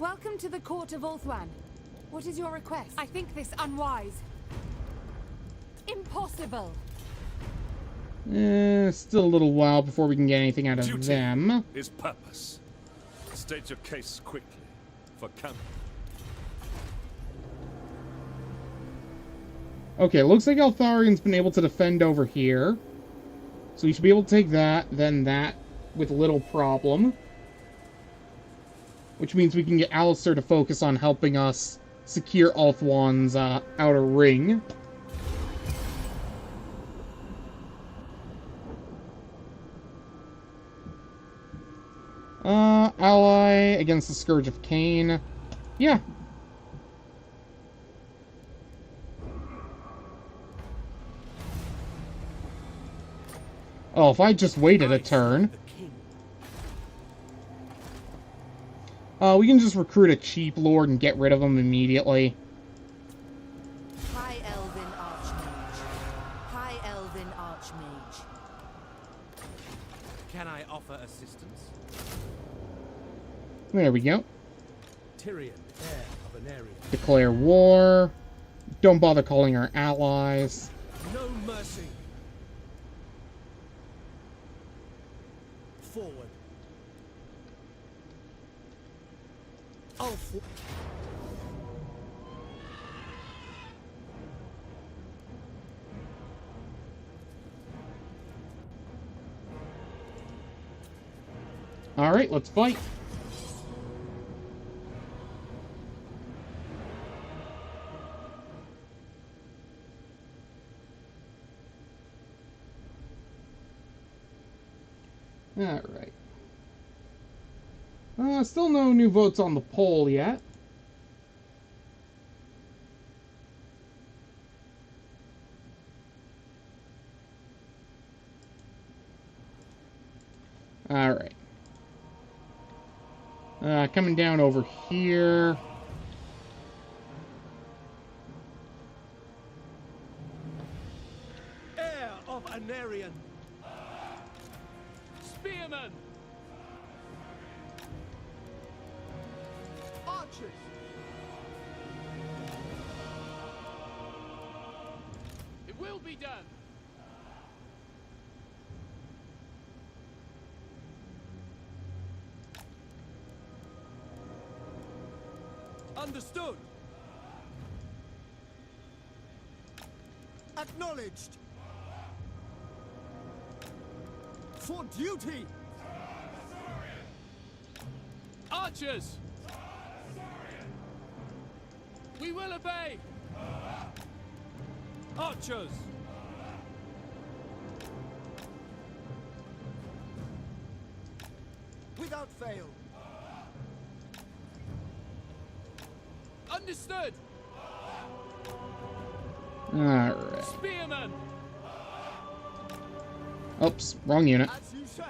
Welcome to the court of Ulthuan. What is your request? I think this unwise. Impossible. Still a little while before we can get anything out of Duty them. is purpose. State your case quickly for camp. Okay, looks like Altharion's been able to defend over here. So we should be able to take that, then that, with little problem. Which means we can get Alistair to focus on helping us secure Ulthuan's outer ring. Ally against the Scourge of Cain. Yeah. Oh, if I just waited a turn. We can just recruit a cheap lord and get rid of him immediately. High Elven Archmage. High Elven Archmage. Can I offer assistance? There we go. Tyrion, heir of Anarion. Declare war. Don't bother calling our allies. No mercy. Forward. Ulthuan. Alright, let's fight. Alright. Still no new votes on the poll yet. Alright. Coming down over here. Heir of Anarion. Spearman! Archers! It will be done! Understood. Acknowledged! For duty! Archers! We will obey! Archers! Without fail! Understood! Alright. Spearman! Oops, wrong unit. As you say!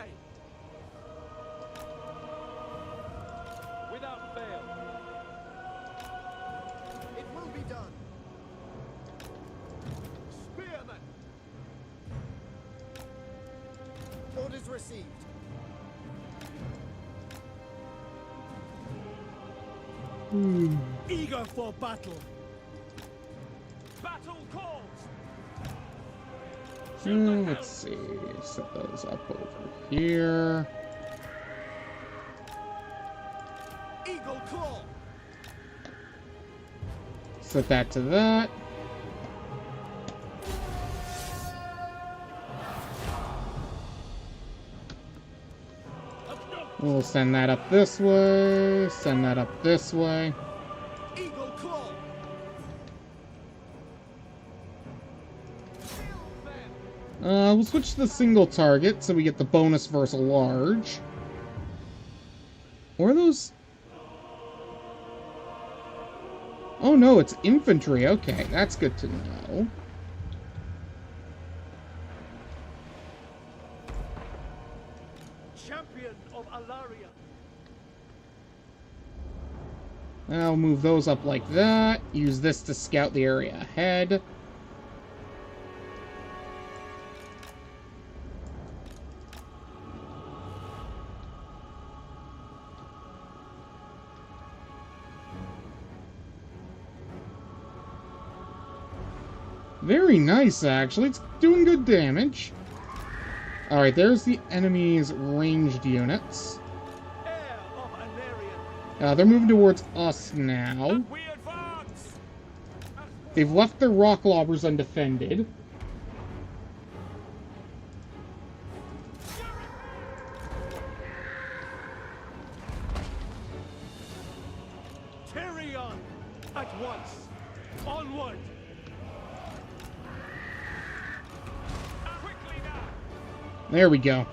Without fail! It will be done! Spearman! Orders received. Eager for battle. Battle calls! Let's see. Set those up over here. Eagle claw! Set that to that. We'll send that up this way. Send that up this way. Eagle claw! We'll switch to the single target so we get the bonus versus large. Or are those... Oh no, it's infantry. Okay, that's good to know. Champion of Alaria. I'll move those up like that. Use this to scout the area ahead. Very nice, actually. It's doing good damage. Alright, there's the enemy's ranged units. Heir of Anarion. They're moving towards us now. We advance! They've left their rock lobbers undefended. Tyrion! At once! Onward! Quickly now! There we go.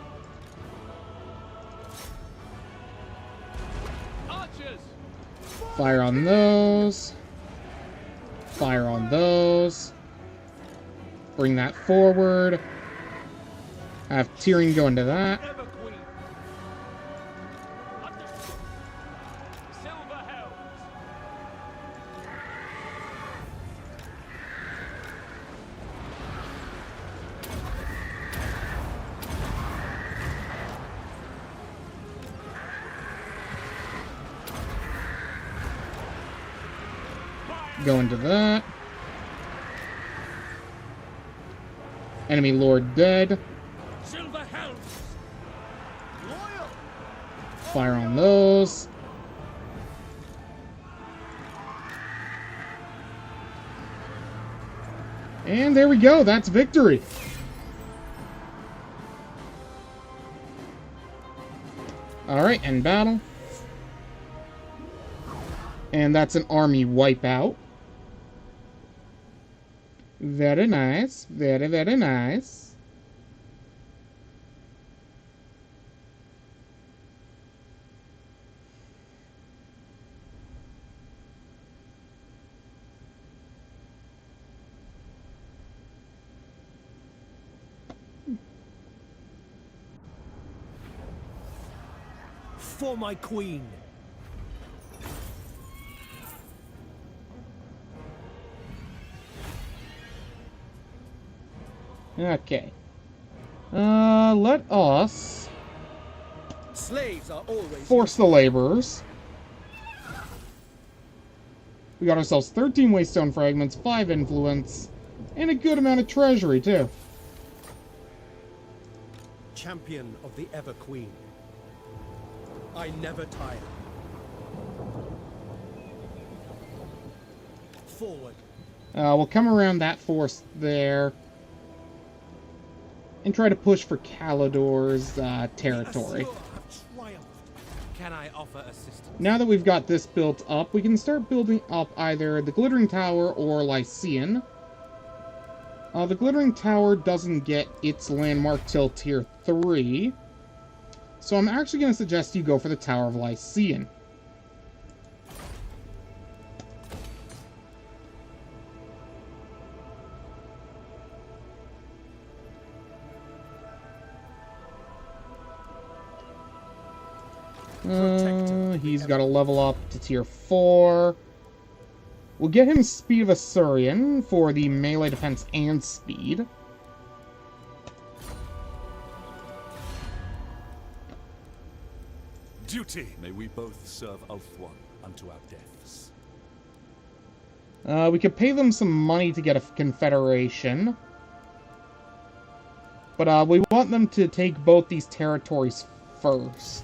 Archers! Fire on those. Fire on those. Bring that forward. Have Tyrion go into that. Ever Queen! Understood! Silver Helms! Go into that. Enemy Lord dead. Silver Helms! Loyal! Fire on those. And there we go. That's victory. Alright, end battle. And that's an army wipeout. Very nice. Very, very nice. For my queen! Okay. Let us Slaves are always force the laborers. We got ourselves 13 waystone fragments, 5 influence, and a good amount of treasury, too. champion of the Ever Queen. I never tire. Forward. We'll come around that force there and try to push for Calidor's territory. Triumph. Can I offer assistance? Now that we've got this built up, we can start building up either the Glittering Tower or Lycian. The Glittering Tower doesn't get its landmark till Tier 3, so I'm actually going to suggest you go for the Tower of Lycian. He's got to level up to Tier 4. We'll get him Speed of Asuryan for the melee defense and speed. Duty! May we both serve Ulthuan unto our deaths. We could pay them some money to get a confederation. But we want them to take both these territories first.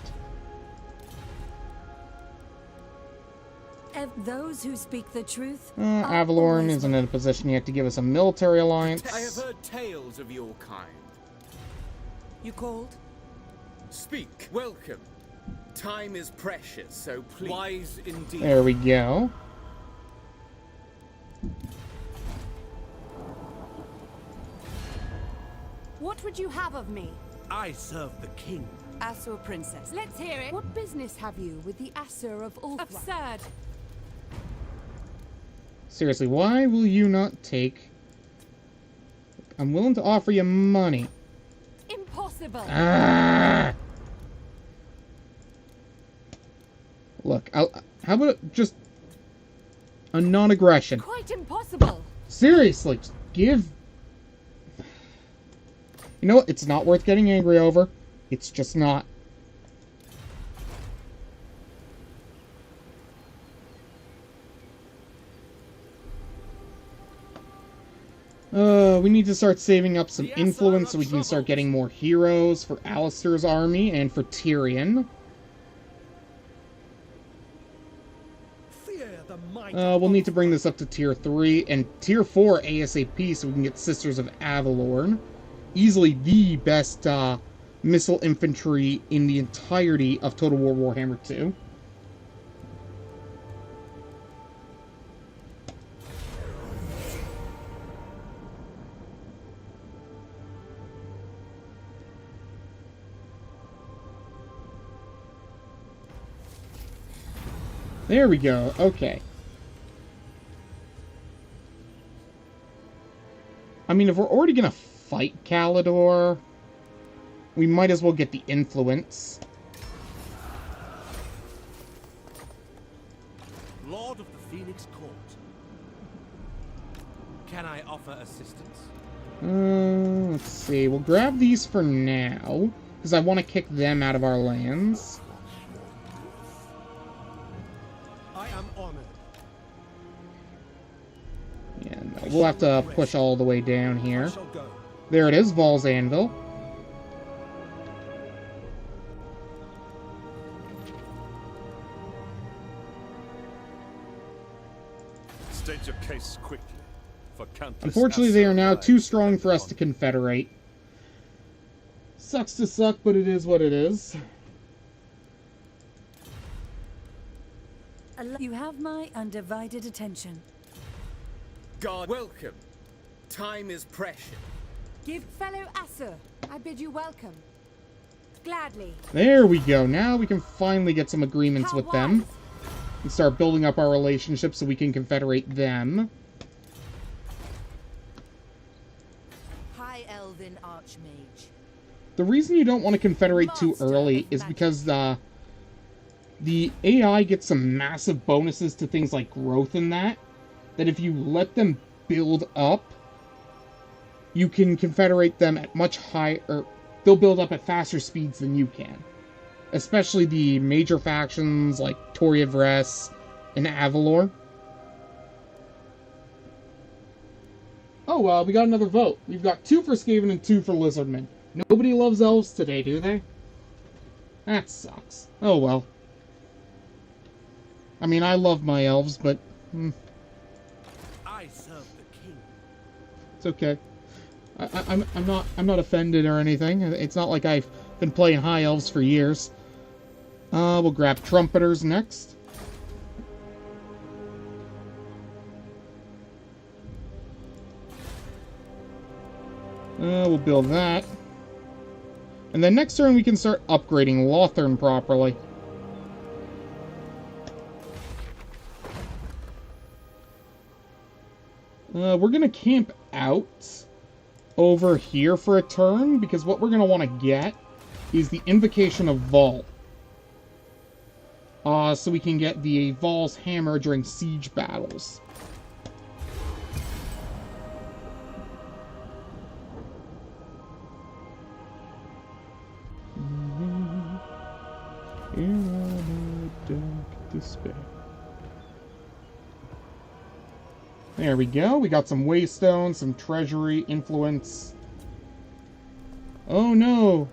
Those who speak the truth. Avalorn isn't in a position yet to give us a military alliance. I have heard tales of your kind. You called? Speak. Welcome. Time is precious, so please. Wise indeed. There we go. What would you have of me? I serve the king. Asur princess. Let's hear it. What business have you with the Asur of Ulthuan? Absurd. Seriously, why will you not take... I'm willing to offer you money. Impossible. Ah! Look, how about just a non-aggression? Quite impossible. Seriously, just give... You know what? It's not worth getting angry over. It's just not. We need to start saving up some influence so we can start getting more heroes for Alistair's army and for Tyrion. We'll need to bring this up to tier 3 and tier 4 ASAP so we can get Sisters of Avalorn. Easily the best missile infantry in the entirety of Total War Warhammer 2. There we go. Okay. I mean, if we're already gonna fight Kalidor, we might as well get the influence. Lord of the Phoenix Court. Can I offer assistance? Let's see. We'll grab these for now, because I want to kick them out of our lands. I am honored. Yeah, no, we'll have to push all the way down here. I shall go. There it is, Val's Anvil. State your case quickly. For Countess Unfortunately, they are now Asur too strong for us to confederate. Sucks to suck, but it is what it is. You have my undivided attention. God, welcome. Time is precious. Give fellow Asur. I bid you welcome. Gladly. There we go. Now we can finally get some agreements How with them. wise. And start building up our relationship so we can confederate them. High Elven Archmage. The reason you don't want to confederate too Master early of is magic. because the AI gets some massive bonuses to things like growth and that if you let them build up, you can confederate them at much higher... They'll build up at faster speeds than you can. Especially the major factions like Toria Vress and Avalor. Oh, we got another vote. We've got 2 for Skaven and 2 for Lizardmen. Nobody loves elves today, do they? That sucks. Oh well. I mean, I love my elves, but... I serve the king. It's okay. I'm not offended or anything. It's not like I've been playing High Elves for years. We'll grab Trumpeters next. We'll build that. And then next turn we can start upgrading Lothern properly. We're gonna camp out over here for a turn, because what we're gonna want to get is the Invocation of Vol. So we can get the Vol's Hammer during siege battles. In a dark despair. There we go. We got some Waystone, some Treasury, Influence. Oh no!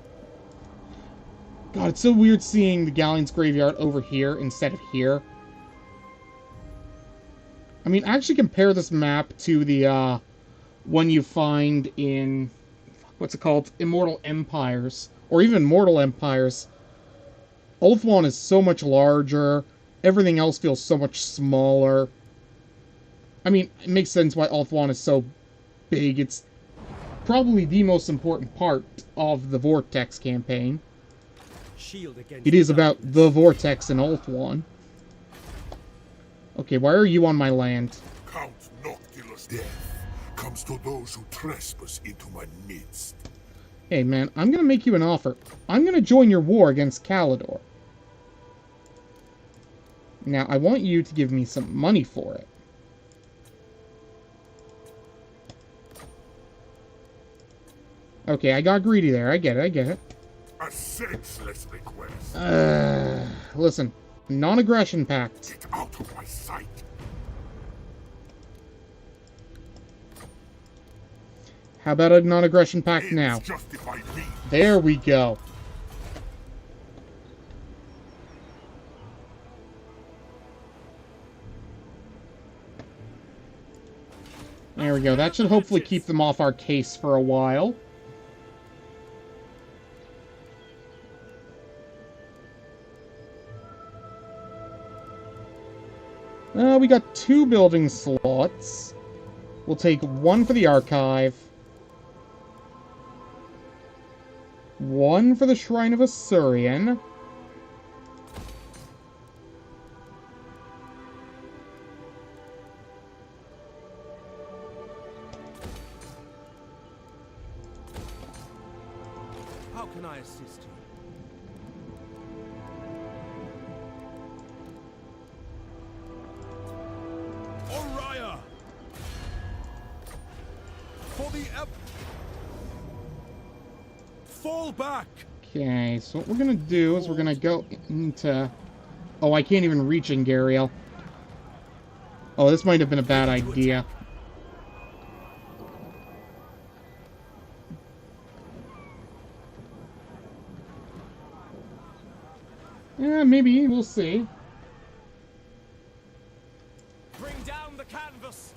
God, it's so weird seeing the Galleon's Graveyard over here instead of here. I mean, actually compare this map to the one you find in... what's it called? Immortal Empires. Or even Mortal Empires. Ulthuan is so much larger. Everything else feels so much smaller. I mean, it makes sense why Ulthuan is so big. It's probably the most important part of the Vortex campaign. Shield against It is about the Vortex and Ulthuan. Okay, why are you on my land? Count Noctilus's death comes to those who trespass into my midst. Hey man, I'm gonna make you an offer. I'm gonna join your war against Calidor. Now, I want you to give me some money for it. Okay, I got greedy there. I get it. A senseless request. Listen. Non-aggression pact. Get out of my sight. How about a non-aggression pact now? There we go. There we go. That should hopefully keep them off our case for a while. We got 2 building slots. We'll take 1 for the archive. 1 for the Shrine of Asurian. How can I assist you? Oriah! For the fall back! Okay, so what we're gonna do is we're gonna go into... Oh, I can't even reach Ingariel. Oh, this might have been a bad idea. Yeah, maybe. We'll see. Bring down the canvas.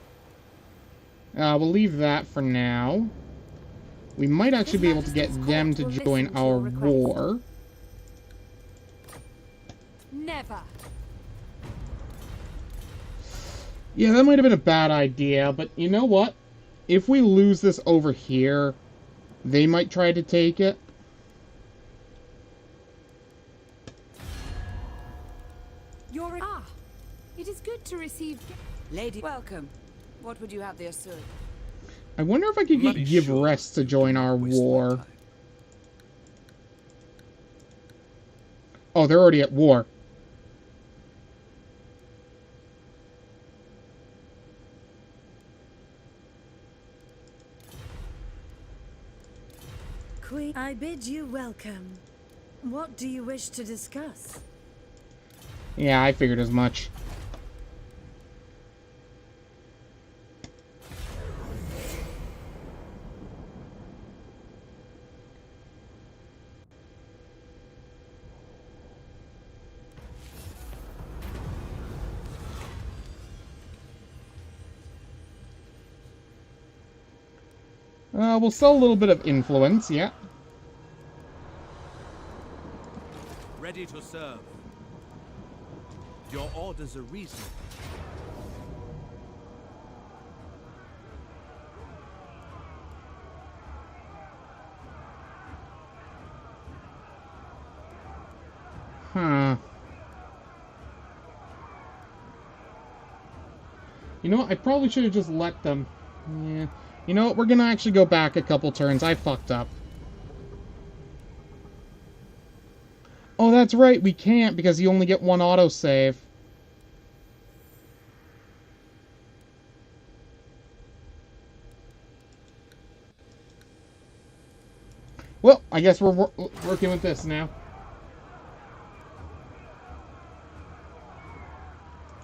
We'll leave that for now. We might actually be able to get them to join our war. Never. Yeah, that might have been a bad idea, but you know what? If we lose this over here, they might try to take it. It is good to receive... Lady, welcome. What would you have there, sir? I wonder if I could get Give Rest to join our war. Oh, they're already at war. Queen, I bid you welcome. What do you wish to discuss? Yeah, I figured as much. We'll sell a little bit of influence, yeah. Ready to serve. Your orders are reasonable. Huh. You know what? I probably should have just let them. Yeah. You know what? We're gonna actually go back a couple turns. I fucked up. Oh, that's right. We can't because you only get 1 autosave. Well, I guess we're working with this now.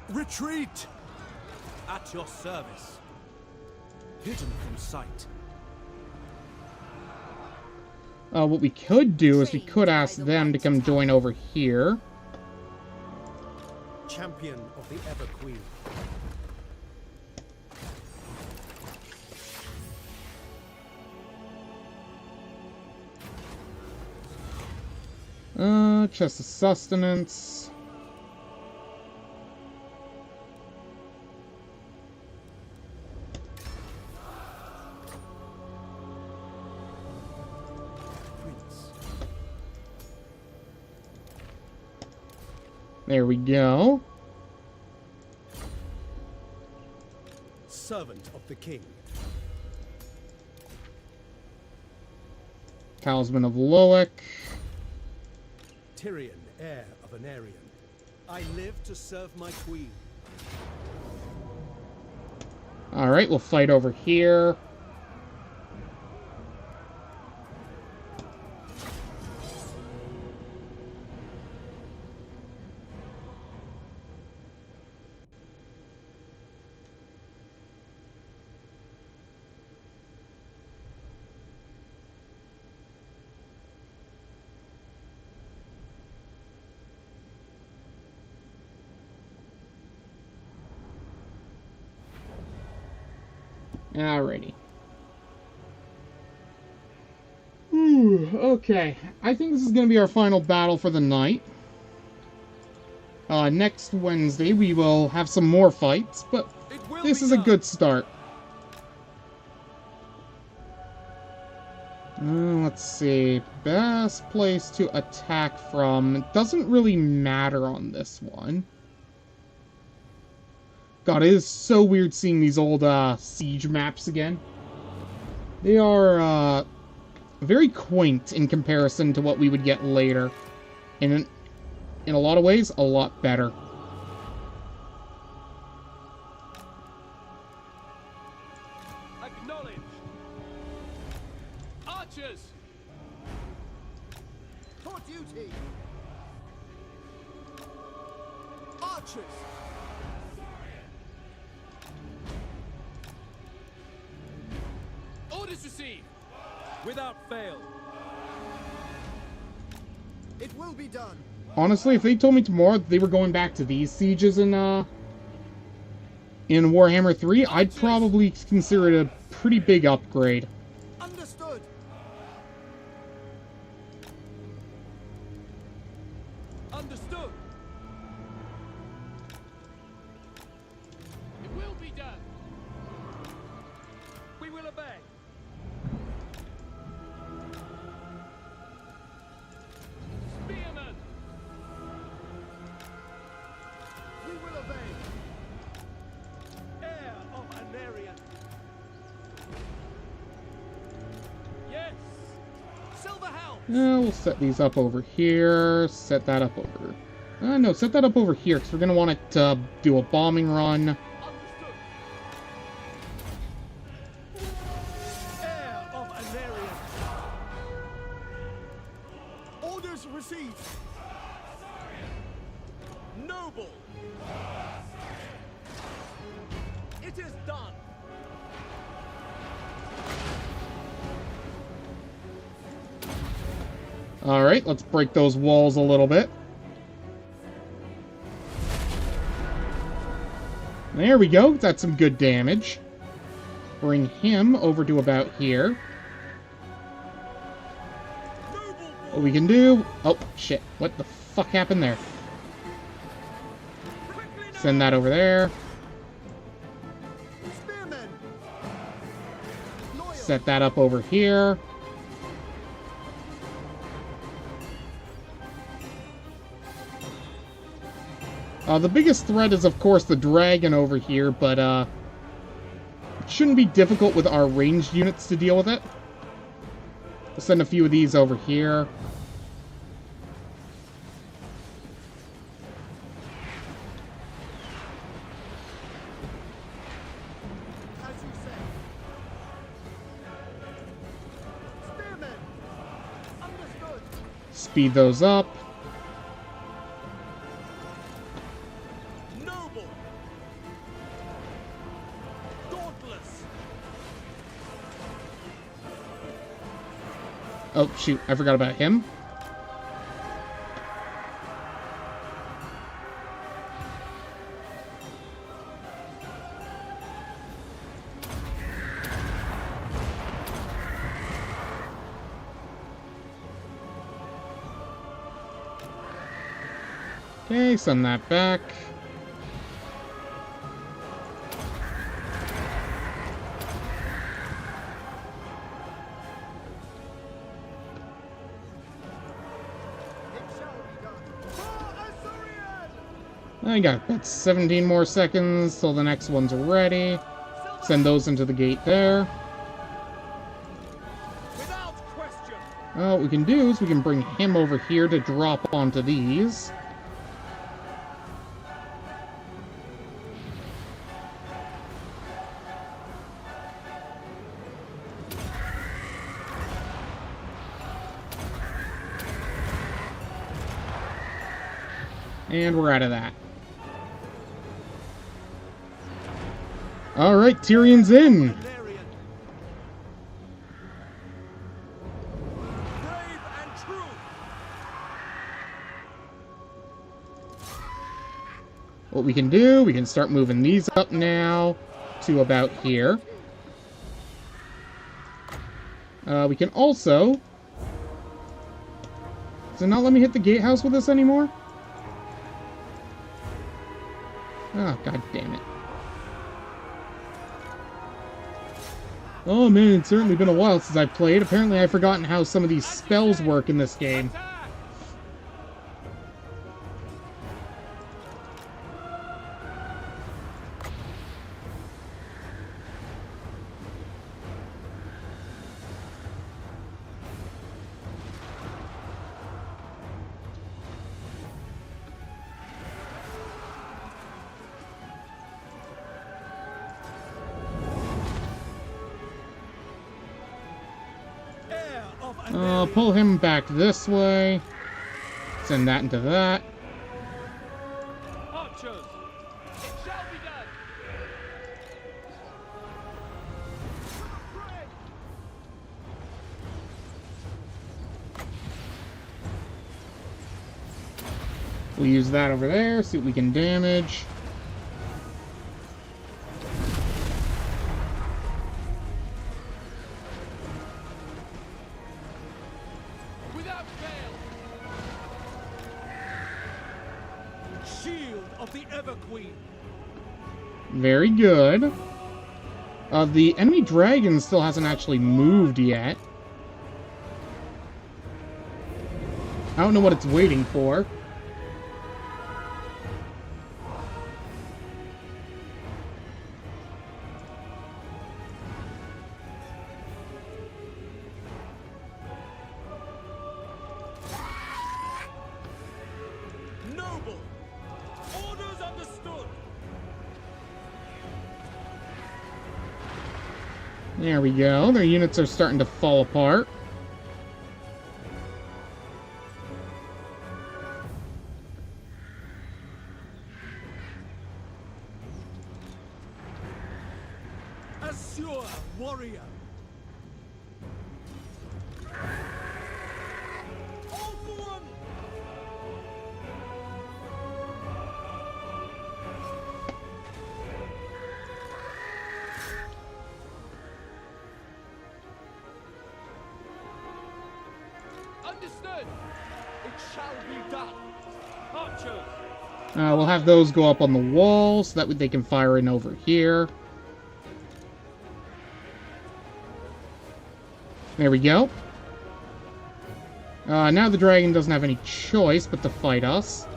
Retreat! At your service. Hidden from sight. What we could do is we could ask them to come join over here. Champion of the Ever Queen. Chest of sustenance. There we go. Servant of the king. Talisman of Loic. Tyrion, heir of an Aryan. I live to serve my queen. Alright, we'll fight over here. Alrighty. Okay. I think this is going to be our final battle for the night. Next Wednesday we will have some more fights, but this is a good start. Let's see. Best place to attack from. It doesn't really matter on this one. God, it is so weird seeing these old siege maps again. They are very quaint in comparison to what we would get later. And in a lot of ways, a lot better. Acknowledge. Archers. For duty. Archers. Orders received. Without fail. It will be done. Honestly, if they told me tomorrow that they were going back to these sieges in Warhammer 3, I'd probably consider it a pretty big upgrade. Understood. Understood. It will be done. We will obey. Spearmen. We will obey. Heir of an Aryan. Yes. Silver helm. We'll set these up over here. Set that up over... no, set that up over here, because we're going to want it to do a bombing run. Heir of an Aryan. Orders received. Noble. It is done. Alright, let's break those walls a little bit. There we go, that's some good damage. Bring him over to about here. What we can do... Oh, shit. What the fuck happened there? Send that over there. Spearmen. Set that up over here. The biggest threat is, of course, the dragon over here, but, it shouldn't be difficult with our ranged units to deal with it. We'll send a few of these over here. As you say. Spearmen. Understood. Speed those up. Noble. Dauntless. Oh, shoot. I forgot about him. Okay, send that back. It shall be done. For Azurian! I got about 17 more seconds till the next one's ready. Send those into the gate there. What we can do is we can bring him over here to drop onto these. And we're out of that. Alright, Tyrion's in! What we can do, we can start moving these up now to about here. We can also... Does it not let me hit the gatehouse with this anymore? Oh, god damn it. Oh man, it's certainly been a while since I played. Apparently I've forgotten how some of these spells work in this game. Pull him back this way. Send that into that. Archers, it shall be done. We'll use that over there, see what we can damage. Very good. The enemy dragon still hasn't actually moved yet. I don't know what it's waiting for. Noble! Orders understood! There we go. Their units are starting to fall apart. Assure, warrior! Ulthuan! Understood. It shall be done. Archers. We'll have those go up on the wall so that they can fire in over here. There we go. Now the dragon doesn't have any choice but to fight us.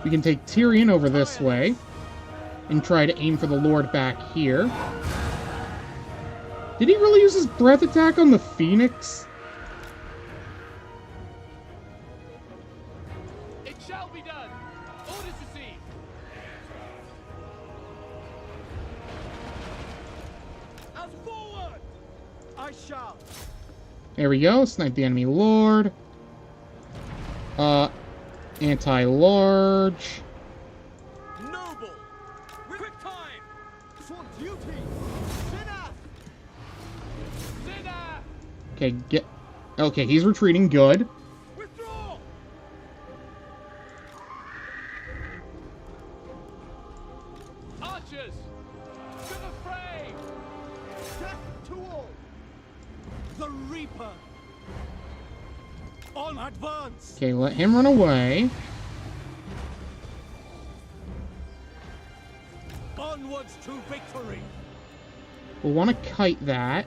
We can take Tyrion over this way and try to aim for the Lord back here. Did he really use his breath attack on the Phoenix? It shall be done. Orders received. As forward! I shall. There we go. Snipe the enemy Lord. Anti-large. Noble! Quick time! For duty! Sinner! Sinner! Okay, get... Okay, he's retreating. Good. Withdraw! Archers! To the fray! Death to all! The Reaper! On advance! Okay, let him run away. Onwards to victory! We'll want to kite that.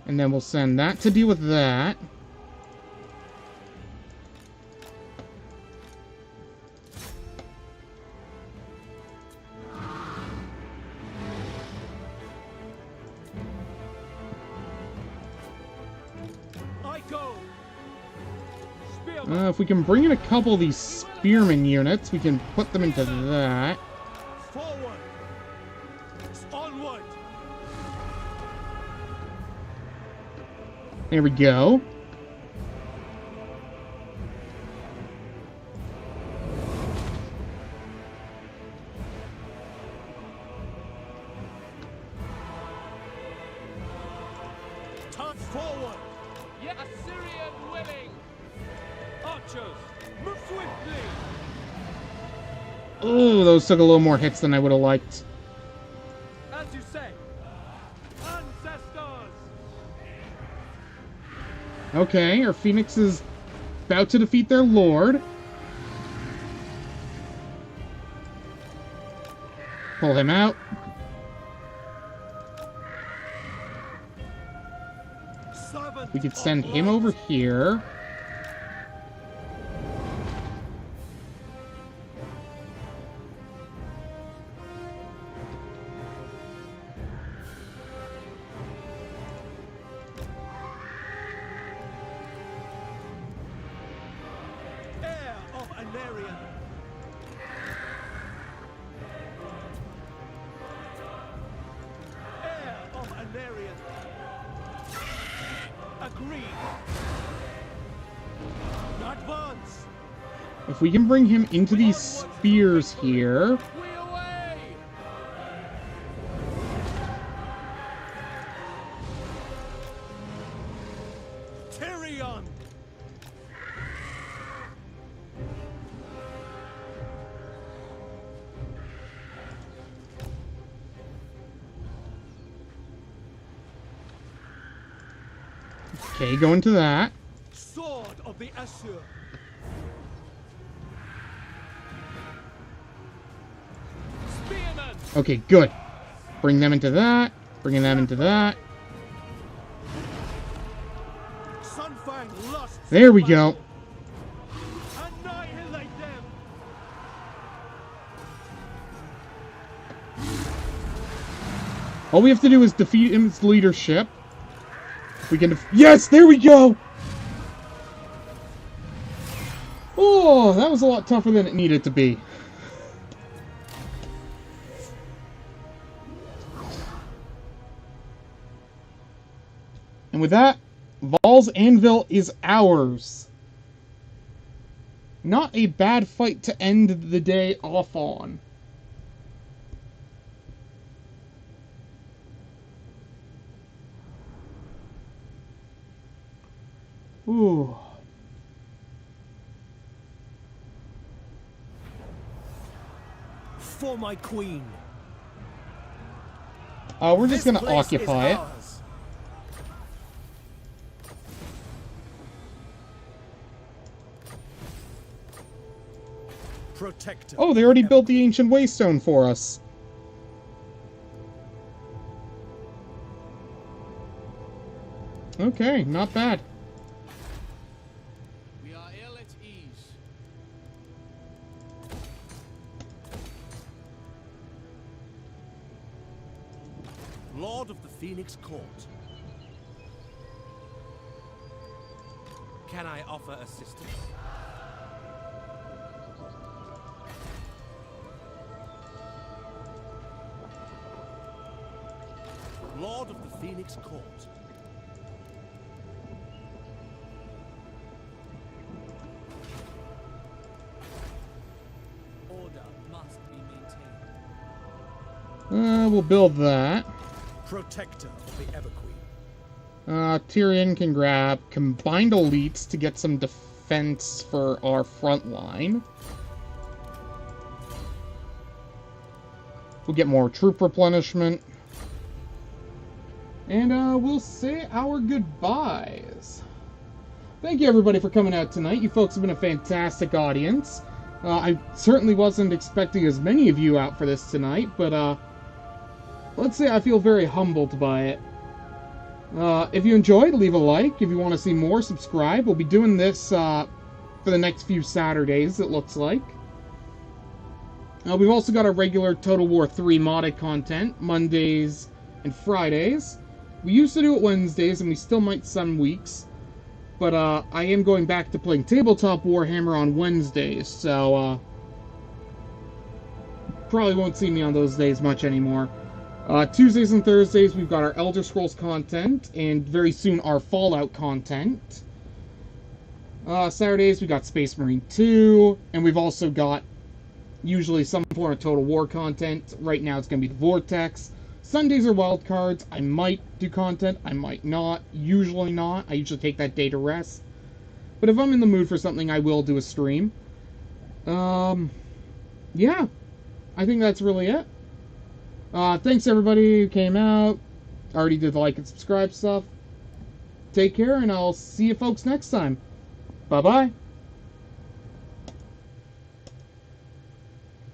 And then we'll send that to deal with that. If we can bring in a couple of these spearman units, we can put them into that. Forward. Onward. There we go. Turn forward. Yes, Assyrian willing. Archers, move swiftly. Oh, those took a little more hits than I would have liked. As you say, ancestors. Okay, our Phoenix is about to defeat their lord. Pull him out. We could send him over here. Heir of Anarian. Heir of Anarian. Agreed. Advance. If we can bring him into these spears here. We away. Tyrion. Okay, go into that. Sword of the Assur. Spearmen. Okay, good. Bring them into that. Bringing them into that. Sunfang lusts. There we go. Annihilate them. All we have to do is defeat his leadership. We can yes, there we go! Oh, that was a lot tougher than it needed to be. And with that, Val's Anvil is ours. Not a bad fight to end the day off on. Ooh. For my queen. We're just gonna occupy it. Protector. Oh, they already built the ancient waystone for us. Okay, not bad. We are ill at ease. Lord of the Phoenix Court. Can I offer assistance? Lord of the Phoenix Court. Order must be maintained. We'll build that. Protector of the Everqueen. Tyrion can grab combined elites to get some defense for our front line. We'll get more troop replenishment. And we'll say our goodbyes. Thank you everybody for coming out tonight. You folks have been a fantastic audience. I certainly wasn't expecting as many of you out for this tonight, but let's say I feel very humbled by it. If you enjoyed, leave a like. If you want to see more, subscribe. We'll be doing this for the next few Saturdays, it looks like. We've also got our regular Total War 3 modded content, Mondays and Fridays. We used to do it Wednesdays, and we still might some weeks. But I am going back to playing Tabletop Warhammer on Wednesdays, so probably won't see me on those days much anymore. Tuesdays and Thursdays, we've got our Elder Scrolls content, and very soon our Fallout content. Saturdays, we got Space Marine 2, and we've also got usually some form of Total War content. Right now it's going to be the Vortex. Sundays are wildcards. I might do content, I might not. Usually not. I usually take that day to rest. But if I'm in the mood for something, I will do a stream. Yeah. I think that's really it. Thanks everybody who came out. Already did the like and subscribe stuff. Take care, and I'll see you folks next time. Bye-bye.